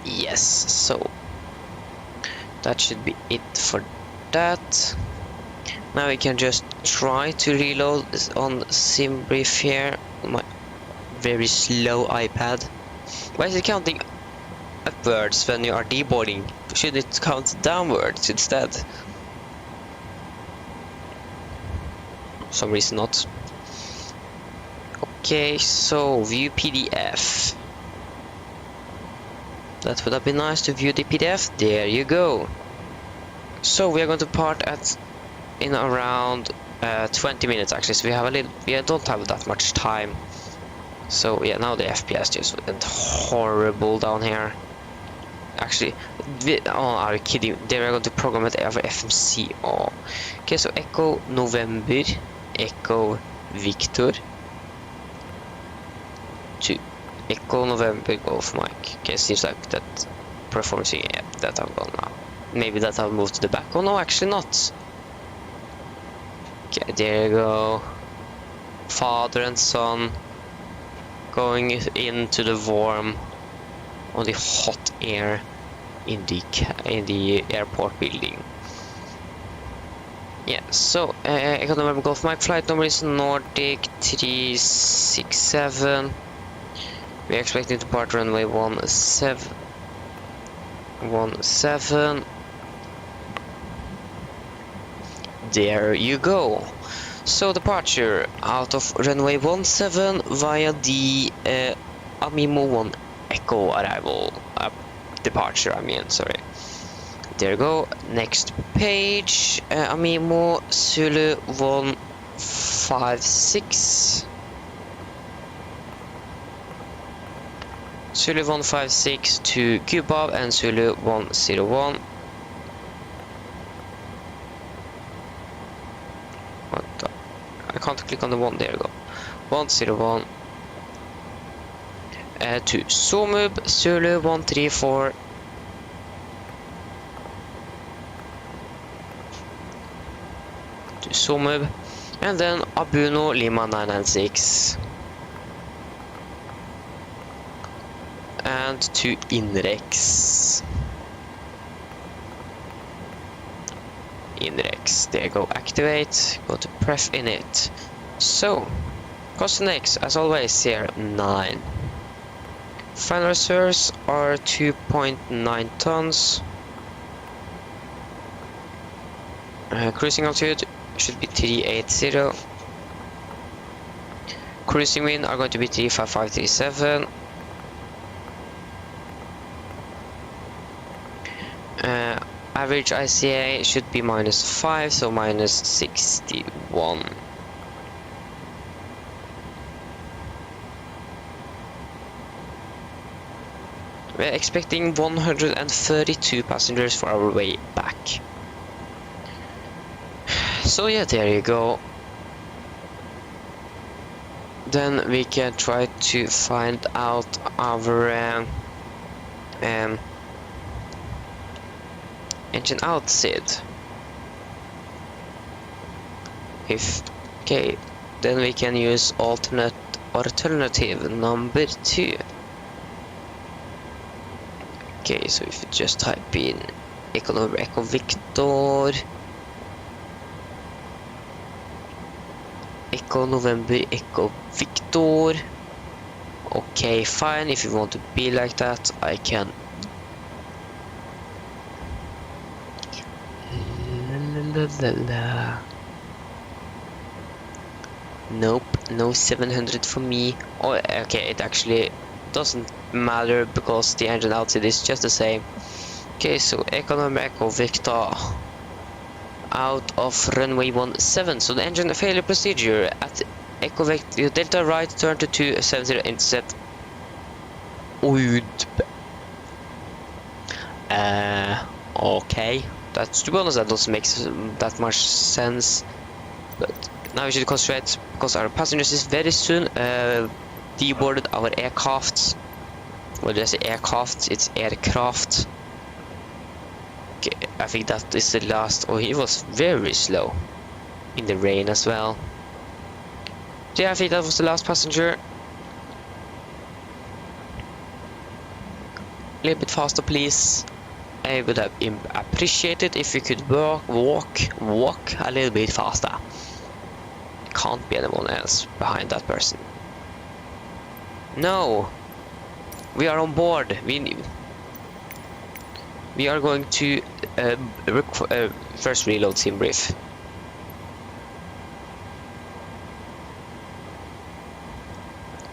A: Yes, so that should be it for that. Now we can just try to reload this on SimBrief here on my very slow iPad. Why is it counting upwards when you are deboarding? Should it count downwards instead? For some reason not. Okay, so view PDF. That would have been nice to view the PDF. There you go. So we are going to part in around 20 minutes actually. So we have we don't have that much time. So yeah, now the FPS just went horrible down here. Actually, oh, are you kidding? They were going to program it over FMC. Oh. Okay, so Echo November, Echo Victor to Echo November Golf Mike. Okay, seems like that performance. Yeah, that I've gone now. Maybe that I'll move to the back. Oh no, actually not. Okay, there you go. Father and son going into the warm on the hot air in the airport building. Yeah, so Echo November Golf Mike, flight number is Nordic 367. We are expecting to depart runway 17. There you go. So departure out of runway 17 via the Amimo 1 Echo arrival. Departure, I mean, sorry. There you go. Next page. Amimo Zulu 156. Zulu 156 to Cuba and Zulu 101. What the? I can't click on the one. There you go. 101. To Somub Zulu 134. To Somub. And then Abuno Lima 996. And to Inrex. Inrex, there you go, activate, go to pref init. So, cost next, as always, here 9. Final reserves are 2.9 tons. Cruising altitude should be 380. cruising wind are going to be 35537. Average ICA should be -5, so -61. We're expecting 132 passengers for our way back. So yeah, there you go. Then we can try to find out our engine outset. Okay, then we can use alternative number 2. Okay, so if you just type in Echo Victor, Echo November, Echo Victor. Okay, fine. If you want to be like that, I can. Nope, no 700 for me. Oh, okay, it actually doesn't matter because the engine outside is just the same. Okay, so Echo Victor out of runway 17. So the engine failure procedure at Echo Victor Delta right turn to 270 intercept. Okay, that's, to be honest, that doesn't make that much sense. But now we should concentrate because our passengers is very soon deboarded our aircraft. Well, there's aircraft, it's aircraft. Okay, I think that is the last. Oh, he was very slow in the rain as well. So yeah, I think that was the last passenger. A little bit faster, please. I would have appreciated if you could walk a little bit faster. Can't be anyone else behind that person. No, we are on board. We are going to first reload sim brief.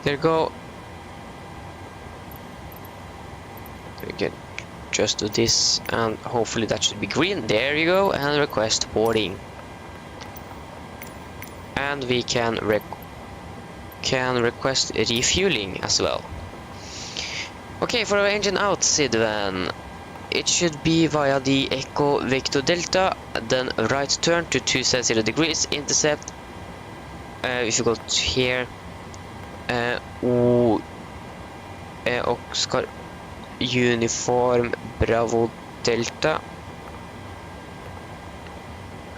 A: There you go. We can just do this, and hopefully that should be green. There you go, and request boarding. And we can request refueling as well. Okay, for our engine outside then, it should be via the Echo Victor Delta, then right turn to 270 degrees, intercept. If you go to here, Oscar Uniform Bravo Delta.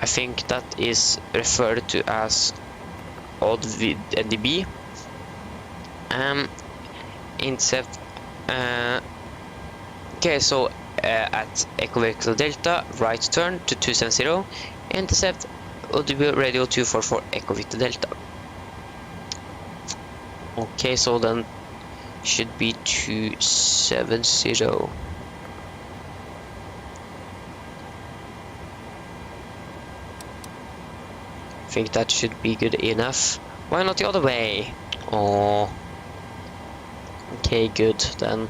A: I think that is referred to as odd with NDB. Intercept. Okay, so at Echo Victor Delta, right turn to 270, intercept audible radio 244 Echo Victor Delta. Okay, so then should be 270. I think that should be good enough. Why not the other way? Oh. Okay, good then.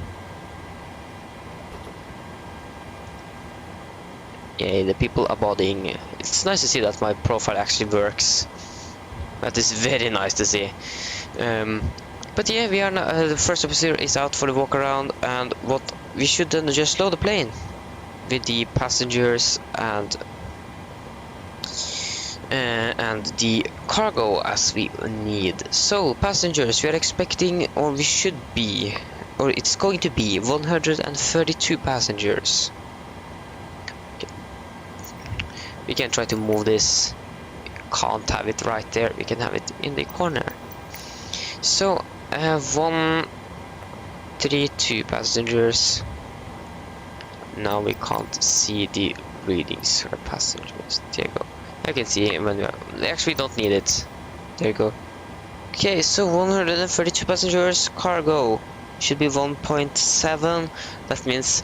A: Yeah, the people are boarding. It's nice to see that my profile actually works. That is very nice to see. But yeah, we are now, the first officer is out for the walk around, and what we should then just load the plane with the passengers and the cargo as we need. So passengers, we are expecting, or we should be, or it's going to be 132 passengers. Okay. We can try to move this. We can't have it right there, we can have it in the corner. So 132 passengers. Now we can't see the readings for passengers. There you go. I can see when we actually don't need it. There you go. Okay, so 132 passengers. Cargo should be 1.7. That means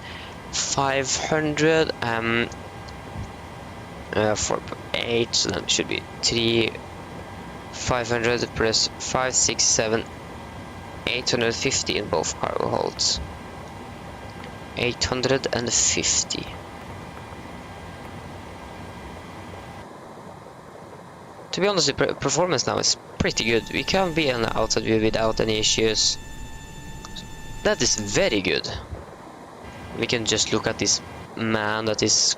A: 500. 4.8. So then it should be 3, 500 plus 5, 6, 7, 850 in both cargo holds. 850. To be honest, the performance now is pretty good. We can be on the outside view without any issues. That is very good. We can just look at this man that is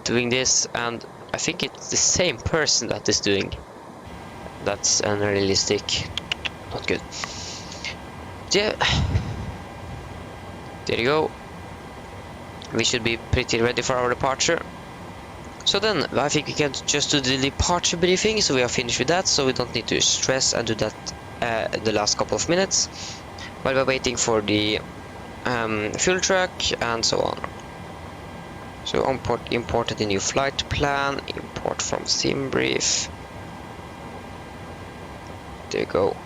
A: doing this, and I think it's the same person that is doing. That's unrealistic. Not good. Yeah. There you go. We should be pretty ready for our departure. So then, I think we can just do the departure briefing, so we are finished with that, so we don't need to stress and do that the last couple of minutes while we're waiting for the fuel truck and so on. So import the new flight plan, import from SimBrief. There you go.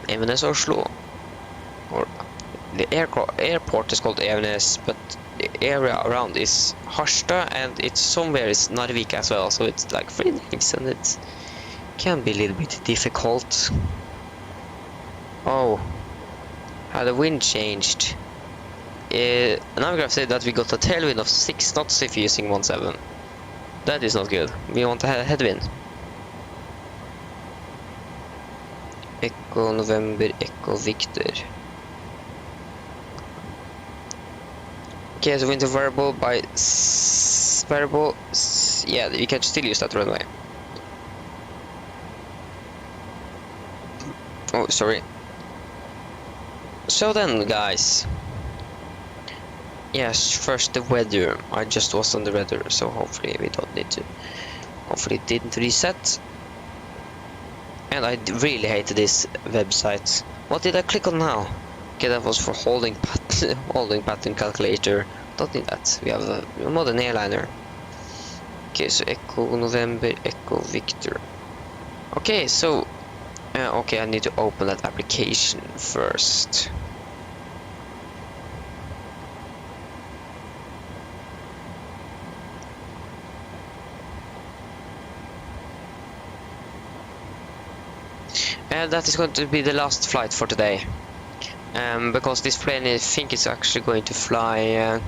A: Evenes Oslo, or the airport is called Evenes, but the area around is Harstad, and it's somewhere is Narvik as well, so it's like 3 names and it can be a little bit difficult. Oh, how the wind changed. And I'm gonna say that we got a tailwind of 6 knots if using 17. That is not good. We want a headwind. Echo November, Echo Victor. Okay, so wind variable by variable. Yeah, you can still use that runway. Oh, sorry. So then, guys. Yes, first the weather. I just was on the weather, so hopefully we don't need to. Hopefully it didn't reset. And I really hate this website. What did I click on now? Okay, that was for holding pattern calculator. Don't need that. We have a modern airliner. Okay, so Echo November, Echo Victor. Okay, so okay, I need to open that application first. That is going to be the last flight for today, because this plane I think is actually going to fly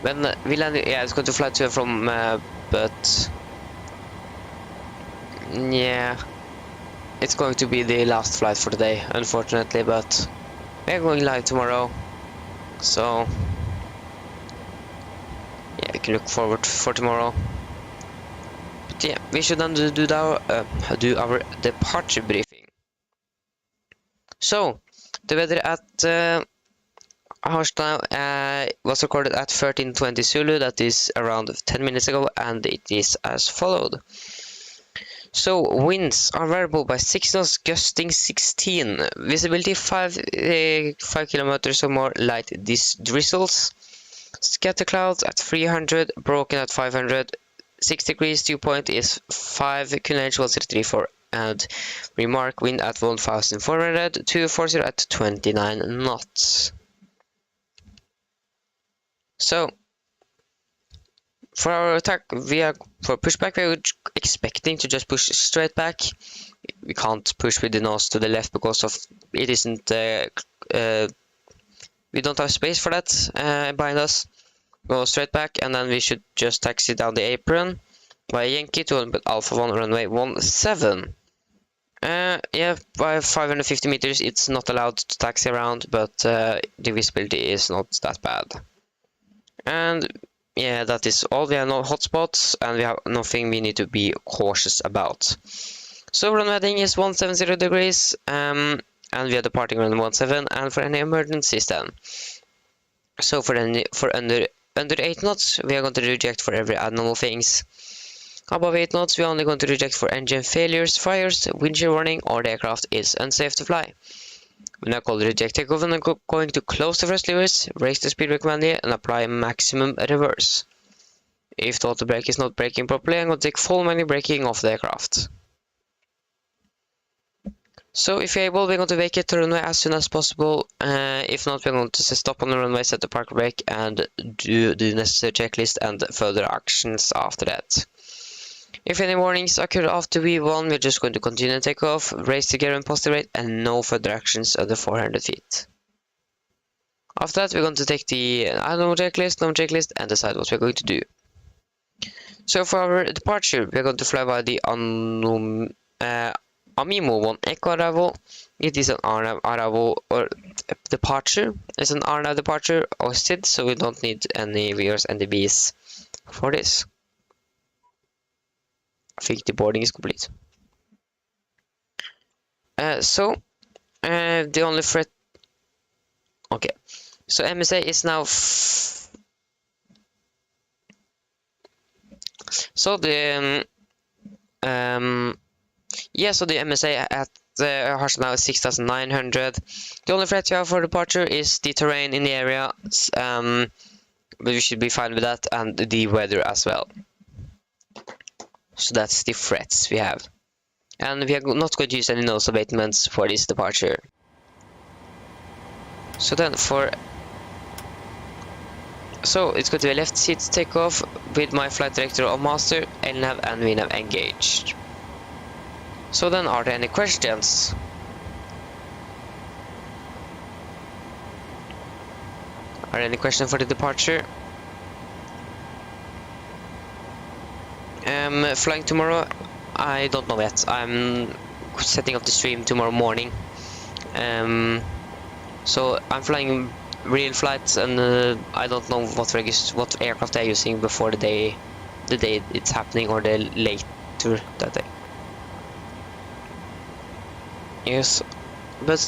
A: when we land. Yeah, it's going to fly to and from, but yeah, it's going to be the last flight for today, unfortunately. But we're going live tomorrow, so yeah, we can look forward for tomorrow. But yeah, we should then do our departure briefing. So, the weather at Harstad was recorded at 13:20 Zulu, that is around 10 minutes ago, and it is as followed. So, winds are variable by 6 knots, gusting 16, visibility 5 kilometers or more, light drizzles, scatter clouds at 300, broken at 500, 6 degrees, dew point is 5, QNH 1034. And remark wind at 1400, 240 at 29 knots. So for our attack, for pushback, we are expecting to just push straight back. We can't push with the nose to the left because of it isn't. We don't have space for that behind us. Go straight back, and then we should just taxi down the apron by Yankee to Alpha 1 runway 17. Yeah, by 550 meters it's not allowed to taxi around, but the visibility is not that bad. And yeah, that is all. We have no hotspots and we have nothing we need to be cautious about. So runway heading is 170 degrees, and we are departing runway 17, and for any emergencies then. So for under 8 knots we are going to reject for every abnormal things. Above 8 knots, we are only going to reject for engine failures, fires, wind shear warning, or the aircraft is unsafe to fly. When I call reject takeoff, I'm going to close the thrust levers, raise the speed recommended, and apply maximum reverse. If the auto brake is not braking properly, I'm going to take full manual braking off the aircraft. So if you're able, we're going to vacate the runway as soon as possible. If not, we're going to stop on the runway, set the park brake, and do the necessary checklist and further actions after that. If any warnings occur after V1, we're just going to continue takeoff, raise the gear and positive rate, and no further actions under 400 feet. After that, we're going to take the unknown checklist, and decide what we're going to do. So for our departure, we're going to fly by the unknown Amimo 1 Echo arrival. It is an RNAV arrival or departure. It's an RNAV departure hosted, so we don't need any VRs and DBs for this. I think the boarding is complete. The only threat. Okay, so MSA is now. So the so the MSA at Harstad now is 6,900. The only threat you have for departure is the terrain in the area, but we should be fine with that, and the weather as well. So that's the threats we have. And we are not going to use any nose abatements for this departure. So then it's going to be a left seat takeoff with my flight director on master, LNAV and VNAV engaged. So then, are there any questions? Are there any questions for the departure? Flying tomorrow? I don't know yet. I'm setting up the stream tomorrow morning. So I'm flying real flights, and I don't know what aircraft they're using before the day it's happening, or the later that day. Yes, but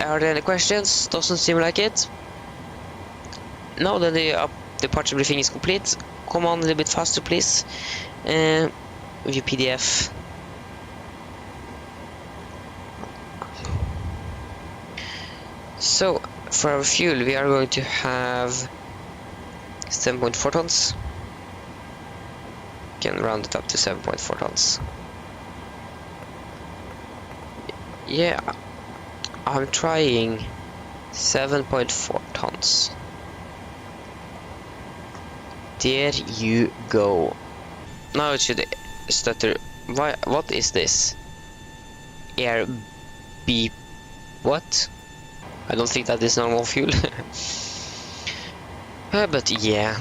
A: are there any questions? Doesn't seem like it. No, then the departure briefing is complete. Come on a little bit faster, please. With your PDF. So, for our fuel, we are going to have 7.4 tons. Can round it up to 7.4 tons. Yeah, I'm trying 7.4 tons. There you go. Now it should stutter. What is this? Air beep. What? I don't think that is normal fuel. But yeah.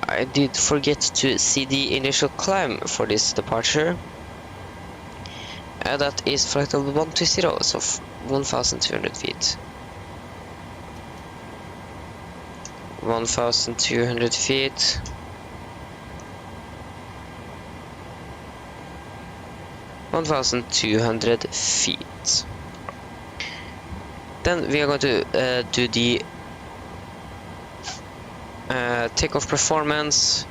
A: I did forget to see the initial climb for this departure. That is flight level 120, so 1,200 feet. 1,200 feet. Then we are going to do the takeoff performance.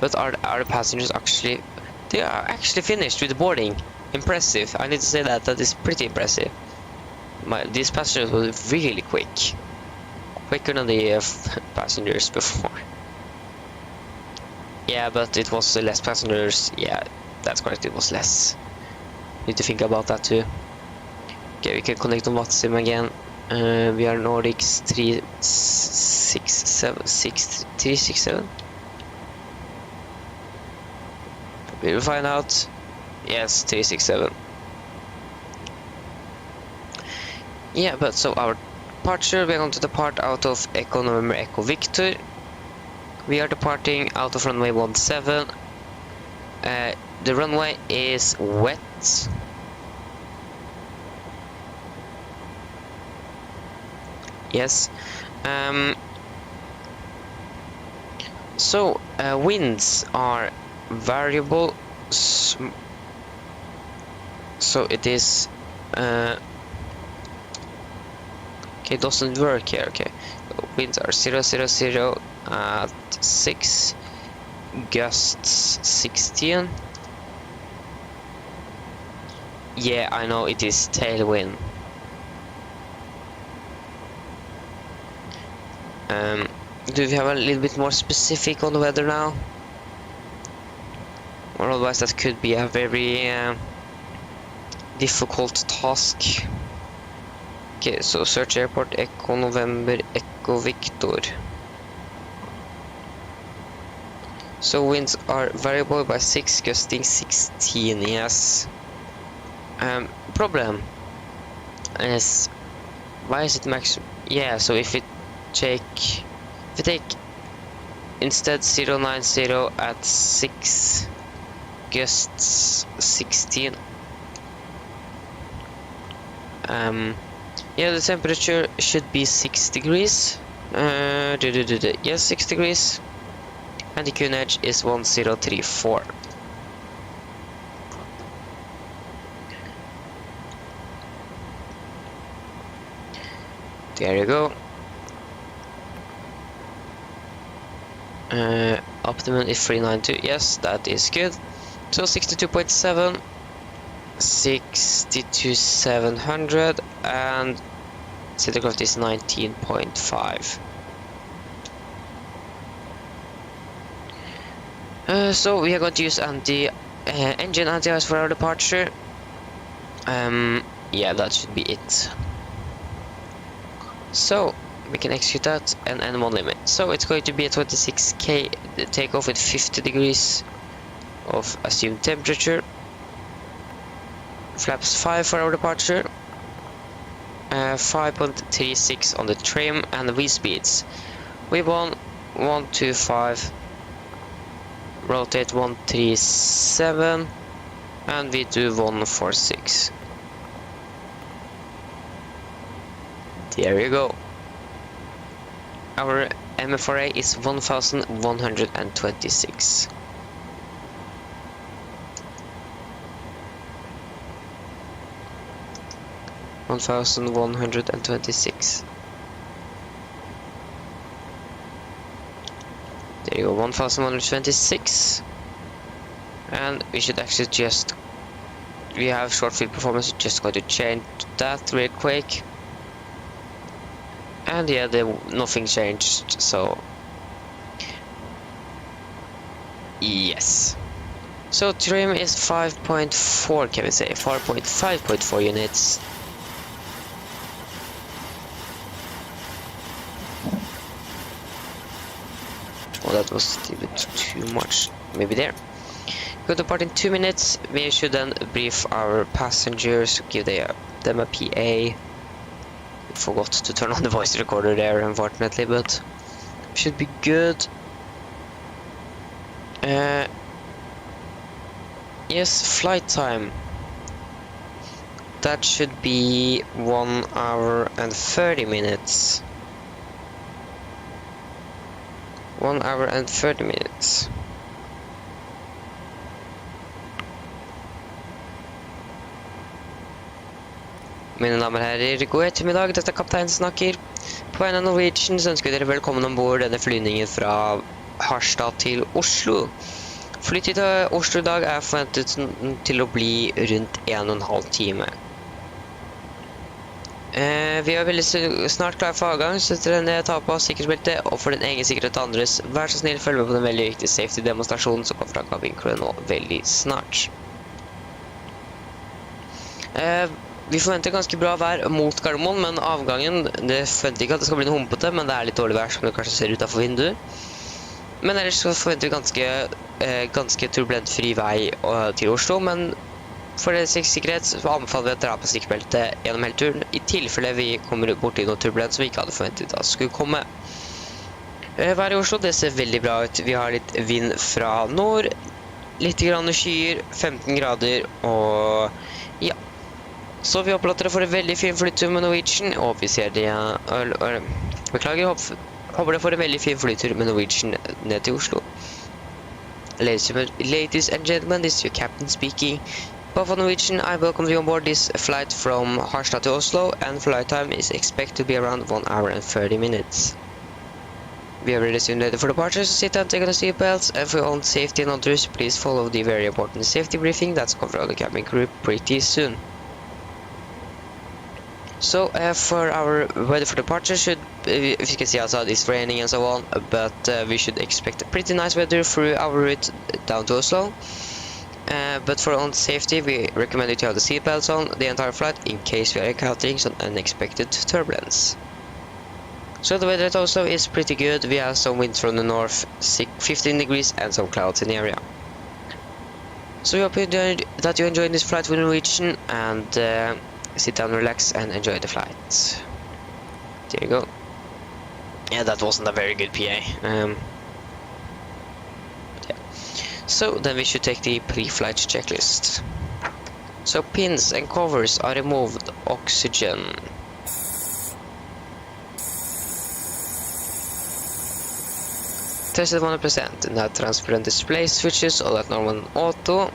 A: But are the passengers actually? They are actually finished with the boarding. Impressive. I need to say that is pretty impressive. These passengers were really quick. Quicker than the passengers before. Yeah, but it was less passengers. Yeah, that's correct. It was less. Need to think about that too. Okay, we can connect on WhatsApp again. We are Nordics 367. We'll find out. Yes, 367. Yeah, but so our departure, we're going to depart out of Echo November Echo Victor. We are departing out of runway 17. The runway is wet. Yes. Winds are variable. So it is. Okay, it doesn't work here. Okay, winds are 000 at 6, gusts 16. Yeah, I know it is tailwind. Do we have a little bit more specific on the weather now? Or otherwise that could be a very difficult task. Okay, so search airport Echo November Echo Victor. So winds are variable by 6, gusting 16, yes. Problem is, why is it max? Yeah, so if we take instead 090 at 6, gusts 16. Yeah, the temperature should be 6 degrees. Yes, 6 degrees. And the QNH is 1034. There you go. Optimum is 392. Yes, that is good. So 62.7, 62,700, and centigrade is 19.5. So we are going to use engine anti-ice for our departure. Yeah, that should be it. So we can execute that and N1 limit. So it's going to be a 26k takeoff with 50 degrees of assumed temperature. Flaps 5 for our departure. 5.36 on the trim, and the V speeds. We want 125. Rotate 137, and we do 146. There you go. Our MFRA is 1126. There you go, 1126. And we should actually just, we have short field performance, just going to change that real quick. And yeah, nothing changed, so yes. So trim is 5.4, can we say 5.4 units. Oh, that was a bit too much. Maybe there. Go to depart in 2 minutes. We should then brief our passengers, give them a PA. Forgot to turn on the voice recorder there, unfortunately, but should be good. Yes, flight time. That should be 1 hour and 30 minutes. 1 hour and 30 minutes. Mine damer og herrer, god ettermiddag, dette er kaptein snakker. På vegne av Norwegian så ønsker vi dere velkommen ombord denne flyvningen fra Harstad til Oslo. Flytid til Oslo i dag er forventet til å bli rundt 1,5 time. Vi er veldig snart klar for avgang, så etter denne ta på sikkerhetsbeltet, og for din egen sikkerhet og andres, vær så snill, følg med på den veldig viktige safety-demonstrasjonen som kommer fra cabin-crewet nå veldig snart. Vi forventer ganske bra vær mot Gardermoen, men avgangen, det forventer ikke at det skal bli noe humpete, men det er litt dårlig vær som du kanskje ser utenfor vinduet. Men ellers så forventer vi ganske turbulent fri vei til Oslo, men for deres sikkerhet så anbefaler vi å dra på sikkerhetsbeltet gjennom hele turen, i tilfelle vi kommer bort i noe turbulent som vi ikke hadde forventet at skulle komme. Været i Oslo, det ser veldig bra ut. Vi har litt vind fra nord, litt grann skyer, 15 grader, og ja. Så vi håper at dere får en veldig fin flytur med Norwegian, og vi ser det, beklager, håper dere får en veldig fin flytur med Norwegian ned til Oslo. Ladies and gentlemen, this is your captain speaking. Both on Norwegian, I welcome you on board this flight from Harstad to Oslo, and flight time is expected to be around 1 hour and 30 minutes. We are ready soon ready for departure, so sit down, take on the seatbelts, and for your own safety and others, please follow the very important safety briefing that's covered on the cabin crew pretty soon. So for our weather for departure, if you can see outside, it's raining and so on, but we should expect a pretty nice weather through our route down to Oslo. But for our own safety, we recommend you to have the seatbelts on the entire flight in case we are encountering some unexpected turbulence. So the weather at Oslo is pretty good. We have some wind from the north, 15 degrees, and some clouds in the area. So we hope that you enjoyed this flight with Norwegian, and sit down, relax, and enjoy the flight. There you go. Yeah, that wasn't a very good PA. Yeah. So then we should take the pre-flight checklist. So pins and covers are removed. Oxygen. Tested 100%. Now transparent display switches all at normal and auto.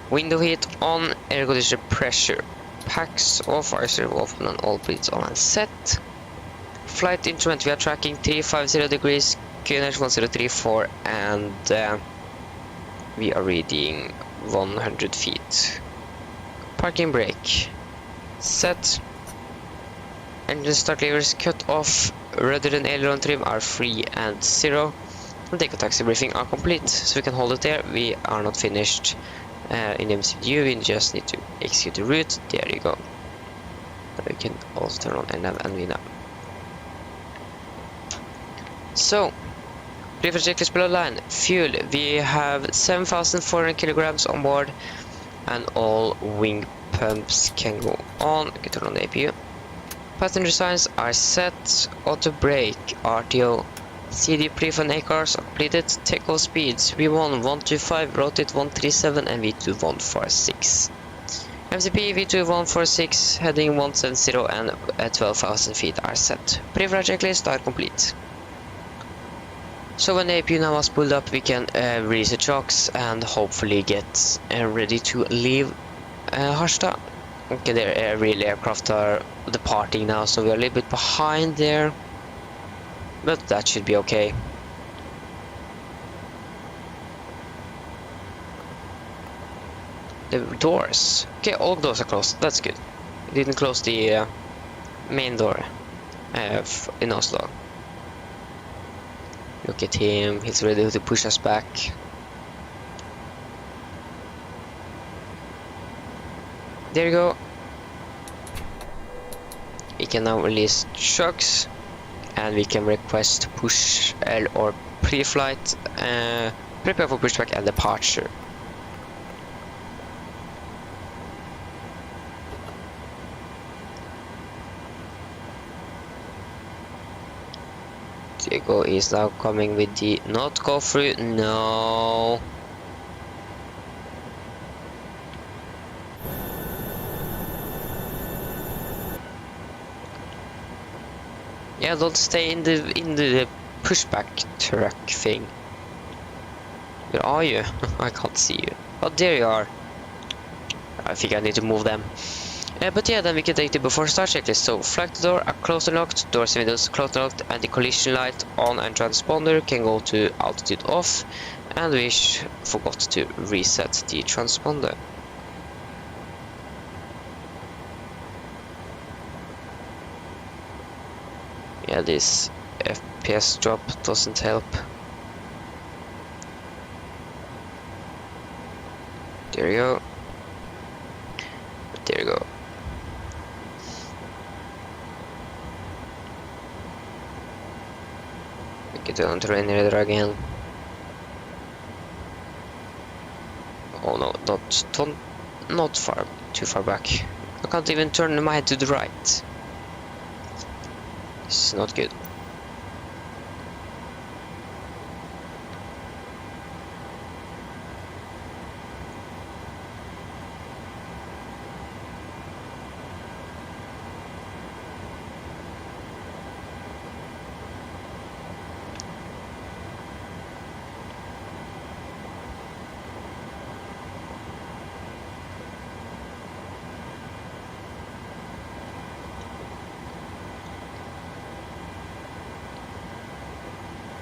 A: Window heat on. Air conditioner pressure. Packs off. Fire open and all bleeds on and set. Flight instrument we are tracking 350 degrees. QNH 1034 and we are reading 100 feet. Parking brake set. Engine start levers cut off. Rudder and aileron trim are free and 0. And take a taxi briefing are complete, so we can hold it there. We are not finished in MCU. We just need to execute the route. There you go. We can also turn on NAV and VNAV. So, pre-flight checklist below line. Fuel. We have 7,400 kilograms on board, and all wing pumps can go on. You can turn on the APU. Passenger signs are set. Auto brake, RTO, CD pref and ACARs are completed. Takeoff speeds V1 125, rotate 137 and V2 146. MCP V2 146, heading 170 and 12,000 feet are set. Pre-flight checklist are complete. So when the APU now is pulled up, we can reset shocks and hopefully get ready to leave Harstad. Okay, the real aircraft are departing now, so we are a little bit behind there, but that should be okay. The doors, okay, all doors are closed. That's good. We didn't close the main door in Oslo. Look at him, he's ready to push us back. There you go. We can now release shocks and we can request push L or pre-flight, prepare for pushback and departure. Diego is now coming with the not go through. No. Yeah, don't stay in the pushback truck thing. Where are you? I can't see you. Oh, there you are. I think I need to move them. But yeah, then we can take the before start checklist. So flight to door are closed and locked, doors and windows closed and locked, and the collision light on and transponder can go to altitude off. And we forgot to reset the transponder. Yeah, this FPS drop doesn't help. There you go. There you go. We get on terrain radar again. Oh no, not too far back. I can't even turn my head to the right. This is not good.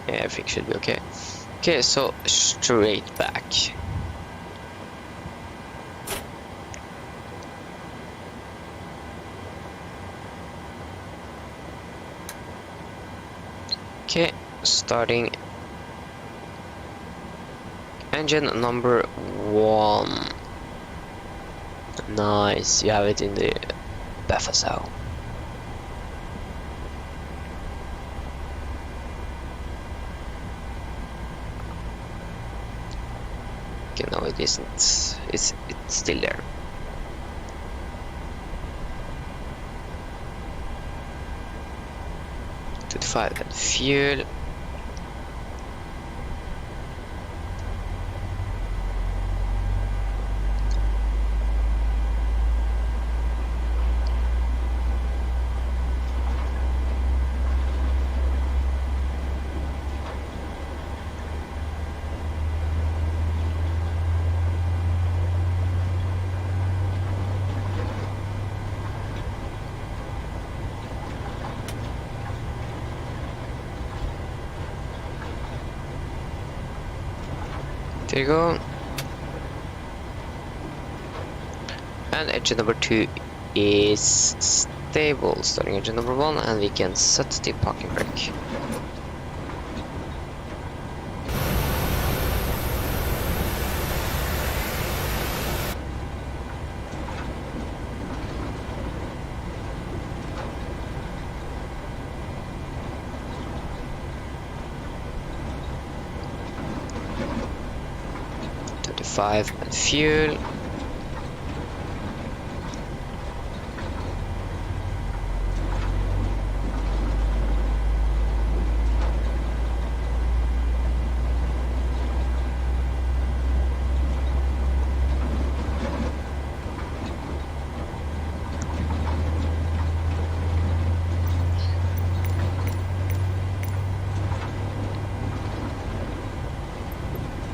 A: Yeah, everything should be okay. Okay, so straight back. Okay, starting engine number 1. Nice, you have it in the buffer zone. Okay, no, it isn't. It's still there. To the 5 and fuel. There you go. And engine number 2 is stable. Starting engine number 1, and we can set the parking brake. Five and fuel.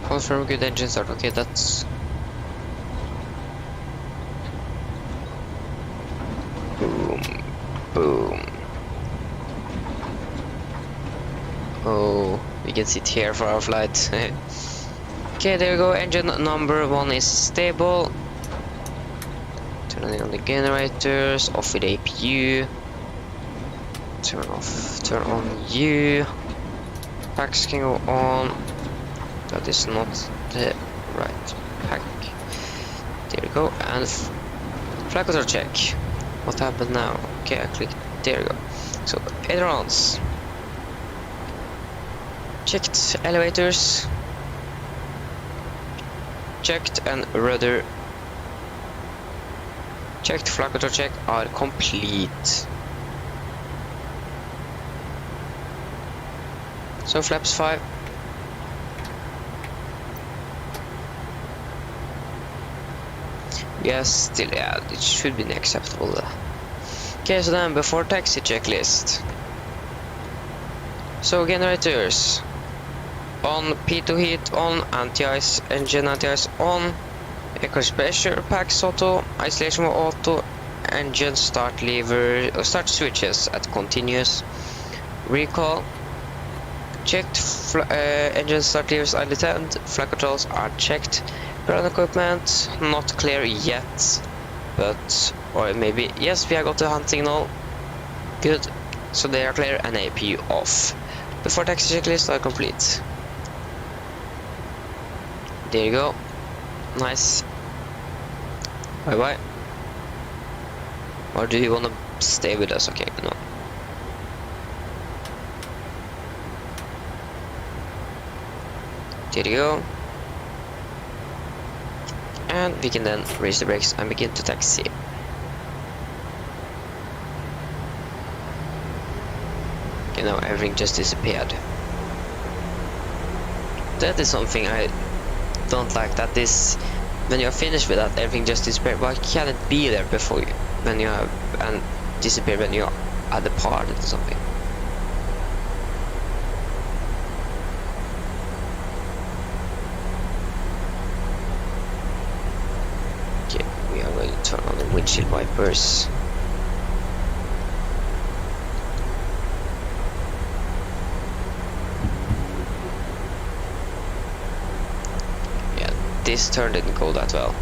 A: Confirm good engine start. Okay, that's boom, boom. Oh, we can sit here for our flight. Okay, there we go. Engine number 1 is stable. Turning on the generators. Off with APU. Turn off. Turn on U. Packs can go on. That is not the right pack. There we go. And flight control check. What happened now? Okay, I clicked. There we go. So ailerons. Checked elevators. Checked, and rudder. Checked. Flight control check are complete. So flaps 5. Yes, still, yeah, it should be acceptable. Okay, so then before taxi checklist. So generators on, P2 heat on, anti-ice, engine anti-ice on, air pressure packs auto, isolation auto, engine start lever, start switches at continuous, recall. Checked, engine start levers idle tend, flight controls are checked. Ground equipment not clear yet, but or maybe yes, we have got the hunt signal. Good, so they are clear and APU off. Before taxi checklist are complete. There you go. Nice. Bye bye. Or do you want to stay with us? Okay, no. There you go. And we can then raise the brakes and begin to taxi. You know, everything just disappeared. That is something I don't like, that this, when you're finished with that, everything just disappeared. Why can't it be there before you, when you have, and disappear when you're at the party or something? Turn on the windshield wipers. Yeah, this turn didn't go that well.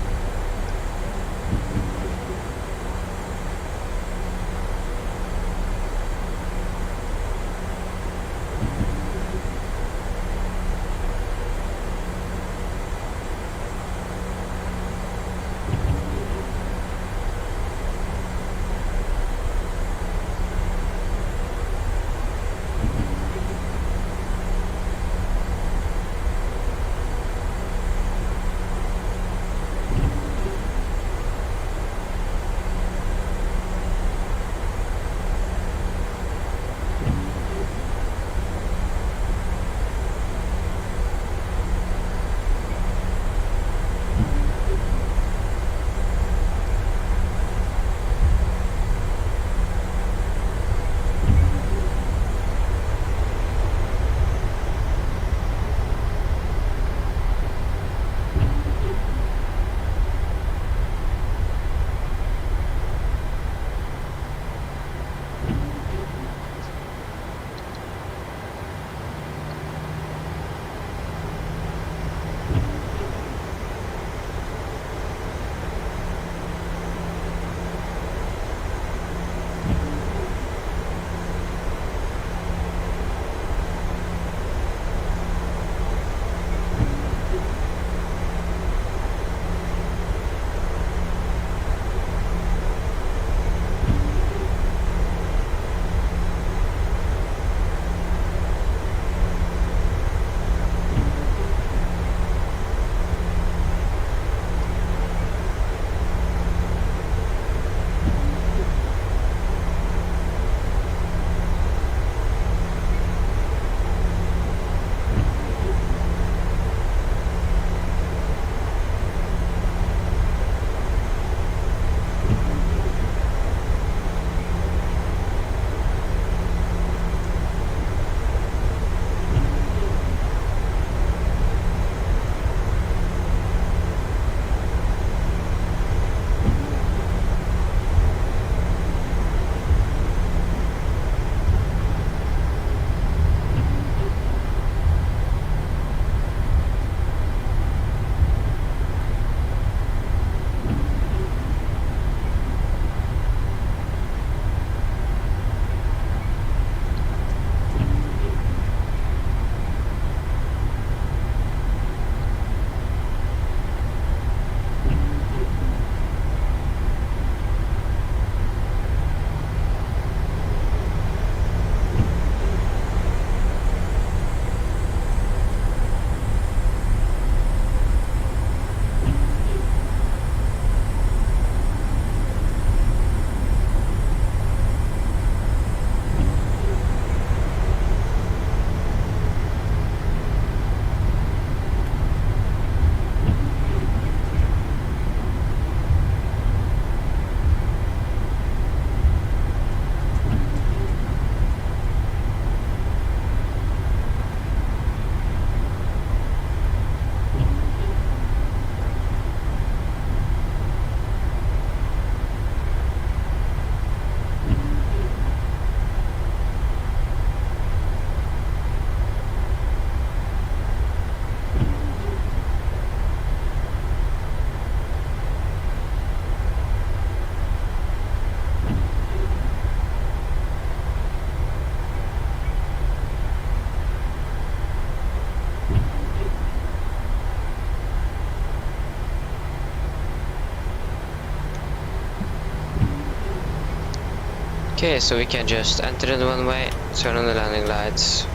A: Okay, so we can just enter the runway, turn on the landing lights.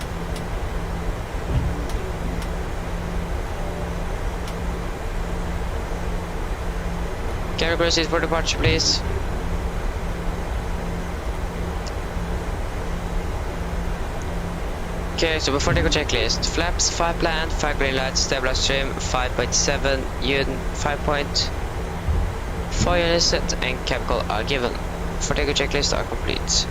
A: Can we proceed for departure, please? Okay, so before takeoff checklist, flaps 5 planned, 5 green lights, stabilizer trim 5.7, unit 5.4 units set, and chemical are given. For takeoff checklist are complete.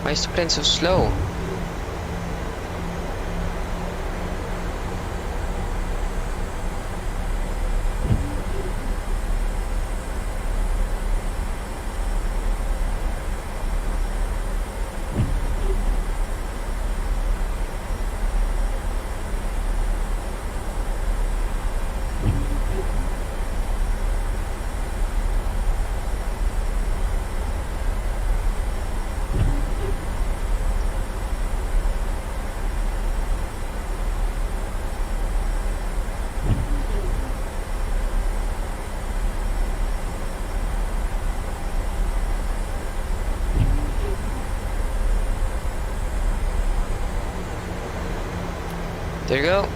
A: Why is the plane so slow? There you go.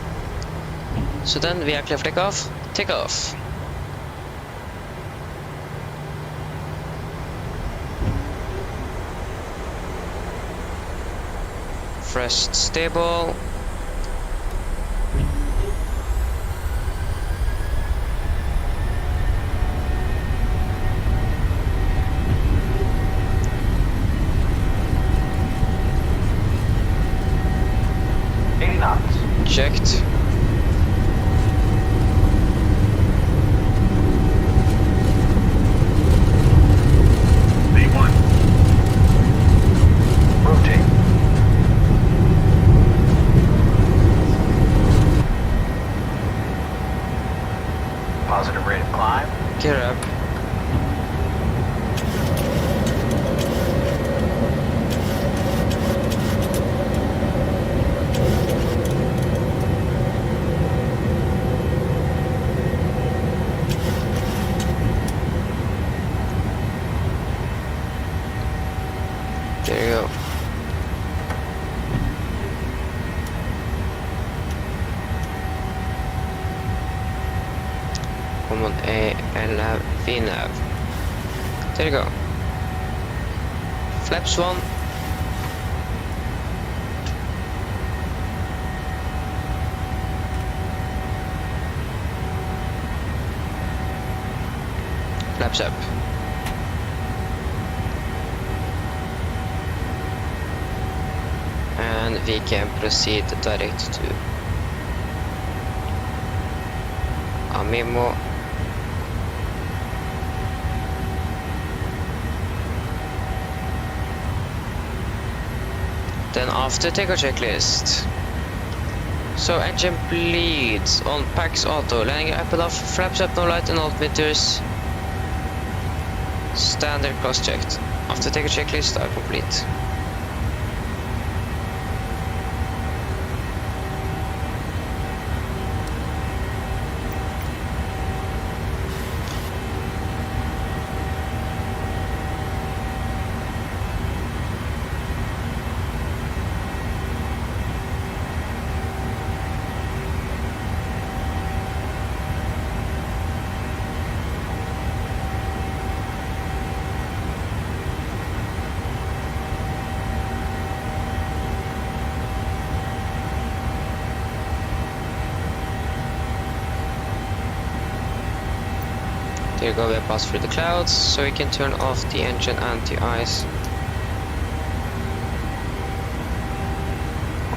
A: So then we are clear for takeoff. Take off. Thrust stable. Checked.
E: V1. Rotate. Positive rate of climb.
A: Gear up. There you go. Come on, A, L, V nav. There you go. Flaps 1. Flaps up. And we can proceed direct to Amimo. Then after takeoff checklist. So engine bleeds on Pax Auto, landing up and off, flaps up, no light and altimeters. Standard cross checked. After takeoff checklist are complete. There you go, we pass through the clouds, so we can turn off the engine anti-ice.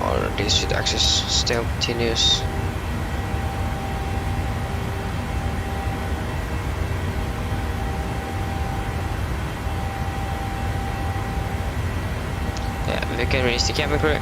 A: Or this should actually still continues. Yeah, we can release the cabin crew.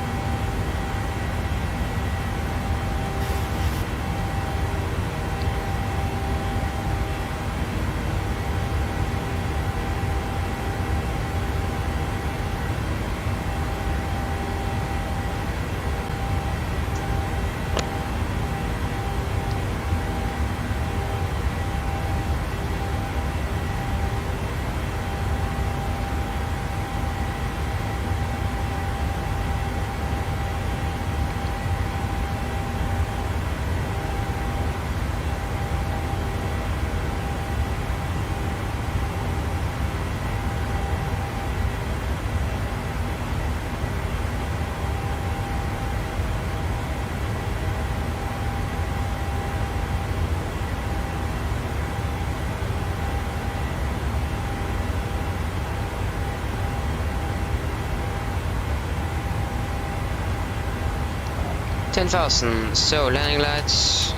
A: 10,000. So landing lights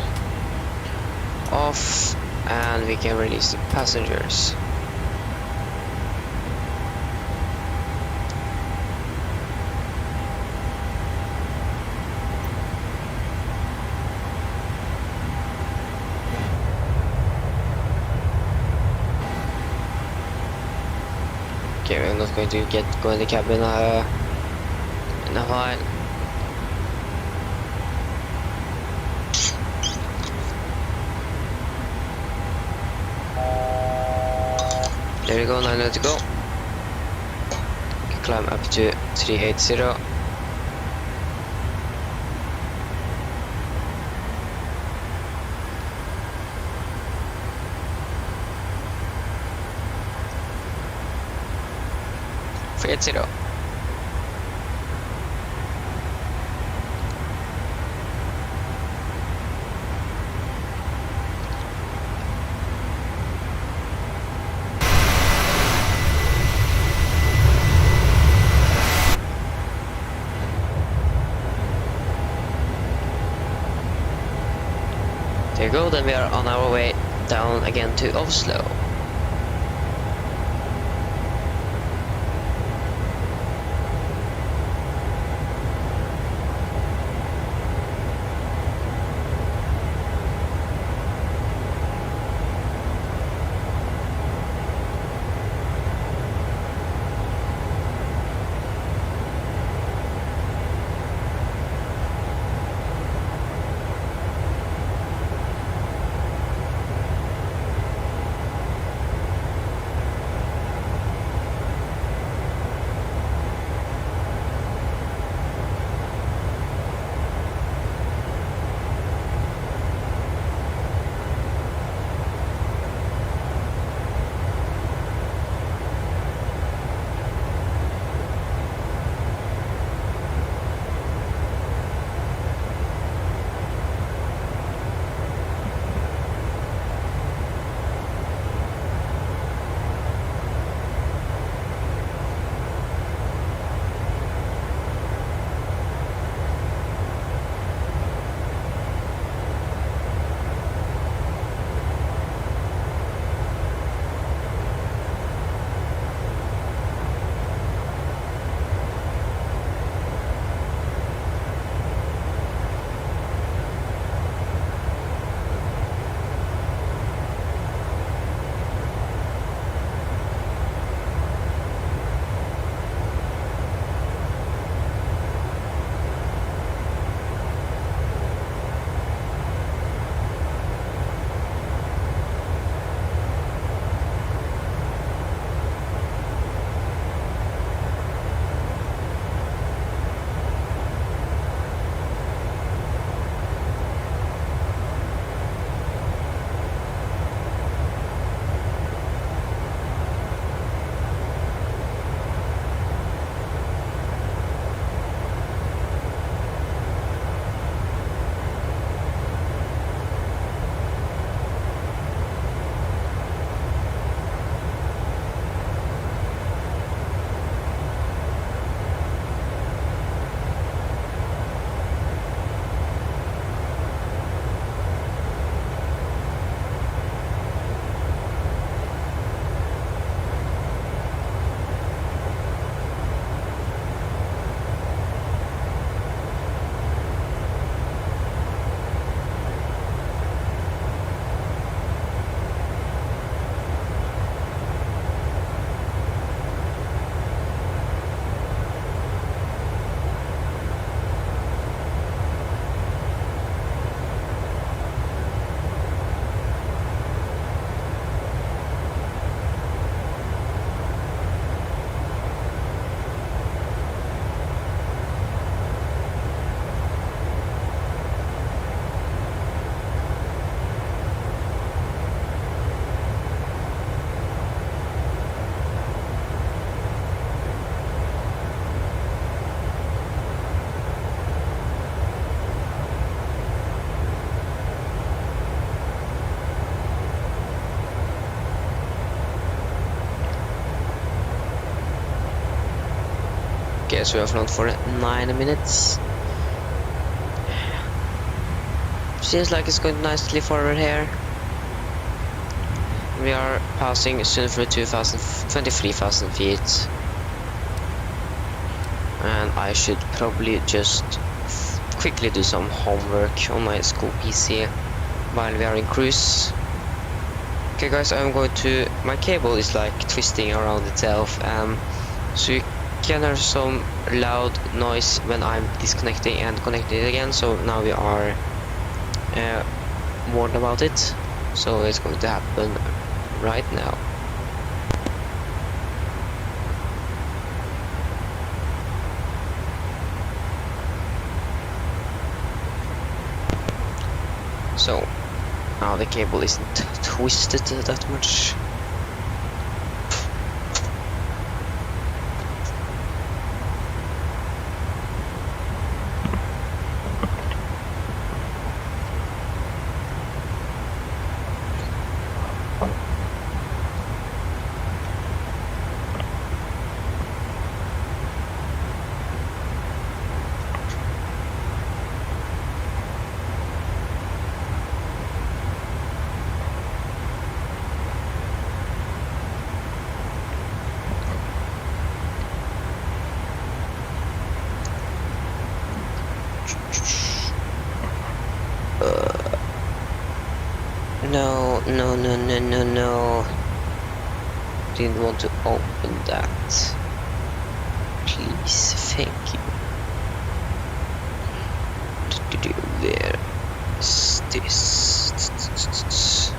A: off, and we can release the passengers. Okay, we're not going to go in the cabin in a while. There we go, 9 to go. Can climb up to 380. Zero. There you go, then we are on our way down again to Oslo. Okay, so we have flown for 9 minutes. seems like it's going nicely forward here. We are passing soon for 23,000 feet. And I should probably just quickly do some homework on my school PC while we are in cruise. Okay guys, I'm going to... my cable is like twisting around itself, so you can hear some loud noise when I'm disconnecting and connecting it again, so now we are warned about it. So it's going to happen right now. So now the cable isn't twisted that much. No, no, no, no, no, no. Didn't want to open that. Please, thank you. Where is this?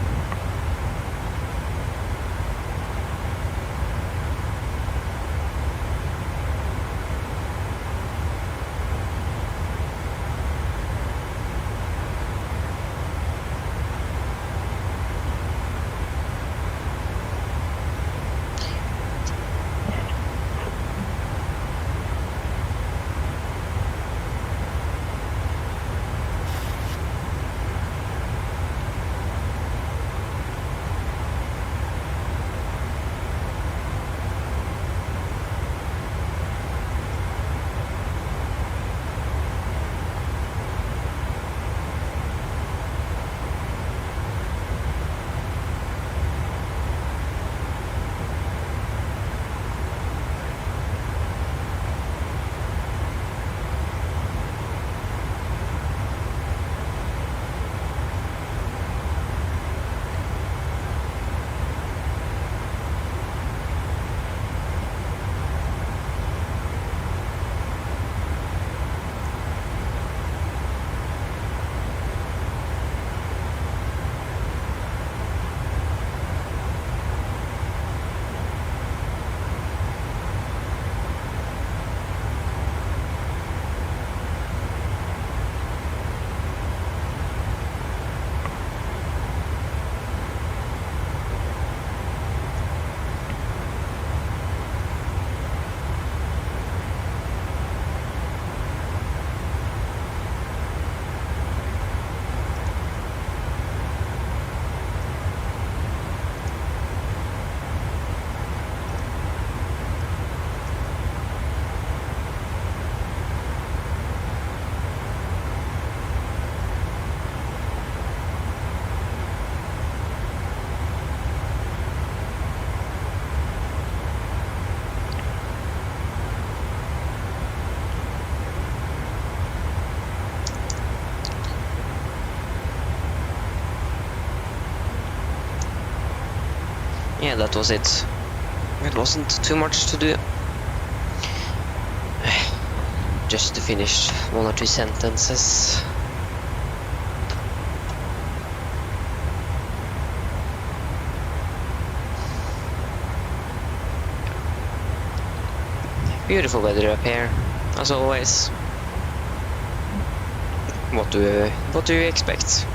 A: Yeah, that was it. It wasn't too much to do. Just to finish one or two sentences. Beautiful weather up here, as always. What do you expect?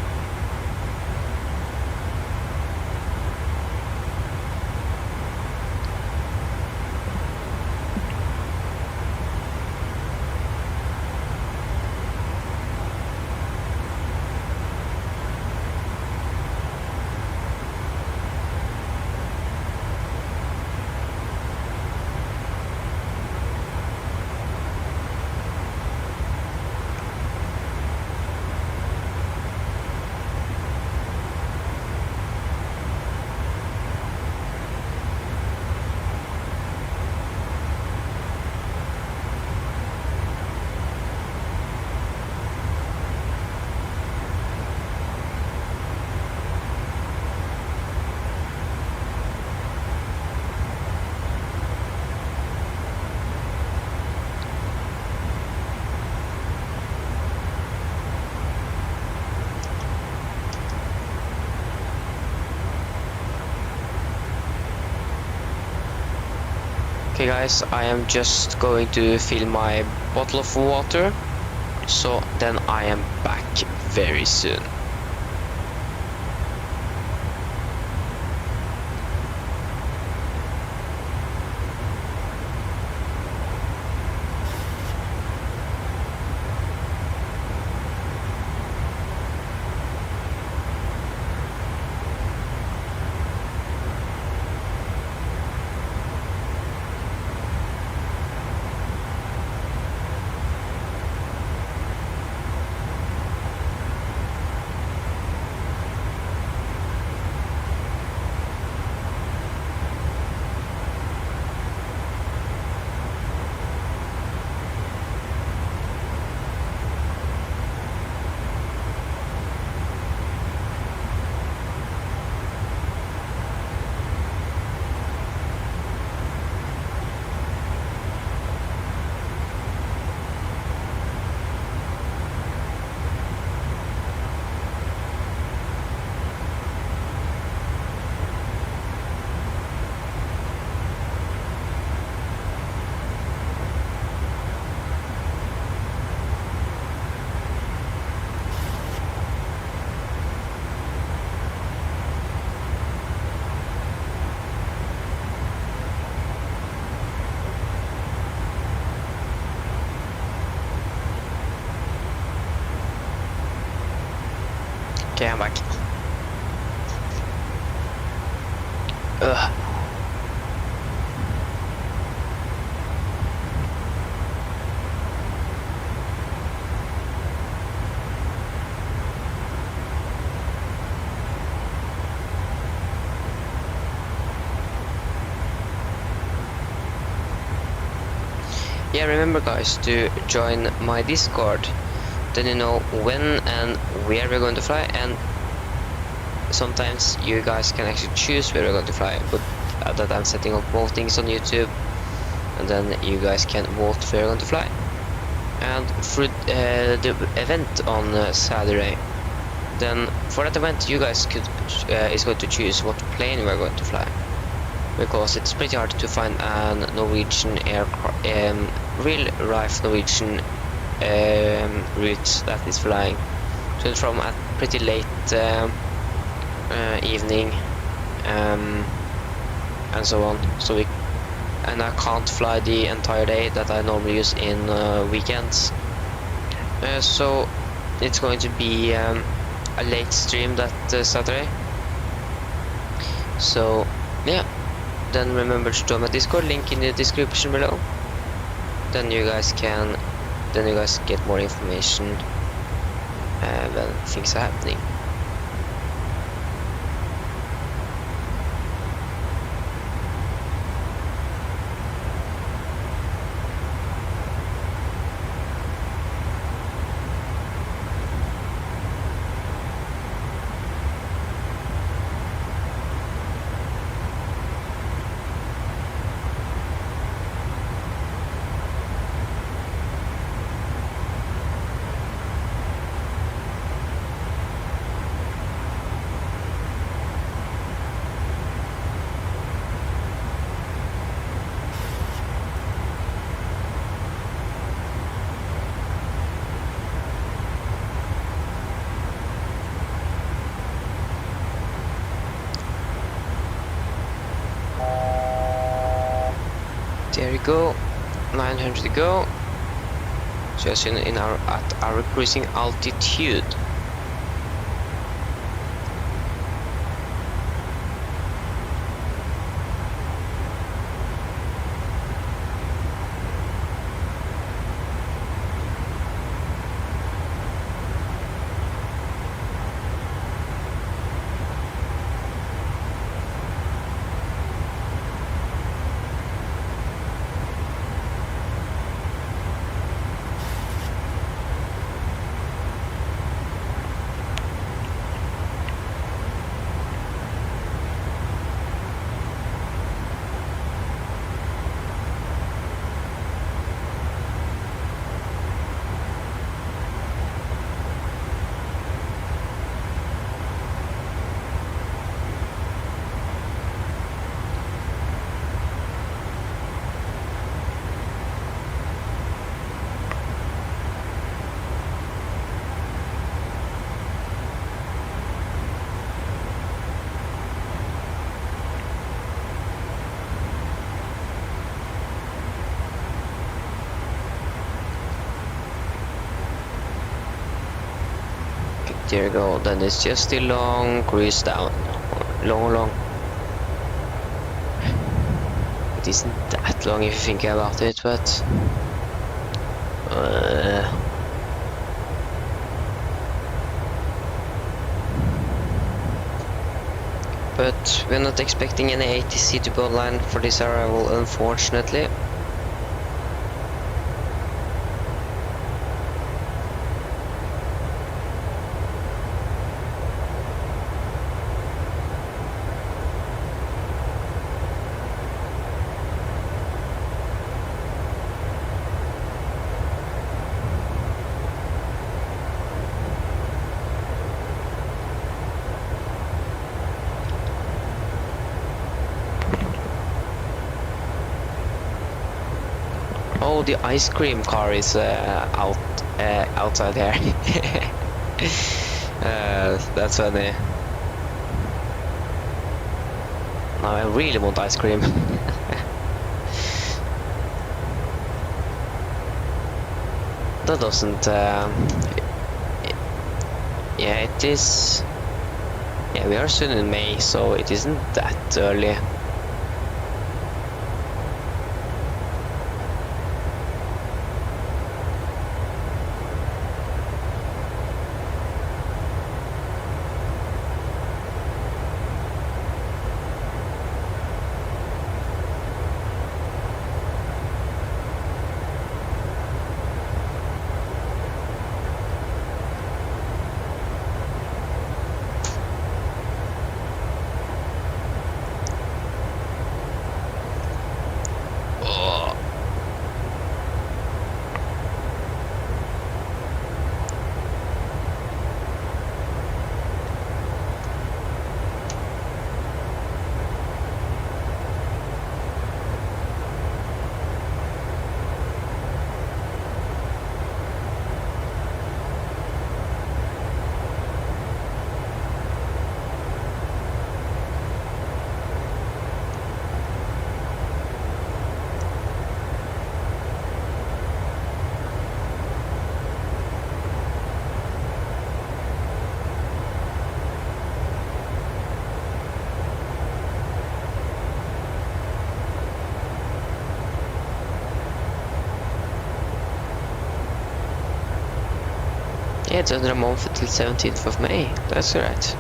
A: Okay guys, I am just going to fill my bottle of water, so then I am back very soon. Okay, I'm back. Ugh. Yeah, remember guys to join my Discord, then you know when and where we're going to fly, and sometimes you guys can actually choose where we're going to fly, but that I'm setting up votings on YouTube, and then you guys can vote where we're going to fly. And for the event on Saturday, then for that event you guys could is going to choose what plane we're going to fly, because it's pretty hard to find a Norwegian aircraft, real life Norwegian route that is flying to and from at pretty late evening, and so on. And I can't fly the entire day that I normally use in weekends. So it's going to be a late stream that Saturday. So yeah, then remember to join my Discord, link in the description below. Then you guys get more information when things are happening. There we go, 900 to go. Just at our cruising altitude. there you go. Then it's just a long cruise down. Long. It isn't that long if you think about it, but but we're not expecting any ATC to go online for this arrival, unfortunately. Oh, the ice cream car is outside here. That's funny. Now I really want ice cream. That doesn't. Yeah, it is. Yeah, we are soon in May, so it isn't that early. Yeah, it's under a month until 17th of May. That's right.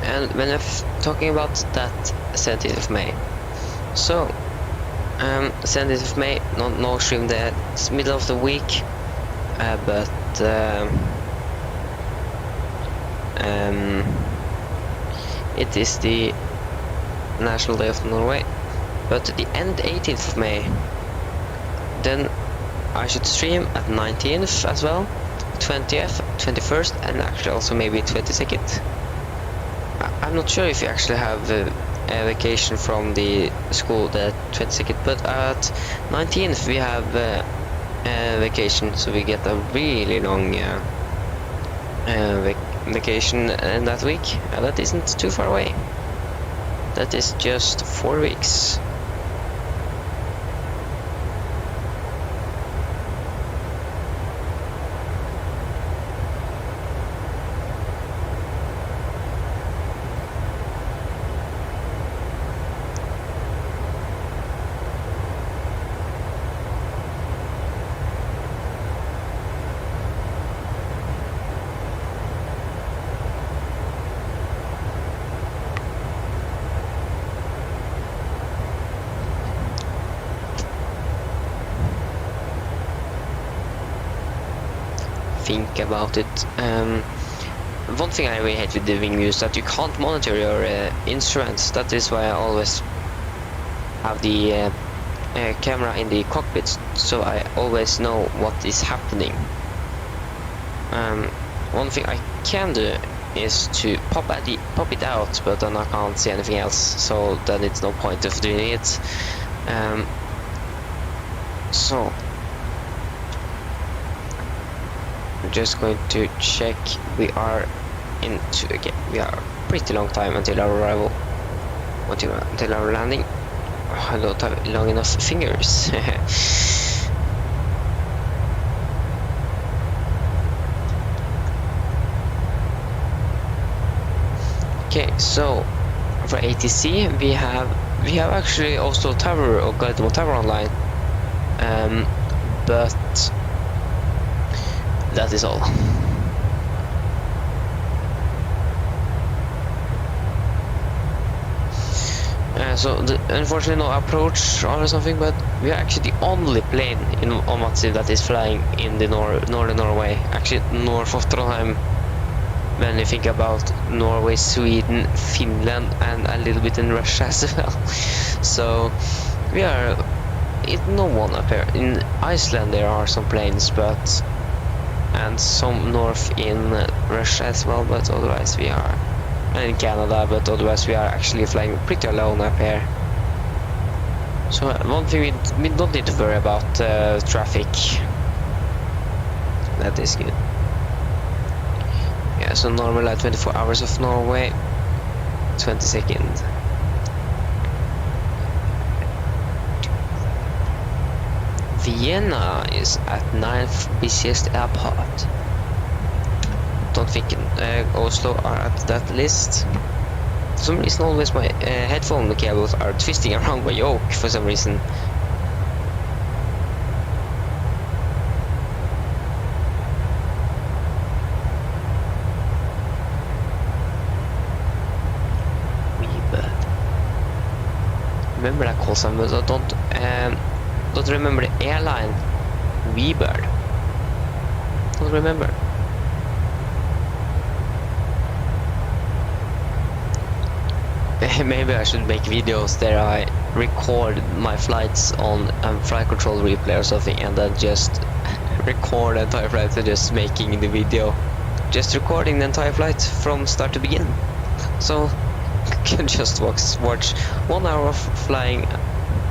A: And when I'm talking about that 17th of May, so 17th of May, no stream there. It's middle of the week, but it is the National Day of Norway. But the end 18th of May, then I should stream at 19th as well, 20th, 21st, and actually also maybe 22nd. I'm not sure if you actually have a vacation from the school the 22nd, but at 19th we have a vacation, so we get a really long vacation in that week. That isn't too far away. That is just 4 weeks. Think about it. One thing I really hate with the wing view is that you can't monitor your instruments. That is why I always have the camera in the cockpit, so I always know what is happening. One thing I can do is to pop it out, but then I can't see anything else, so then it's no point of doing it. So I'm just going to check. We are we are pretty long time until our arrival, until our landing. I don't have long enough fingers. Okay, so for ATC we have actually Oslo Tower or Gardermoen Tower online, but that is all. So unfortunately no approach or something, but we are actually the only plane on Matsiv that is flying in the northern Norway, actually north of Trondheim, when you think about Norway, Sweden, Finland, and a little bit in Russia as well. So we are no one up here. In Iceland there are some planes, but and some north in Russia as well, but otherwise we are, and in Canada, but otherwise we are actually flying pretty alone up here. So one thing we don't need to worry about traffic. That is good. Yeah, so normal at 24 hours of Norway, 22nd. Vienna is at 9th busiest airport. Don't think Oslo are at that list. For some reason always my headphone cables are twisting around my yoke for some reason. Remember that call sign, but don't remember the airline. Weebird. Don't remember. Maybe I should make videos there I record my flights on flight control replay or something, and then just record the entire flight and just making the video. Just recording the entire flight from start to begin. So you can just watch 1 hour of flying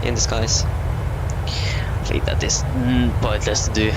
A: in the skies. I think that is pointless to do.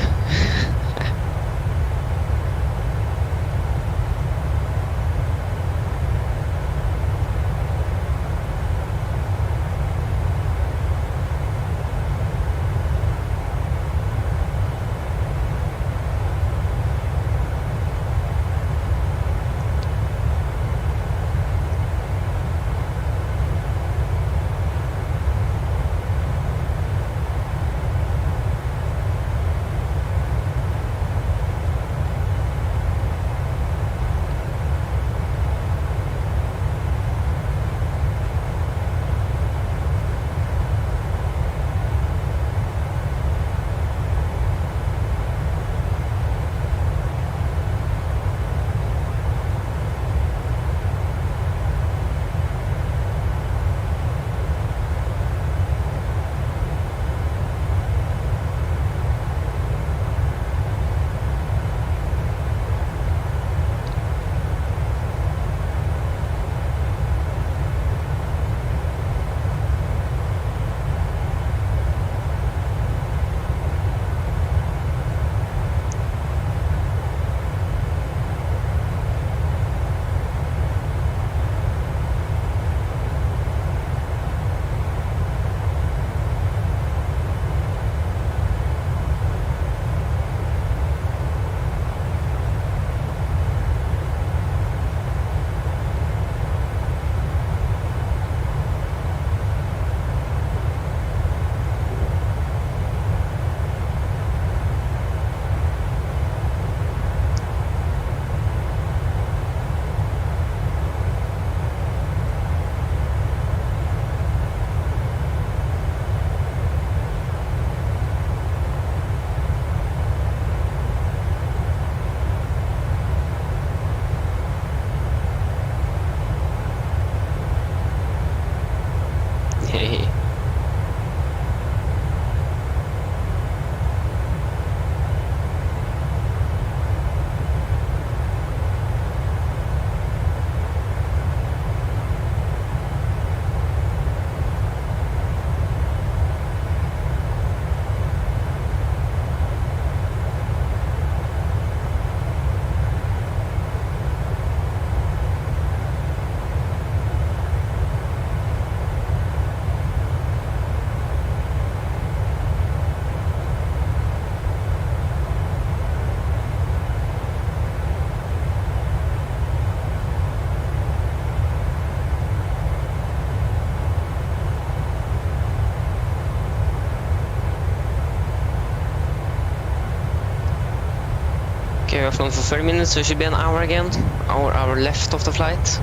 A: have flown for 30 minutes, so it should be an hour again. Hour left of the flight.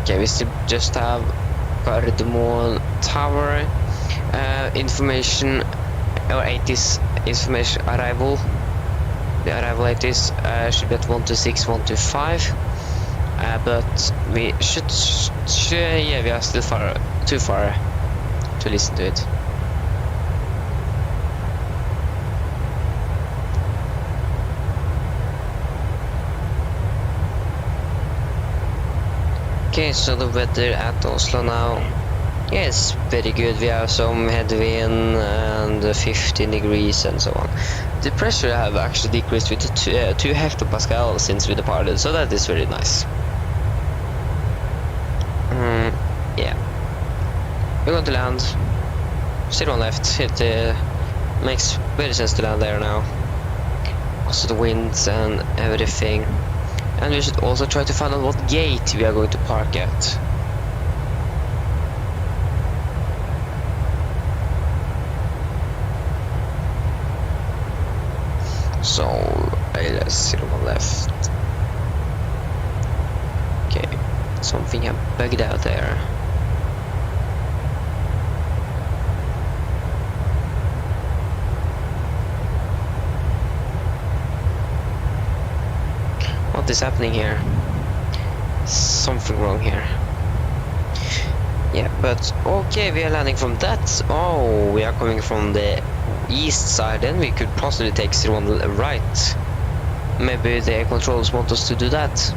A: Okay, we still just have Gardermoen Tower information, or 80s information arrival. The arrival 80s should be at 126, 125. But we should yeah, we are still too far to listen to it. Okay, so the weather at Oslo now, yeah, it's very good. We have some headwind and 15 degrees and so on. The pressure have actually decreased with 2 hectopascal since we departed, so that is very nice. Yeah, we're going to land. Still on left. It makes very sense to land there now. Also the winds and everything. And we should also try to find out what gate we are going to park at. So, let's see on the left. Okay, something have bugged out there. What is happening here? Something wrong here. Yeah, but okay, we are landing from that. Oh, we are coming from the east side, then we could possibly take 01 right. Maybe the air controllers want us to do that.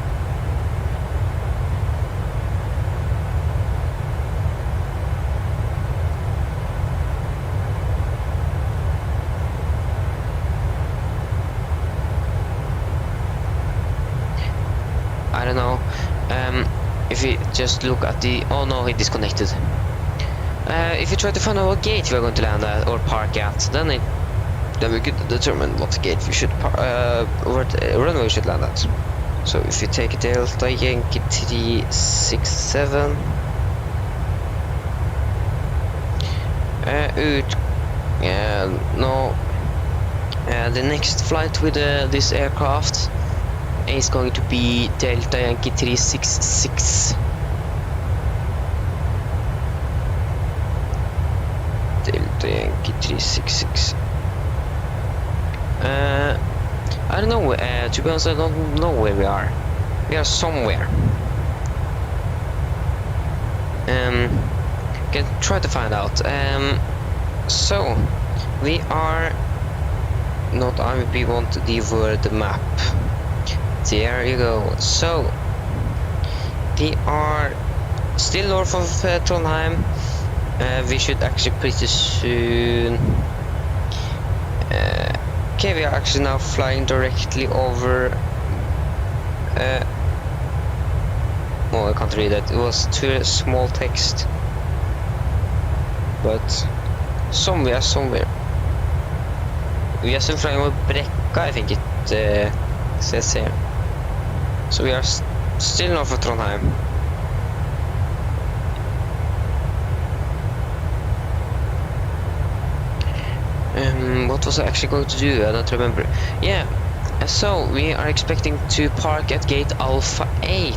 A: I don't know. If we just look at the... Oh no, he disconnected. If you try to find out what gate we are going to land at or park at, then we could determine what gate we should what runway we should land at. So if you take Delta Yankee 367 the next flight with this aircraft is going to be Delta Yankee 366. Delta Yankee 366. I don't know, to be honest, I don't know where we are. We are somewhere. Can try to find out. So, we are not on, we want the word map. There you go. So, we are still north of Trondheim. We should actually pretty soon. Okay, we are actually now flying directly over. Oh, I can't read that. It was too small text. But somewhere. We are still flying over Brekka, I think it says here. So we are still north of Trondheim. What was I actually going to do? I don't remember. Yeah, so we are expecting to park at gate Alpha 8.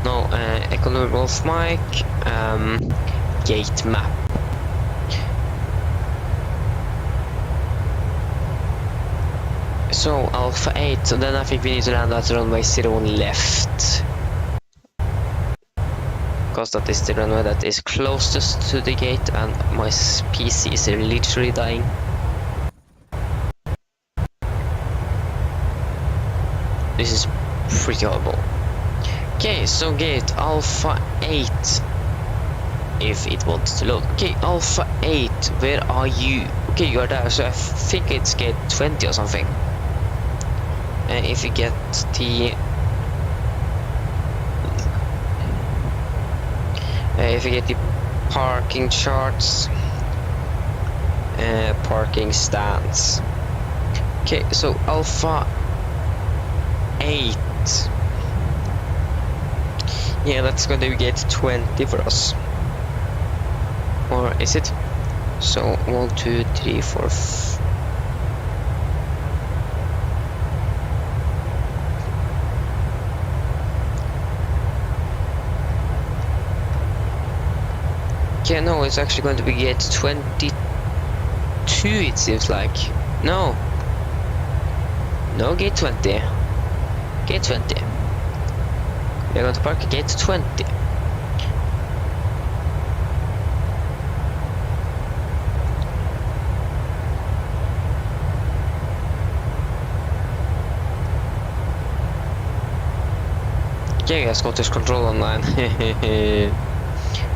A: No, Echo Wolf Mike, gate map. So Alpha 8, so then I think we need to land at runway 01 left. Because that is the runway that is closest to the gate, and my PC is literally dying. This is pretty horrible. Okay, so gate Alpha 8. If it wants to load. Okay, Alpha 8, where are you? Okay, you are there, so I think it's gate 20 or something. And if you get the... if you get the parking charts, parking stands. Okay, so Alpha 8. Yeah, that's going to be gate 20 for us. Or is it? So 1, 2, 3, 4. Okay, no, it's actually going to be gate 22, it seems like. No. No, gate 20. Gate 20. We're going to park at gate 20. Okay, guys, Scottish Control online.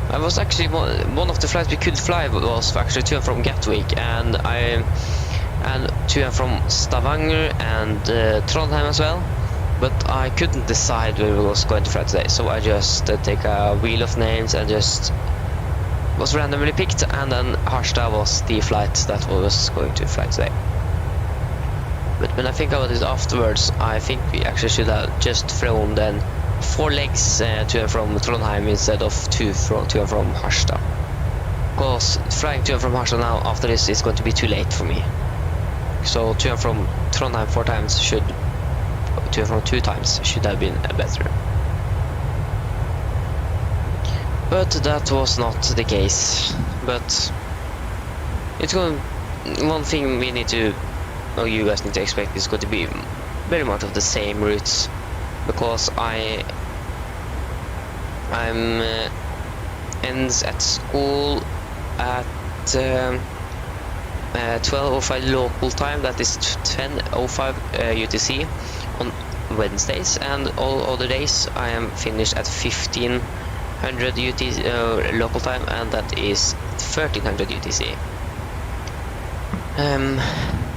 A: I was actually one of the flights we could fly was actually to and from Gatwick, and to and from Stavanger and Trondheim as well. But I couldn't decide where we was going to fly today, so I just take a wheel of names and just was randomly picked, and then Harstad was the flight that was going to fly today. But when I think about it afterwards, I think we actually should have just flown then 4 legs to and from Trondheim instead of 2 to and from Harstad. Because flying to and from Harstad now after this is going to be too late for me. So to and from Trondheim 4 times should, to and from 2 times should have been better. But that was not the case. But it's going. One thing we need to, or you guys need to expect, is going to be very much of the same routes, because I'm ends at school at 12:05 local time. That is 10:05 UTC on Wednesdays, and all other days I am finished at 1500 UTC local time, and that is 1300 UTC.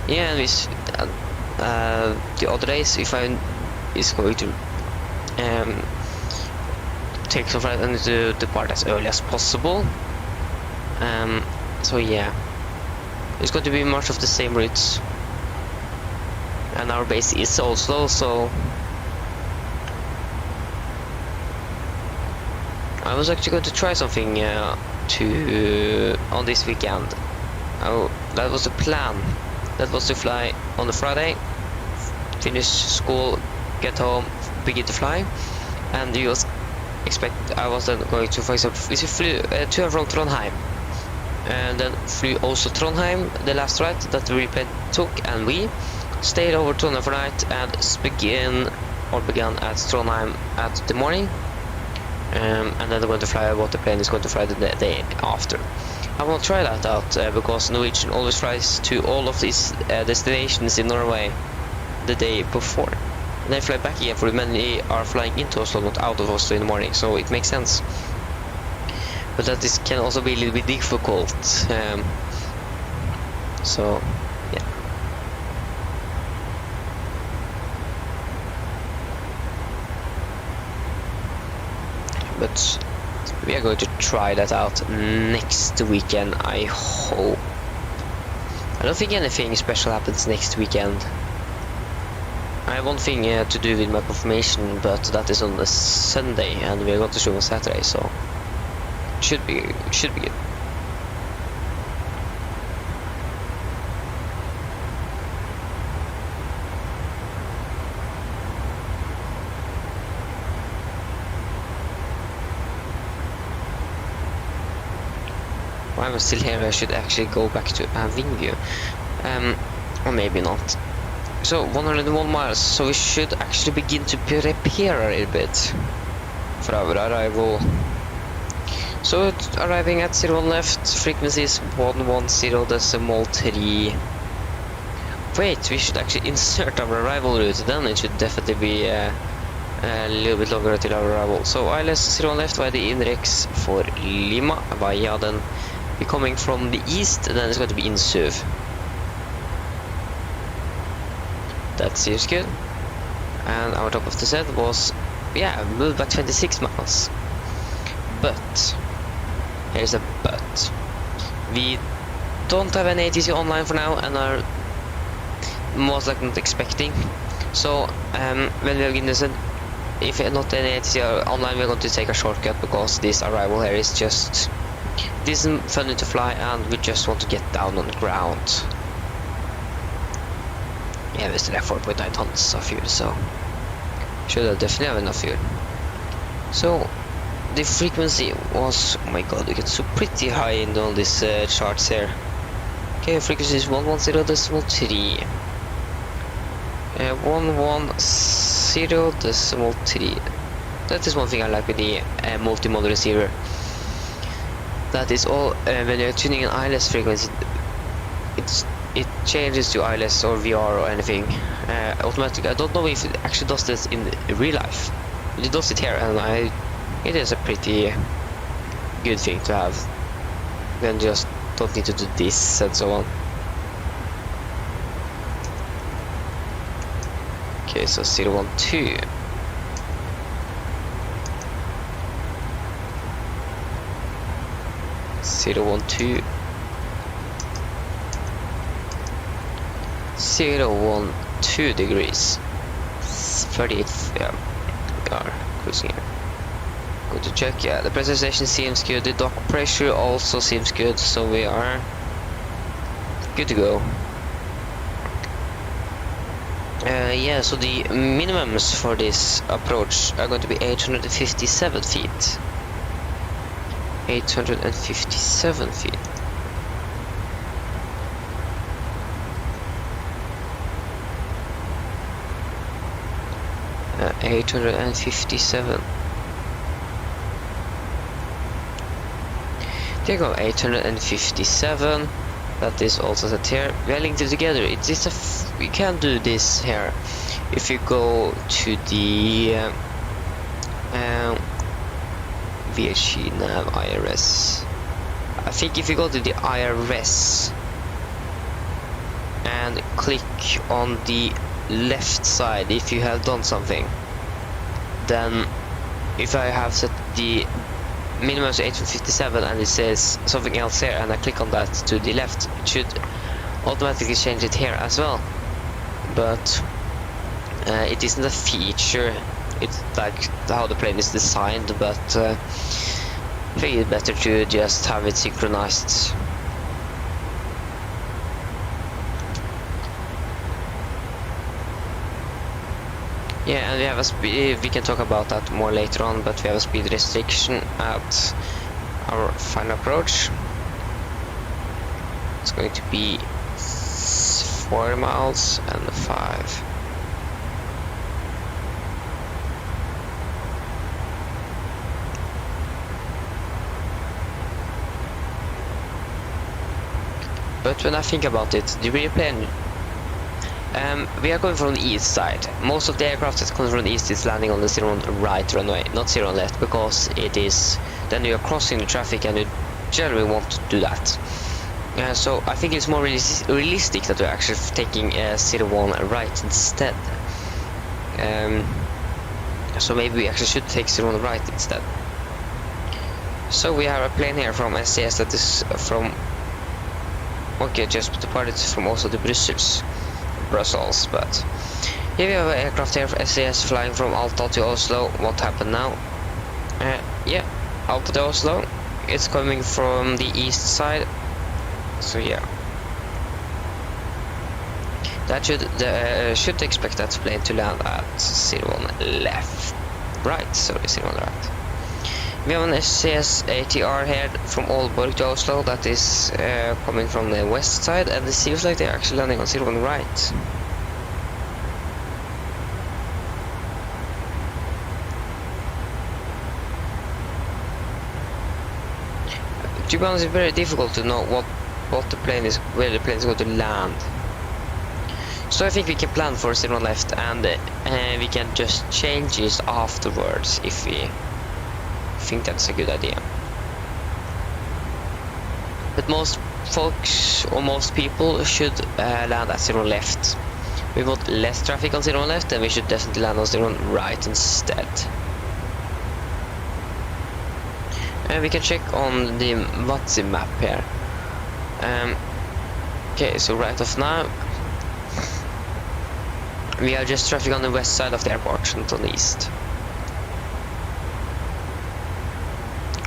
A: Yeah, and the other days, if I is going to take some flight, I need to depart as early as possible. So yeah, it's going to be much of the same routes, and our base is Oslo, so I was actually going to try something on this weekend. Oh, that was the plan. That was to fly on the Friday, finish school, get home, begin to fly, and you expect I was then going to, for example, we flew to and from Trondheim, and then flew also Trondheim, the last flight that the replane took, and we stayed over Trondheim for night and began at Trondheim at the morning, and then they're going to fly what the plane is going to fly the day after. I want to try that out because Norwegian always flies to all of these destinations in Norway the day before. And they fly back again, for many are flying into Oslo, not out of Oslo in the morning, so it makes sense. But that this can also be a little bit difficult. So, yeah. But we are going to try that out next weekend, I hope. I don't think anything special happens next weekend. I have one thing to do with my confirmation, but that is on a Sunday, and we are going to show on Saturday, so should be good. While I'm still here, I should actually go back to wing view, or maybe not. So 101 miles, so we should actually begin to prepare a little bit for our arrival. So it's arriving at 01 left, frequency is 110.3. Wait, we should actually insert our arrival route, then it should definitely be a little bit longer till our arrival. So ILS 01 left via the Inrex for Lima, via then be coming from the east, and then it's going to be in Suv. That seems good. And our top of the set was, yeah, moved by 26 miles. But here's a but. We don't have an ATC online for now and are most likely not expecting. So when we are going to, if not an ATC online, we're going to take a shortcut because this arrival here is just, this isn't funny to fly and we just want to get down on the ground. Yeah, we still have 4.9 tons of fuel, so should have definitely have enough fuel. So the frequency was, oh my god, we get so pretty high in all these charts here. Okay, frequency is 110.3. 110.3. That is one thing I like with the multi-mode receiver. That is all, when you're tuning an ILS frequency, it changes to ILS or VR or anything automatically. I don't know if it actually does this in real life. It does it here, and it is a pretty good thing to have. Then just don't need to do this and so on. Okay, so 012. 012. 012 degrees. 38th, yeah, we are cruising here. Go to check, yeah, the pressurization seems good, the dock pressure also seems good, so we are good to go. Yeah, so the minimums for this approach are going to be 857 feet. 857 feet. Uh, 857. There you go, 857. That is also set here. We are linked together. It is we can do this here if you go to the VHG nav IRS. I think if you go to the IRS and click on the left side, if you have done something, then if I have set the minimum to 857 and it says something else here and I click on that to the left, it should automatically change it here as well. But it isn't a feature, it's like how the plane is designed, but I think it's better to just have it synchronized. Yeah, and we have a speed, we can talk about that more later on, but we have a speed restriction at our final approach. It's going to be 4 miles and 5. But when I think about it, the rear plane, we are going from the east side. Most of the aircraft that comes from the east is landing on the 0 right runway, not 0 left, because it is, then you are crossing the traffic and you generally want to do that. So I think it's more realistic that we're actually taking 01 right instead. So maybe we actually should take 01 right instead. So we have a plane here from SAS that is from, okay, just departed from Oslo to Brussels, but here we have an aircraft here for SAS flying from Alta to Oslo. What happened now? Yeah, Alta to Oslo. It's coming from the east side. So yeah, that should expect that plane to land at 01 left, right. Sorry, 01 right. We have an SAS ATR here from Aalborg to Oslo that is coming from the west side, and it seems like they're actually landing on 01 right. To be honest, it's very difficult to know what the plane is, where the plane is going to land. So I think we can plan for 01 left, and we can just change this afterwards if we think that's a good idea. But most folks, or most people, should land at 01 left. We want less traffic on 01 left, and we should definitely land on 01 right instead. And we can check on the WATSI map here. Okay, so right off now, we have just traffic on the west side of the airport, not on the east.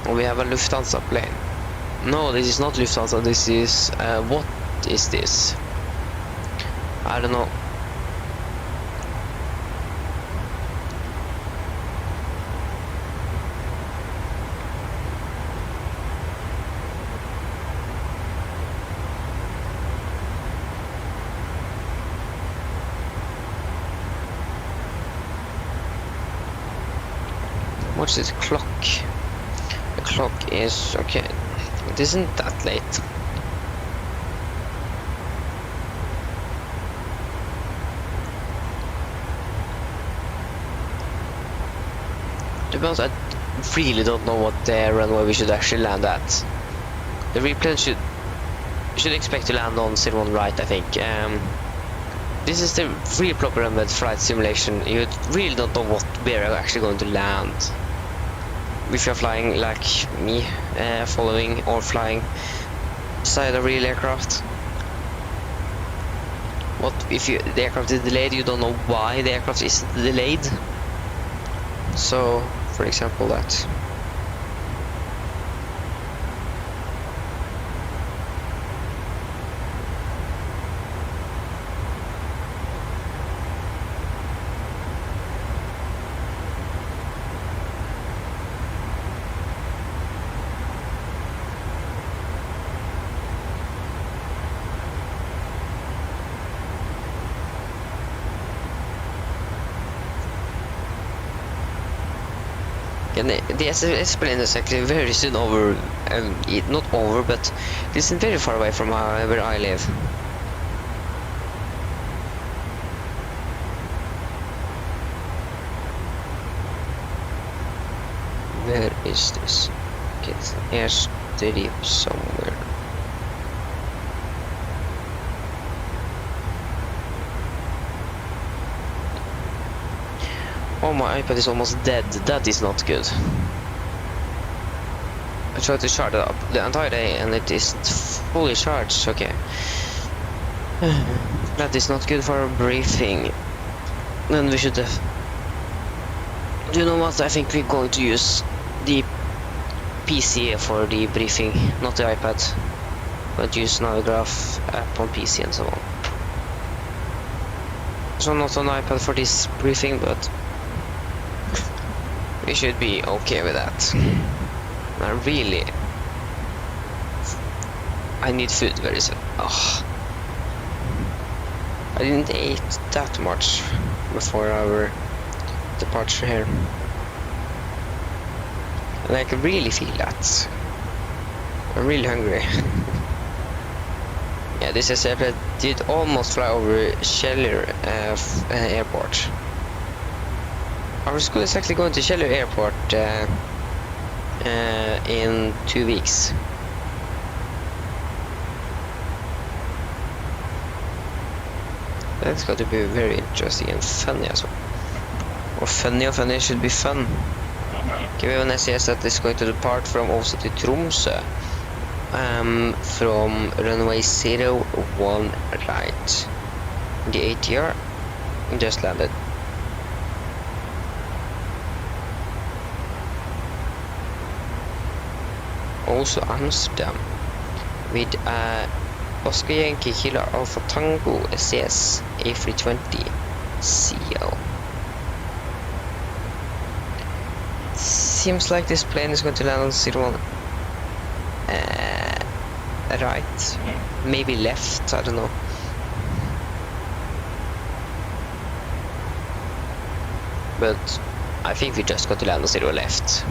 A: We have a Lufthansa plane. No, this is not Lufthansa, this is... what is this? I don't know. What's this clock? The clock is... okay, it isn't that late. To be honest, I really don't know what the runway we should actually land at. The replane should expect to land on 01 right, I think. This is the real proper embed flight simulation. You really don't know where you're actually going to land. If you're flying like me, following or flying beside a real aircraft. What if the aircraft is delayed? You don't know why the aircraft is delayed. So, for example, that. And the SS plane is actually very soon over, not over, but it isn't very far away from where I live. Where is this? Okay, it's airstrip somewhere. Oh, my iPad is almost dead. That is not good. I tried to charge it up the entire day and it isn't fully charged. Okay. That is not good for a briefing. Then we should... do you know what? I think we're going to use the PC for the briefing, not the iPad. But use Navigraph app on PC and so on. So not on iPad for this briefing, but... we should be okay with that. I need food very soon. Oh. I didn't eat that much before our departure here. And I can really feel that. I'm really hungry. Yeah, this is airplane did almost fly over Kjeller airport. Our school is actually going to Kjeller Airport in 2 weeks. That's going to be very interesting and funny as well. Or funny should be fun. Okay, we have an SAS that is going to depart from Oslo to Tromsø from runway 01 right. The ATR just landed. Also Amsterdam with Oscar Yankee Kilo Alpha Tango SAS A320 CL. Seems like this plane is going to land on 01 right, maybe left, I don't know. But I think we just got to land on 0 left.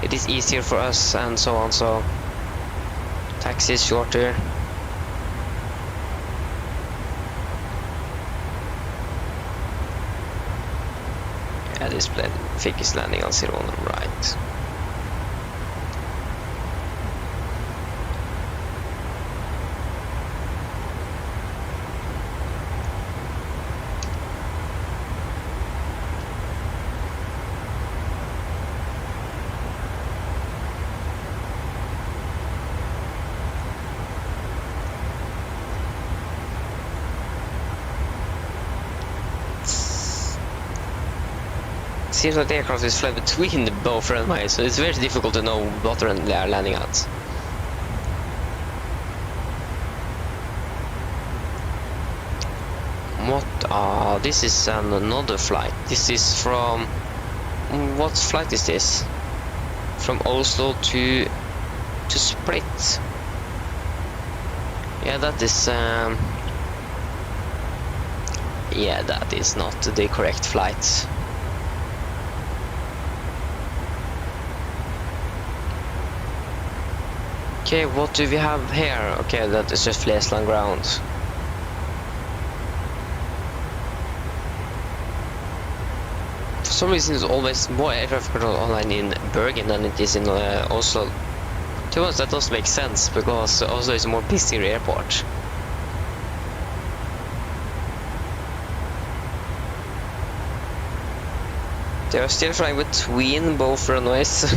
A: It is easier for us and so on, so taxi is shorter. Yeah, this plane I think is landing on 01 right. seems like the aircraft is flying between the both runways, so it's very difficult to know what run they are landing at. What? This is another flight. This is from... What flight is this? From Oslo to Split. Yeah, that is... Yeah, that is not the correct flight. Okay, what do we have here? Okay, that is just Flesland ground. For some reason, there's always more air traffic control online in Bergen than it is in Oslo. To be honest, that does make sense because Oslo is a more busier airport. They are still flying between both runways.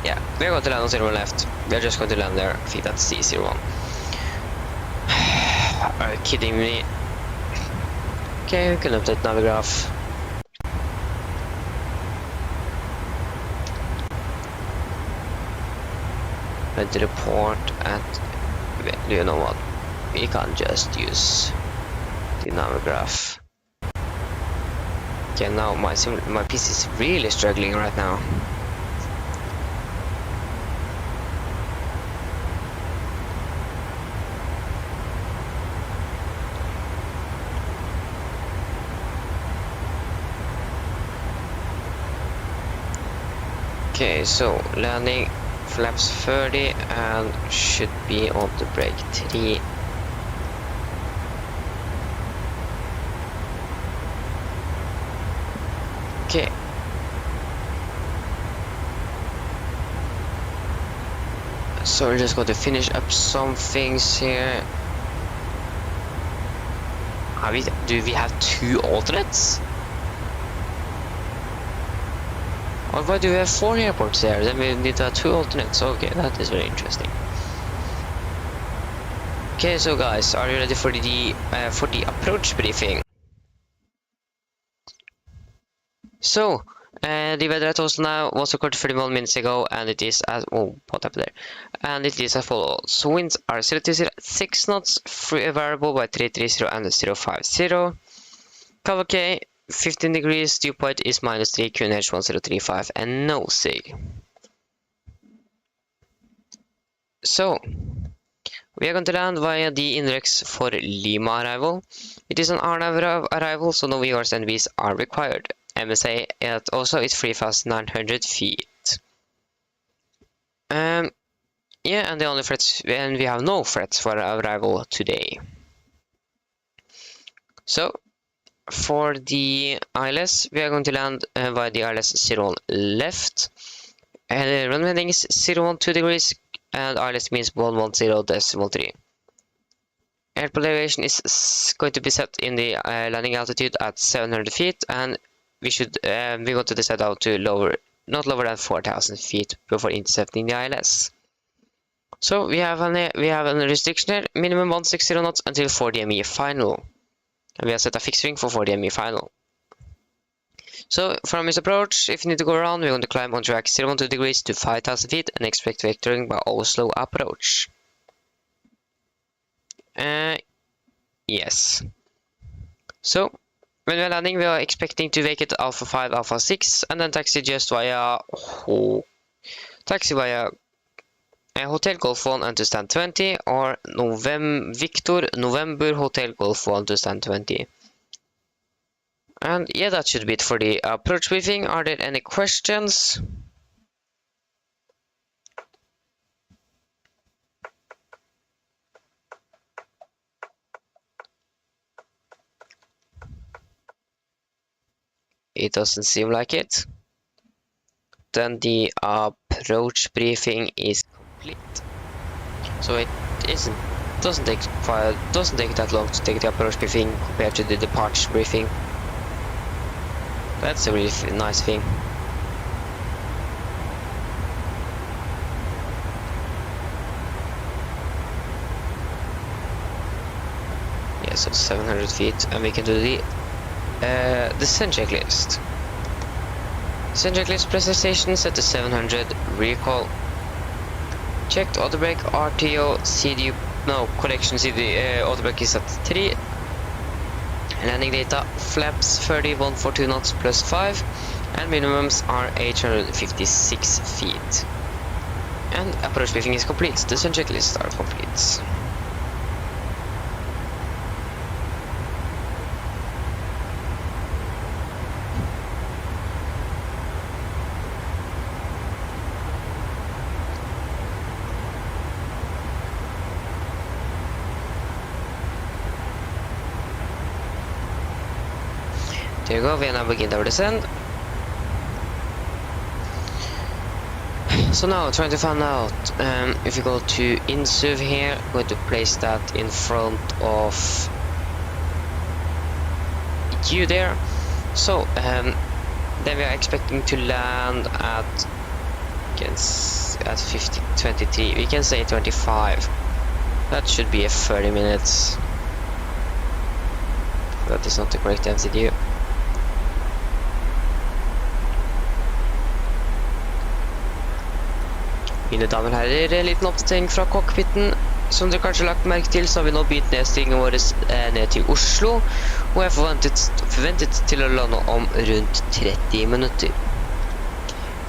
A: Yeah, we are going to land on 01 left. We are just going to land there, feet at C01. Are you kidding me? Okay, we can update Navigraph. Ready to report at... Do you know what? We can just use the Navigraph. Okay, now my PC is really struggling right now. Okay, so landing flaps 30 and should be on the brake 3. Okay. So we're just going to finish up some things here. Do we have 2 alternates? Or why do we have 4 airports there? Then we need to have 2 alternates. Okay, that is very interesting. Okay, so guys, are you ready for the approach briefing? So, the weather at Oslo now was recorded 31 minutes ago, and it is as what happened there? And it is as follows. So winds are 0-6 knots, variable by 330 and 050. Cavalcade 15 degrees, dew point is -3, QNH 1035, and no sail. So, we are going to land via the index for Lima arrival. It is an RNAV arrival, so no VRs and Vs are required. MSA at also is 3,900 feet. Yeah, and the only threats, and we have no threats for arrival today. So, for the ILS, we are going to land via the ILS 01 left. And the runway heading is 012 degrees, and ILS means 110.3. Airport elevation is going to be set in the landing altitude at 700 feet, and we want to set out to not lower than 4,000 feet before intercepting the ILS. So we have a restriction here, minimum 160 knots until 40 ME final. And we have set a fixed wing for 40 ME final. So from this approach, if you need to go around, we're going to climb on track 012 degrees to 5,000 feet and expect vectoring by Oslo approach. Yes. So when we're landing, we are expecting to vacate Alpha 5, Alpha 6, and then taxi via Hotel Golf 1 and to stand 20, or Victor November Hotel Golf 1 to stand 20. And yeah, that should be it for the approach briefing. Are there any questions? It doesn't seem like it. Then the approach briefing is complete. So it doesn't take that long to take the approach briefing compared to the departure briefing. That's a really nice thing. Yeah, so 700 feet, and we can do the descent checklist. Descent checklist, pressure station set to 700, recall. Checked auto brake, RTO, CDU, no, correction, auto brake is at 3. Landing data, flaps 30, 142 knots plus 5, and minimums are 856 feet. And approach briefing is complete, descent checklist are complete. There you go, we now begin our descent. So now, trying to find out, if you go to Insuv here, I'm going to place that in front of you there. So, then we are expecting to land at 23, we can say 25. That should be a 30 minutes. That is not the correct MCDU. Mine damer og herrer, en liten oppdatering fra cockpiten. Som dere kanskje har lagt merke til, så har vi nå begynt nedstillingen vår ned til Oslo, og er forventet til å lande om rundt 30 minutter.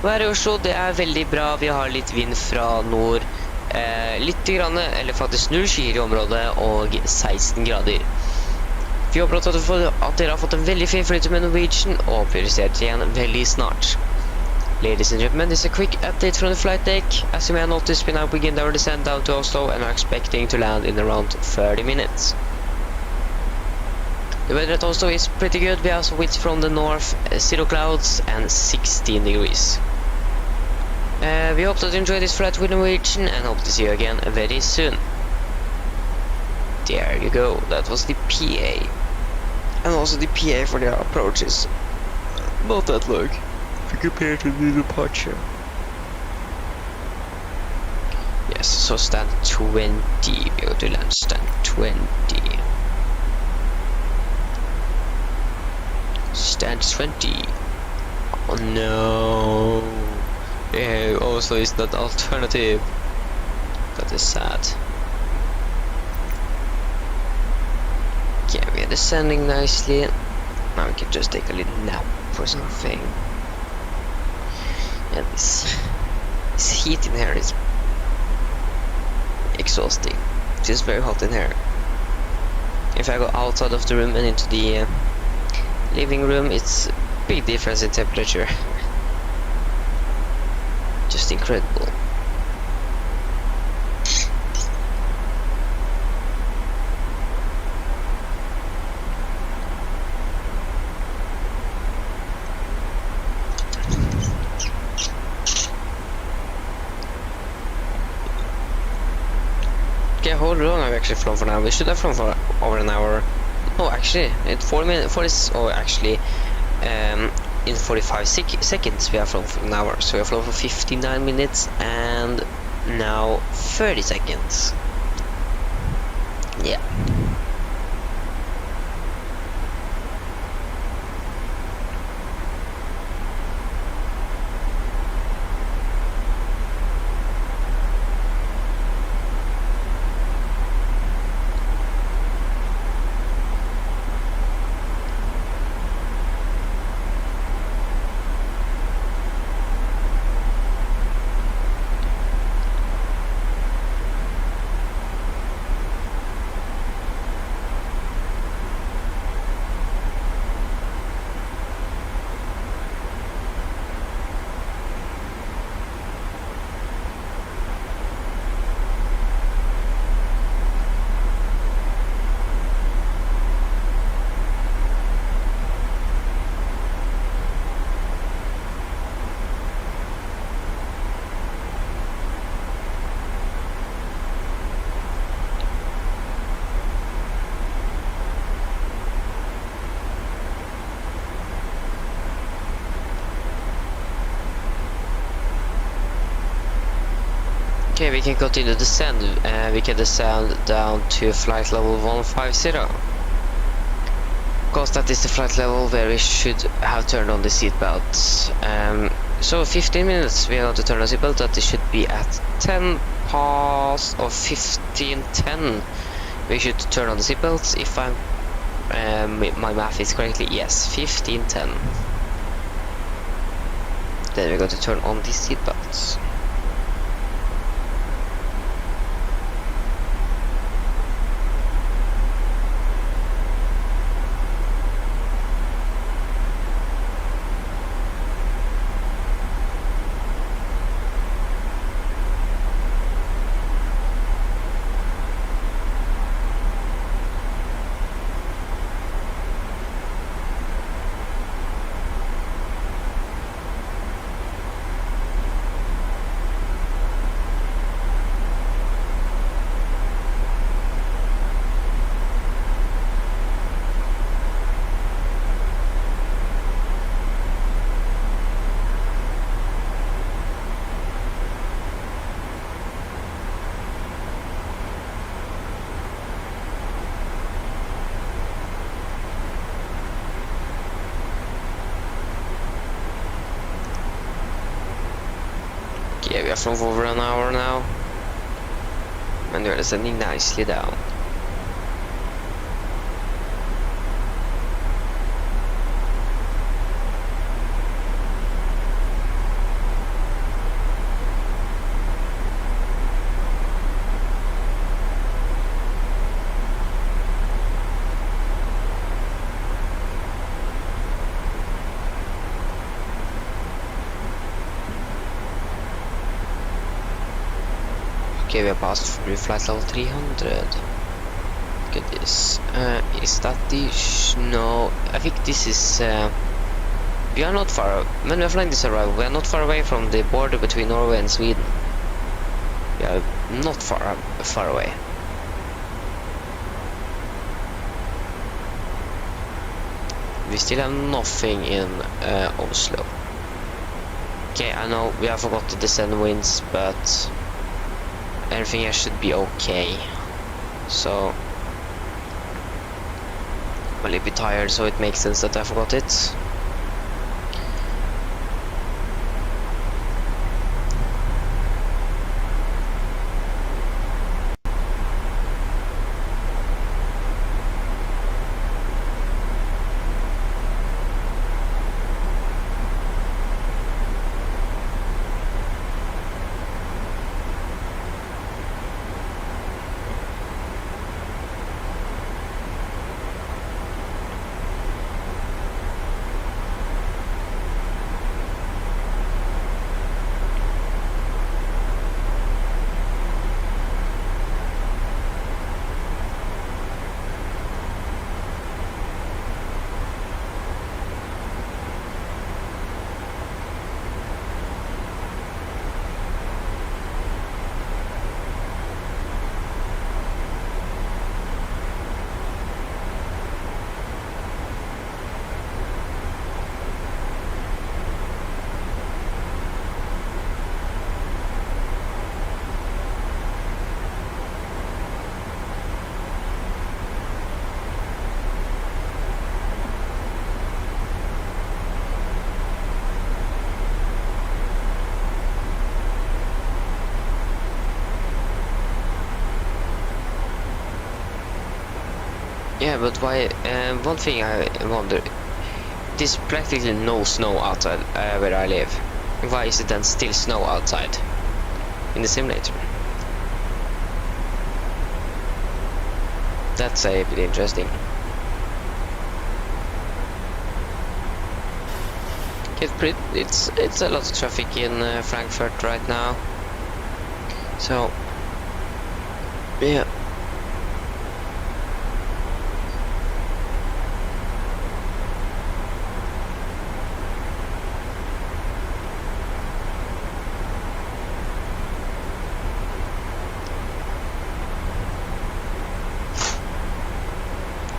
A: Været i Oslo, det er veldig bra. Vi har litt vind fra nord, litt grann, eller faktisk 0 skyer i området, og 16 grader. Vi håper at dere har fått en veldig fin flyt med Norwegian, og vi ser til igjen veldig snart. Ladies and gentlemen, this is a quick update from the flight deck. As you may have noticed, we now begin our descent down to Oslo and are expecting to land in around 30 minutes. The weather at Oslo is pretty good. We have some winds from the north, 0 clouds and 16 degrees. We hope that you enjoyed this flight with Norwegian and hope to see you again very soon. There you go, that was the PA. And also the PA for the approaches. Not that long compared to the departure. Yes, so stand 20, we go to land stand 20. Stand 20. Oh no. Yeah, also is that alternative. That is sad. Okay, we are descending nicely. Now we can just take a little nap or something. And this heat in here is exhausting. It is very hot in here. If I go outside of the room and into the living room, it's a big difference in temperature. Just incredible. Okay, how long have we actually flown for now? We should have flown for over an hour. Oh, actually, in 40 minutes, or actually, in 45 seconds we have flown for an hour. So we have flown for 59 minutes and now 30 seconds. Yeah. Okay, we can continue descend. We can descend down to flight level 150. Because that is the flight level where we should have turned on the seatbelts. So 15 minutes we are going to turn on the seatbelt. That it should be at 10 past or 15:10. We should turn on the seatbelts if my math is correctly. Yes, 15:10. Then we're going to turn on the seatbelts. Yeah, we are from over an hour now, and we're descending nicely down. Okay, we are past flight level 300. Look at this. Is that the snow? I think this is. We are not far. When we are flying this around, we are not far away from the border between Norway and Sweden. We are not far away. We still have nothing in Oslo. Okay, I know we have forgot the descent winds, but everything here should be okay. So I'm a little bit tired, so it makes sense that I forgot it. Yeah, but why? One thing I wonder: there's practically no snow outside where I live. Why is it then still snow outside in the simulator? That's a bit interesting. It's a lot of traffic in Frankfurt right now. So yeah.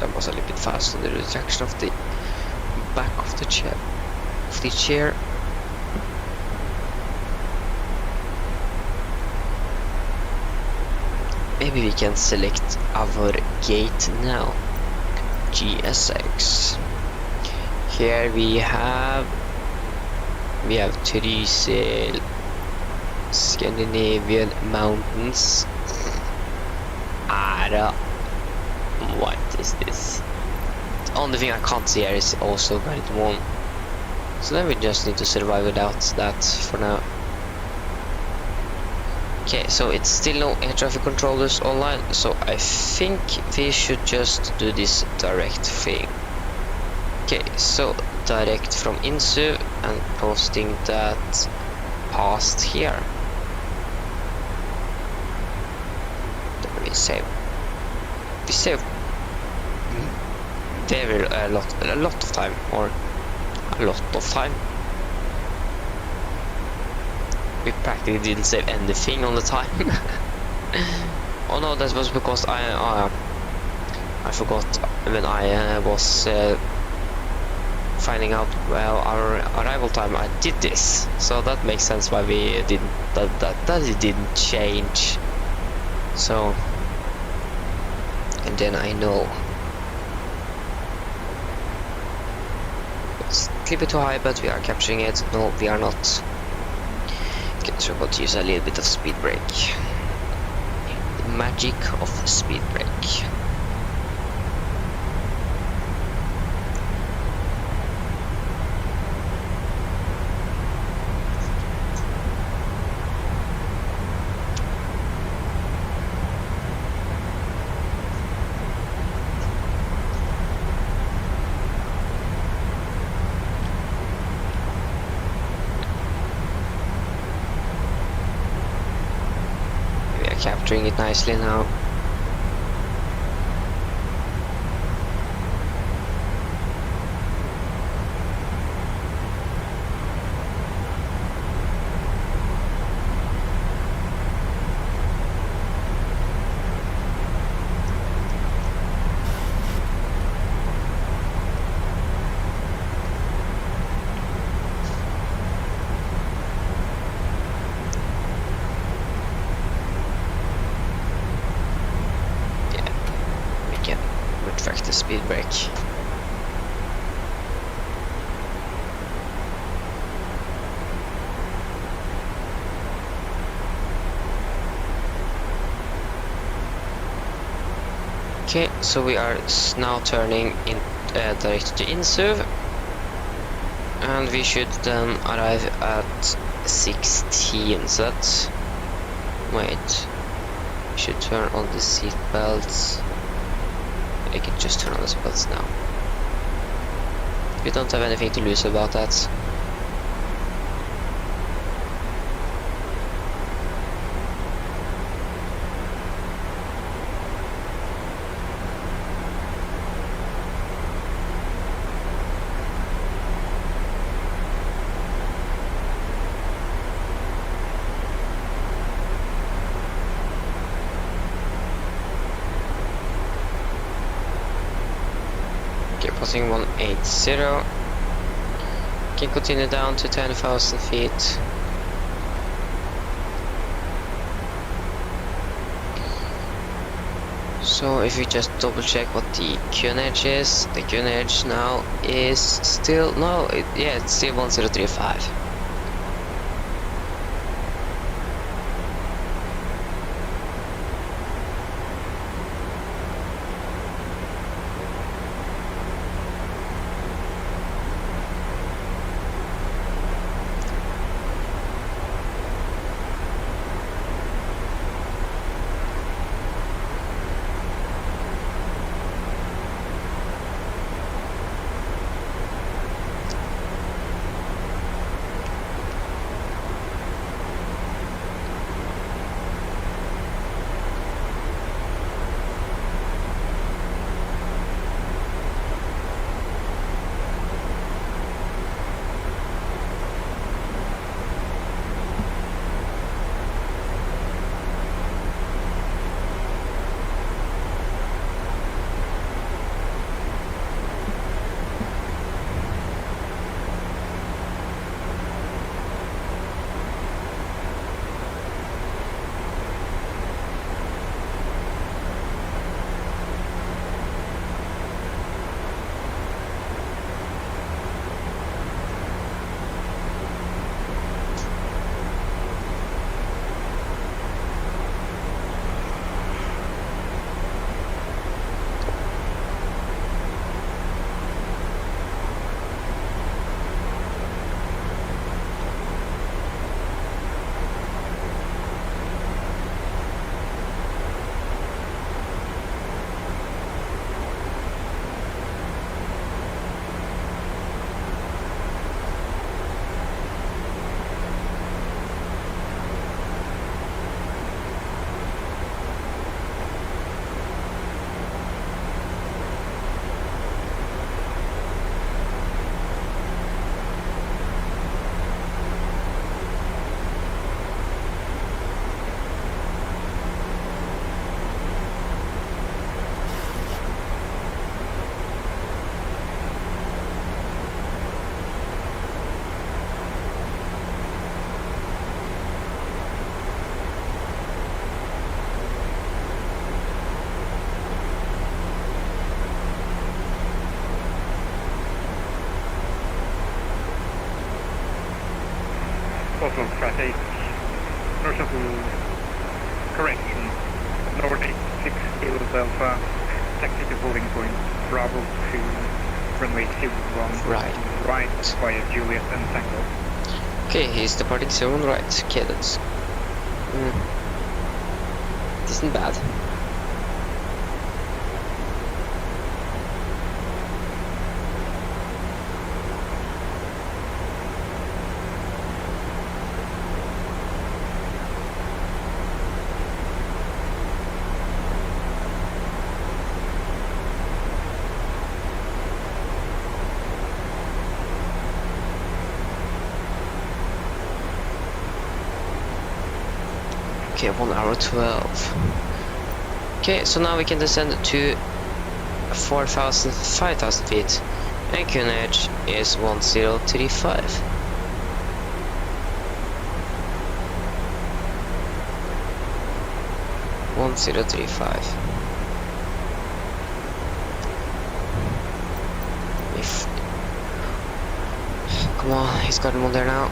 A: That was a little bit fast on the retraction of the back of the chair. maybe we can select our gate now. GSX. Here we have Trysil, Scandinavian mountains. What is this? The only thing I can't see here is also guided 1. So then we just need to survive without that for now. Okay, so it's still no air traffic controllers online, so I think we should just do this direct thing. Okay, so direct from Insu and posting that past here. Then we save. We save very a lot of time, or a lot of time. We practically didn't save anything on the time. Oh no, that was because I forgot when I was finding out well our arrival time. I did this, so that makes sense why we didn't that it didn't change. So, and then I know. It's a little bit too high, but we are capturing it. No, we are not. Okay, so we're going to use a little bit of speed brake. The magic of speed brake. Capturing it nicely now. The speed brake. Okay, so we are now turning in direct to Insuv, and we should then arrive at 16. So that's wait. We should turn on the seat belts. I can just turn on the seatbelts now. We don't have anything to lose about that. Passing 180. Can continue down to 10,000 feet. So if we just double check what the QNH is, the QNH now is still it's still 1035.
C: Oslo traffic, North correction, Nordic 6 Kilo Alpha, taxi to holding point Bravo to runway 21, right via Juliet and Tango.
A: Okay, he's departing soon, right. Okay, that's... It isn't bad. Okay, 1 hour 12. Okay, so now we can descend to 4,000, 5,000 feet. And QNH is 1035. If... Come on, he's got him on there now.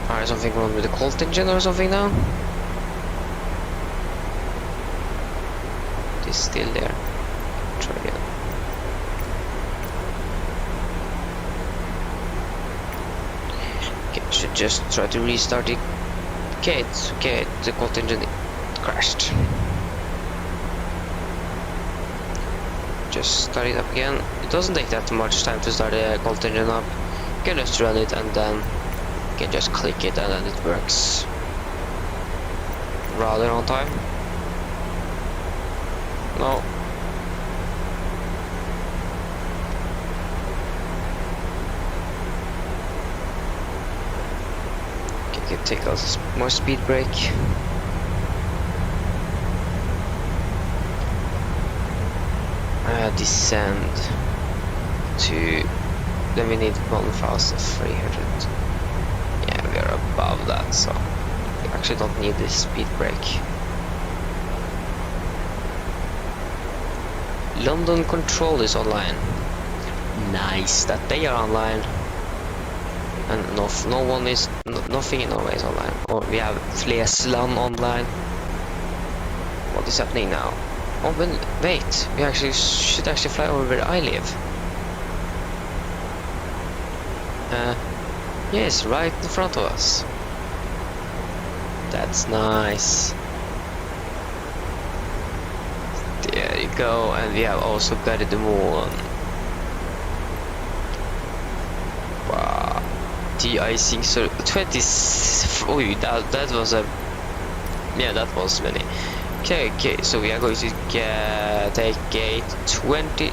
A: Alright, something wrong with the Colt engine or something now? It is still there. Try again. Okay, should just try to restart it. Okay, it's okay, the Colt engine crashed. Just start it up again. It doesn't take that much time to start the Colt engine up. You can just run it and then you can just click it and then it works rather on time. No. Okay, can take a more speed brake. Descend to, then we need 1,300. Yeah, we are above that, so we actually don't need this speed brake. London Control is online. Nice that they are online. And no one is, nothing in Norway is online. Or we have Flesland online. What is happening now? Oh, but wait, we actually should actually fly over where I live. Yes, right in front of us. That's nice. There you go, and we have also got the moon. Wow, de-icing, so 20. Oh, that was a, yeah, that was many. Okay, so we are going to take gate 20.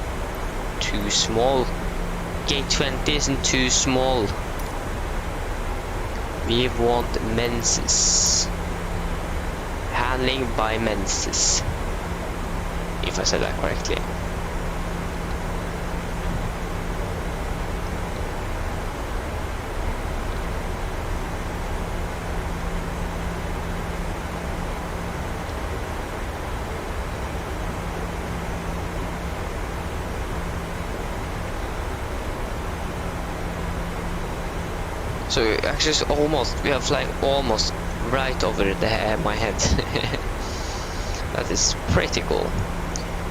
A: Too small. Gate 20 isn't too small. We want Menses. Handling by Menses. If I said that correctly. So actually it's almost, we are flying almost right over my head. That is pretty cool.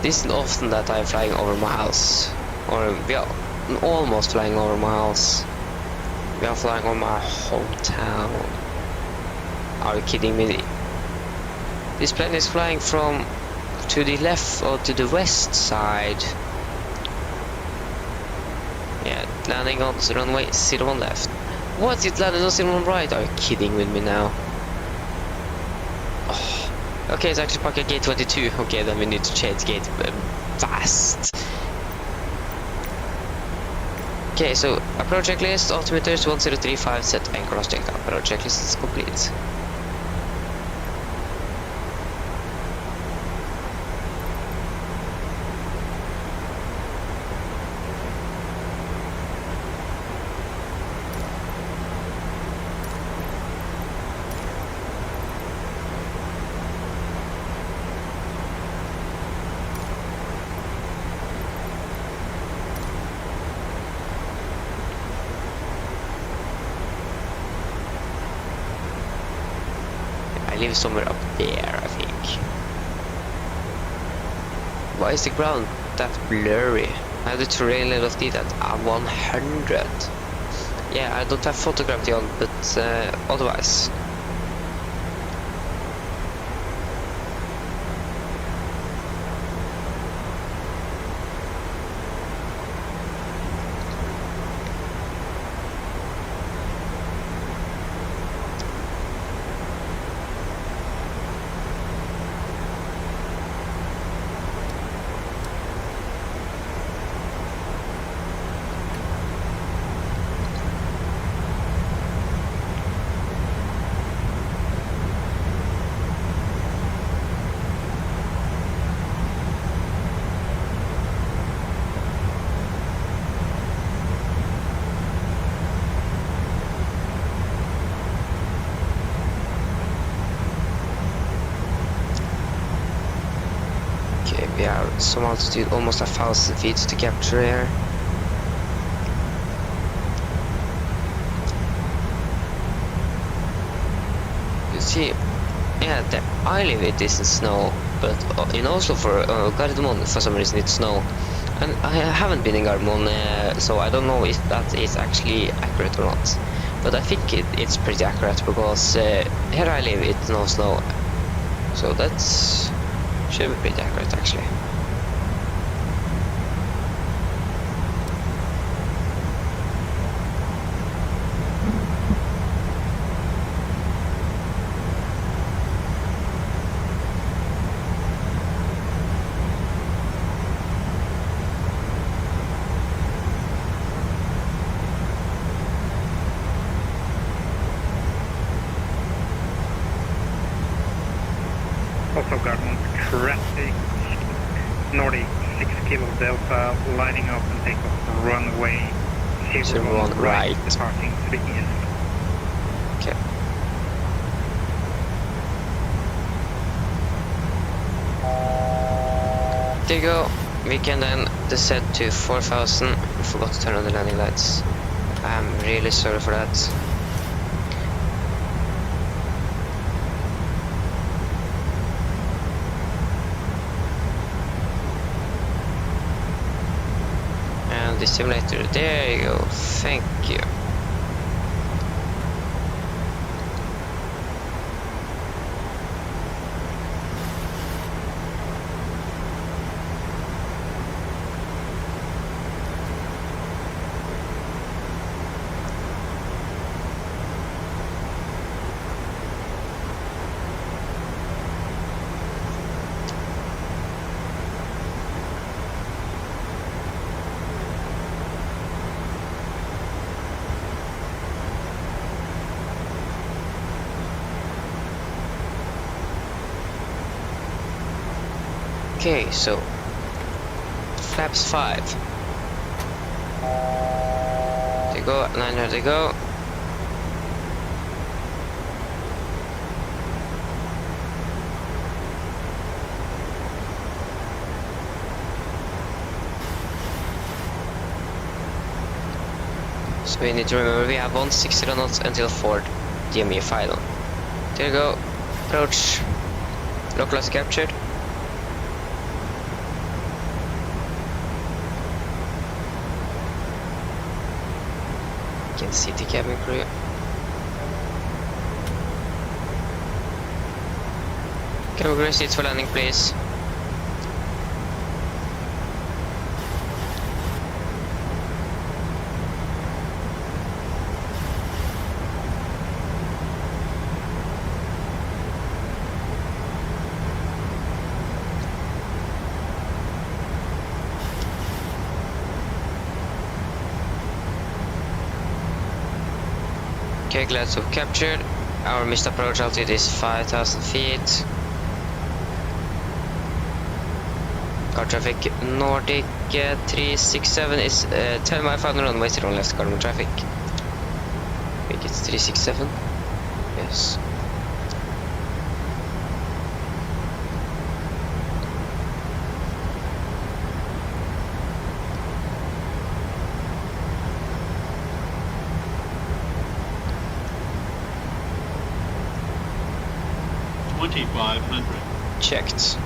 A: This isn't often that I'm flying over my house. Or we are almost flying over my house. We are flying over my hometown. Are you kidding me? This plane is flying from to the left or to the west side. Yeah, landing on the runway 01 left. What? It landed on 01 right? Are you kidding with me now? Oh. Okay, it's actually parked at gate 22. Okay, then we need to change gate fast. Okay, so approach checklist, altimeters 1035, set and cross check. Approach checklist is complete. live somewhere up there, I think. Why is the ground that blurry? I have the terrain level of detail at 100. Yeah, I don't have photography on, but otherwise. We have some altitude, almost 1,000 feet to capture here. You see, yeah, I live it isn't snow, but in Oslo for Gardermoen for some reason it's snow. And I haven't been in Gardermoen, so I don't know if that is actually accurate or not. But I think it's pretty accurate because here I live it's no snow. So that's should be pretty accurate actually.
F: Also Gardermoen traffic, Nordic 6 Kilo Delta, lining up and take off runway 01 right, departing to the east.
A: Okay. There you go. We can then descend to 4,000. I forgot to turn on the landing lights. I'm really sorry for that. The simulator, there you go, thank you. Okay, so flaps 5. There you go, 900 to go. So we need to remember we have 160 knots until 4 DME final. There you go, approach, localize captured. Can see the cabin crew. Cabin crew seats for landing, please. Okay, glad to have captured. Our missed approach altitude is 5,000 feet. Car traffic Nordic 367 is 10 mile final runway 0 left Gardermoen traffic. I think it's 367. Yes.
G: 2500.
A: Checked.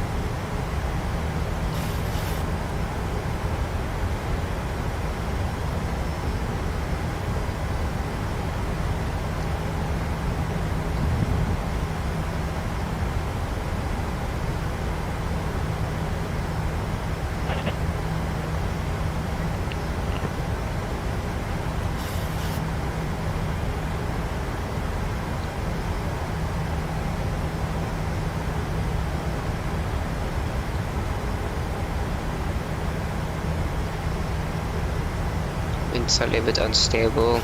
A: Wind's a little bit unstable.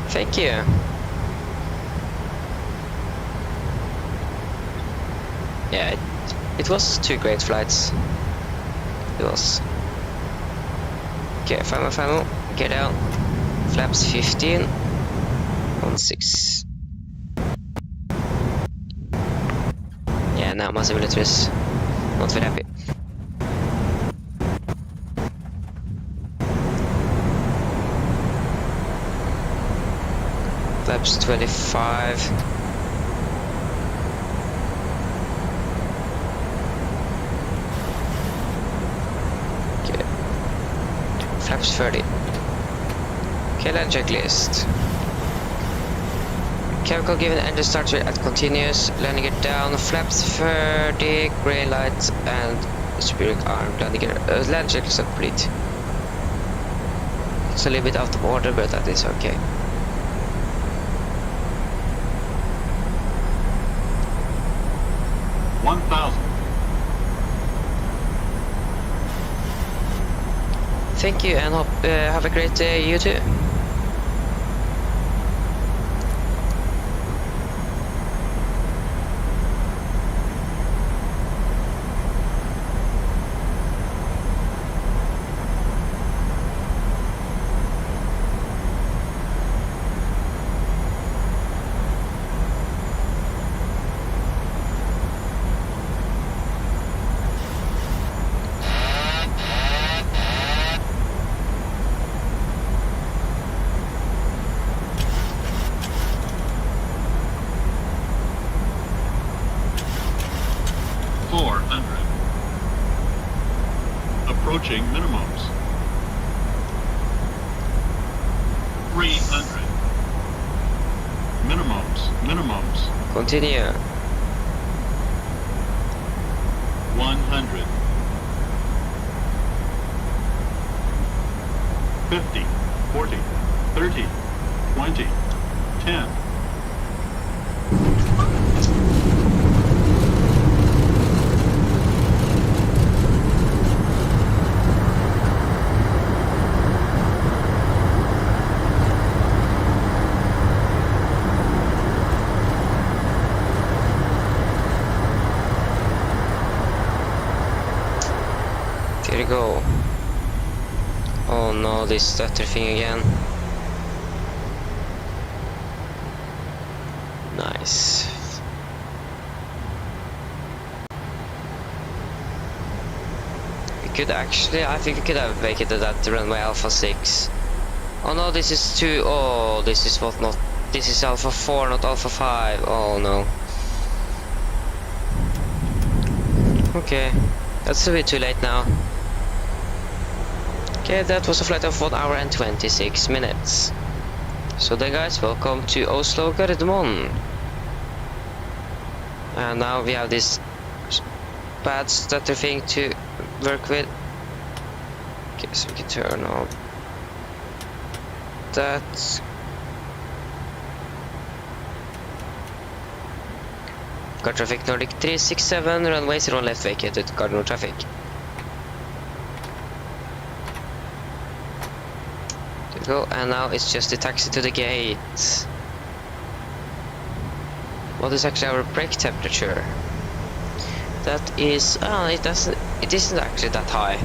A: Thank you. Yeah, it was 2 great flights. It was. Okay, final, get out. Flaps 15, 16. Yeah, now my simulator is not very happy. Flaps 25. Flaps 30. Okay, land checklist. Chemical given engine starter at continuous, landing it down, flaps 30, green light, and spirit arm, landing it, land checklist complete. It's a little bit out of order, but that is okay. Thank you, and hope have a great day, you too.
G: Approaching minimums. 300. Minimums.
A: Continue.
G: 100. 50, 40, 30, 20, 10.
A: Here we go. Oh no, this stutter thing again. Nice. We could actually, I think we could have vacated that runway Alpha 6. Oh no, this is 2. Oh, this is what not. This is Alpha 4, not Alpha 5. Oh no. Okay, that's a bit too late now. Okay, that was a flight of 1 hour and 26 minutes. So then guys, welcome to Oslo Gardermoen. And now we have this bad stutter thing to work with. Okay, so we can turn on that. Car traffic Nordic 367, runway 0 left vacated, Gardermoen traffic. There we go, and now it's just the taxi to the gate. What is actually our brake temperature? That is, it isn't actually that high.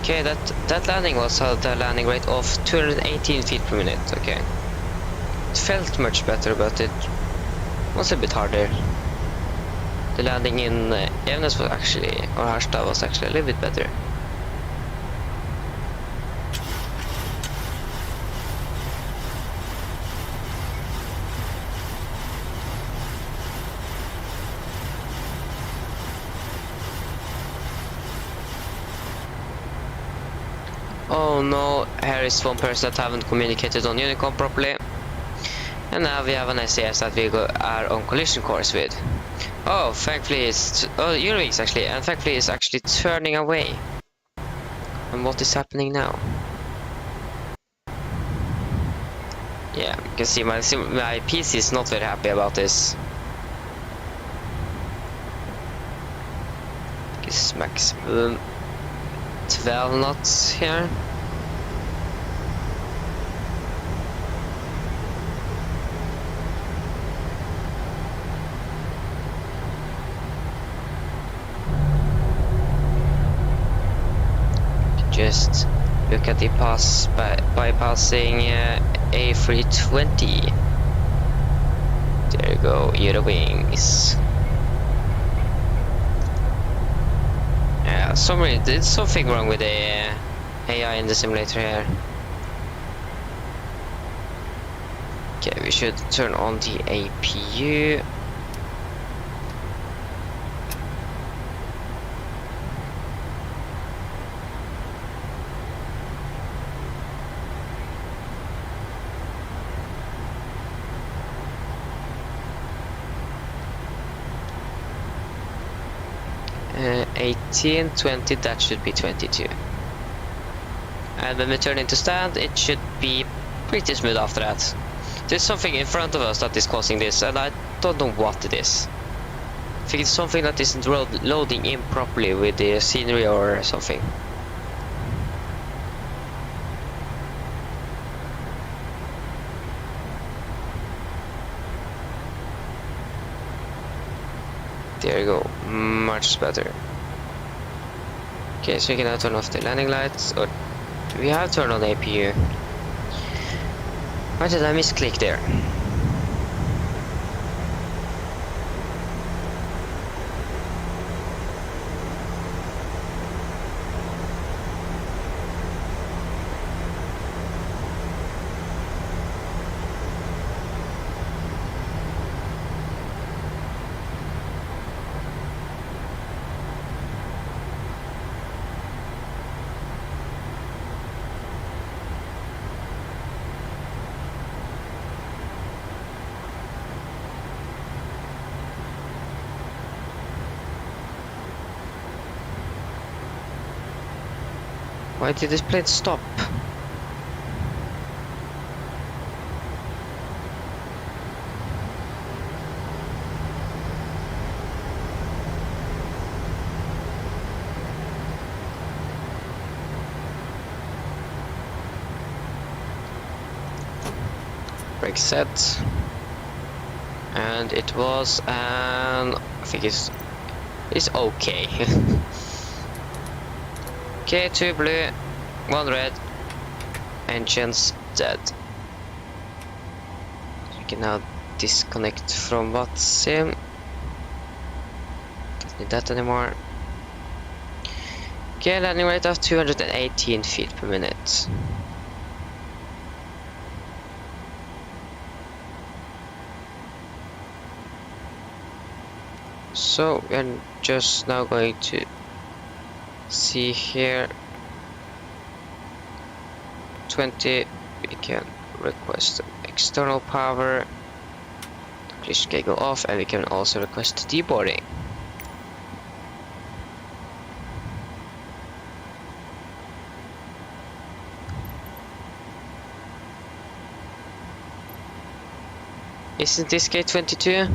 A: Okay, that landing was at a landing rate of 218 feet per minute. Okay, it felt much better, but it was a bit harder. The landing in Evenes was actually, or Harstad was actually a little bit better. Oh no, here is one person that haven't communicated on Unicom properly. And now we have an SAS that we are on collision course with. Oh, thankfully it's... Oh, Eurowings actually, and thankfully it's actually turning away. And what is happening now? Yeah, you can see my PC is not very happy about this. It's maximum 12 knots here. Just look at the pass bypassing A320. There you go, Eurowings. Yeah, there's something wrong with the AI in the simulator here. Okay, we should turn on the APU. Uh, 18, 20, that should be 22. And when we turn into stand, it should be pretty smooth after that. There's something in front of us that is causing this, and I don't know what it is. I think it's something that isn't loading in properly with the scenery or something. There you go, much better. Okay, so we can now turn off the landing lights, or we have turned on the APU. Why did I misclick there? Why did this plane stop? Brake set. And it was I think it's okay. Okay, 2 blue, 1 red, engines dead. So we can now disconnect from VATSIM. Don't need that anymore. Okay, landing rate of 218 feet per minute. So we're just now going to See here, 20, we can request external power, cruise can go off, and we can also request deboarding. Isn't this gate 22?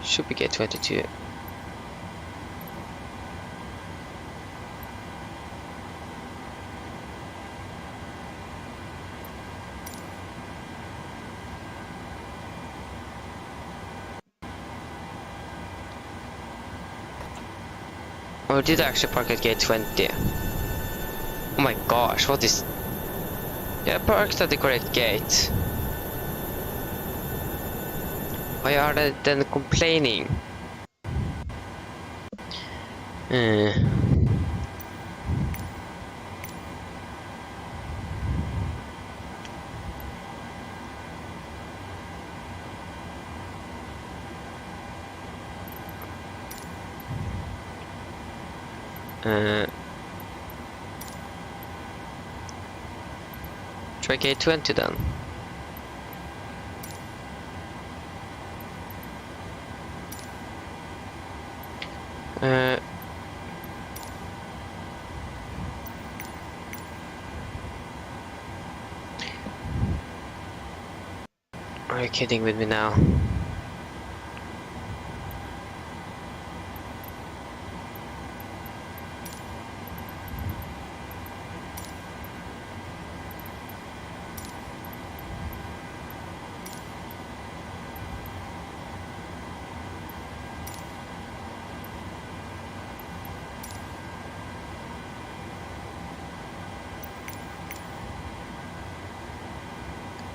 A: Should be gate 22. Or did I actually park at gate 20? Oh my gosh, what is... Yeah, I parked at the correct gate. Why are they then complaining? Try gate 20 then. Are you kidding with me now?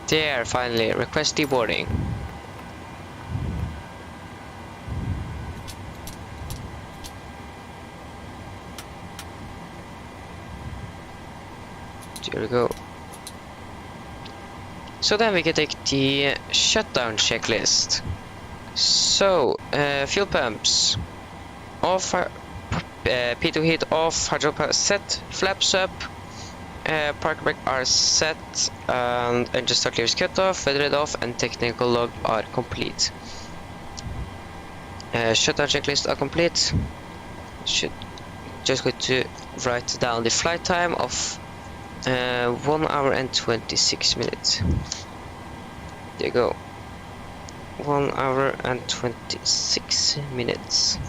A: There, finally, request deboarding. There we go. So then we can take the shutdown checklist. So, fuel pumps off, P2 heat off, hydraulic set, flaps up, park brake are set, and engine start lever is cut off, weather off, and technical log are complete. Shutdown checklist are complete. Should just go to write down the flight time of 1 hour and 26 minutes. There you go. 1 hour and 26 minutes.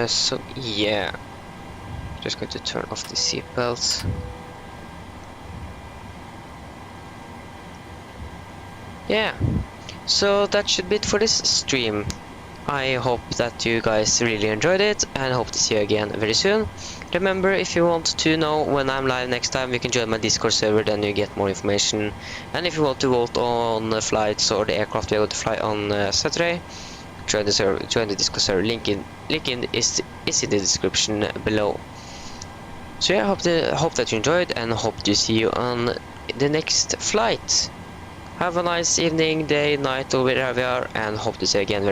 A: So yeah, just going to turn off the seatbelts. Yeah, so that should be it for this stream. I hope that you guys really enjoyed it, and hope to see you again very soon. Remember, if you want to know when I'm live next time, you can join my Discord server, then you get more information. And if you want to vote on the flights or the aircraft we are going to fly on Saturday, join the server, join the Discord server. Link in is in the description below. So yeah, hope that you enjoyed, and hope to see you on the next flight. Have a nice evening, day, night, or wherever you are, and hope to see you again very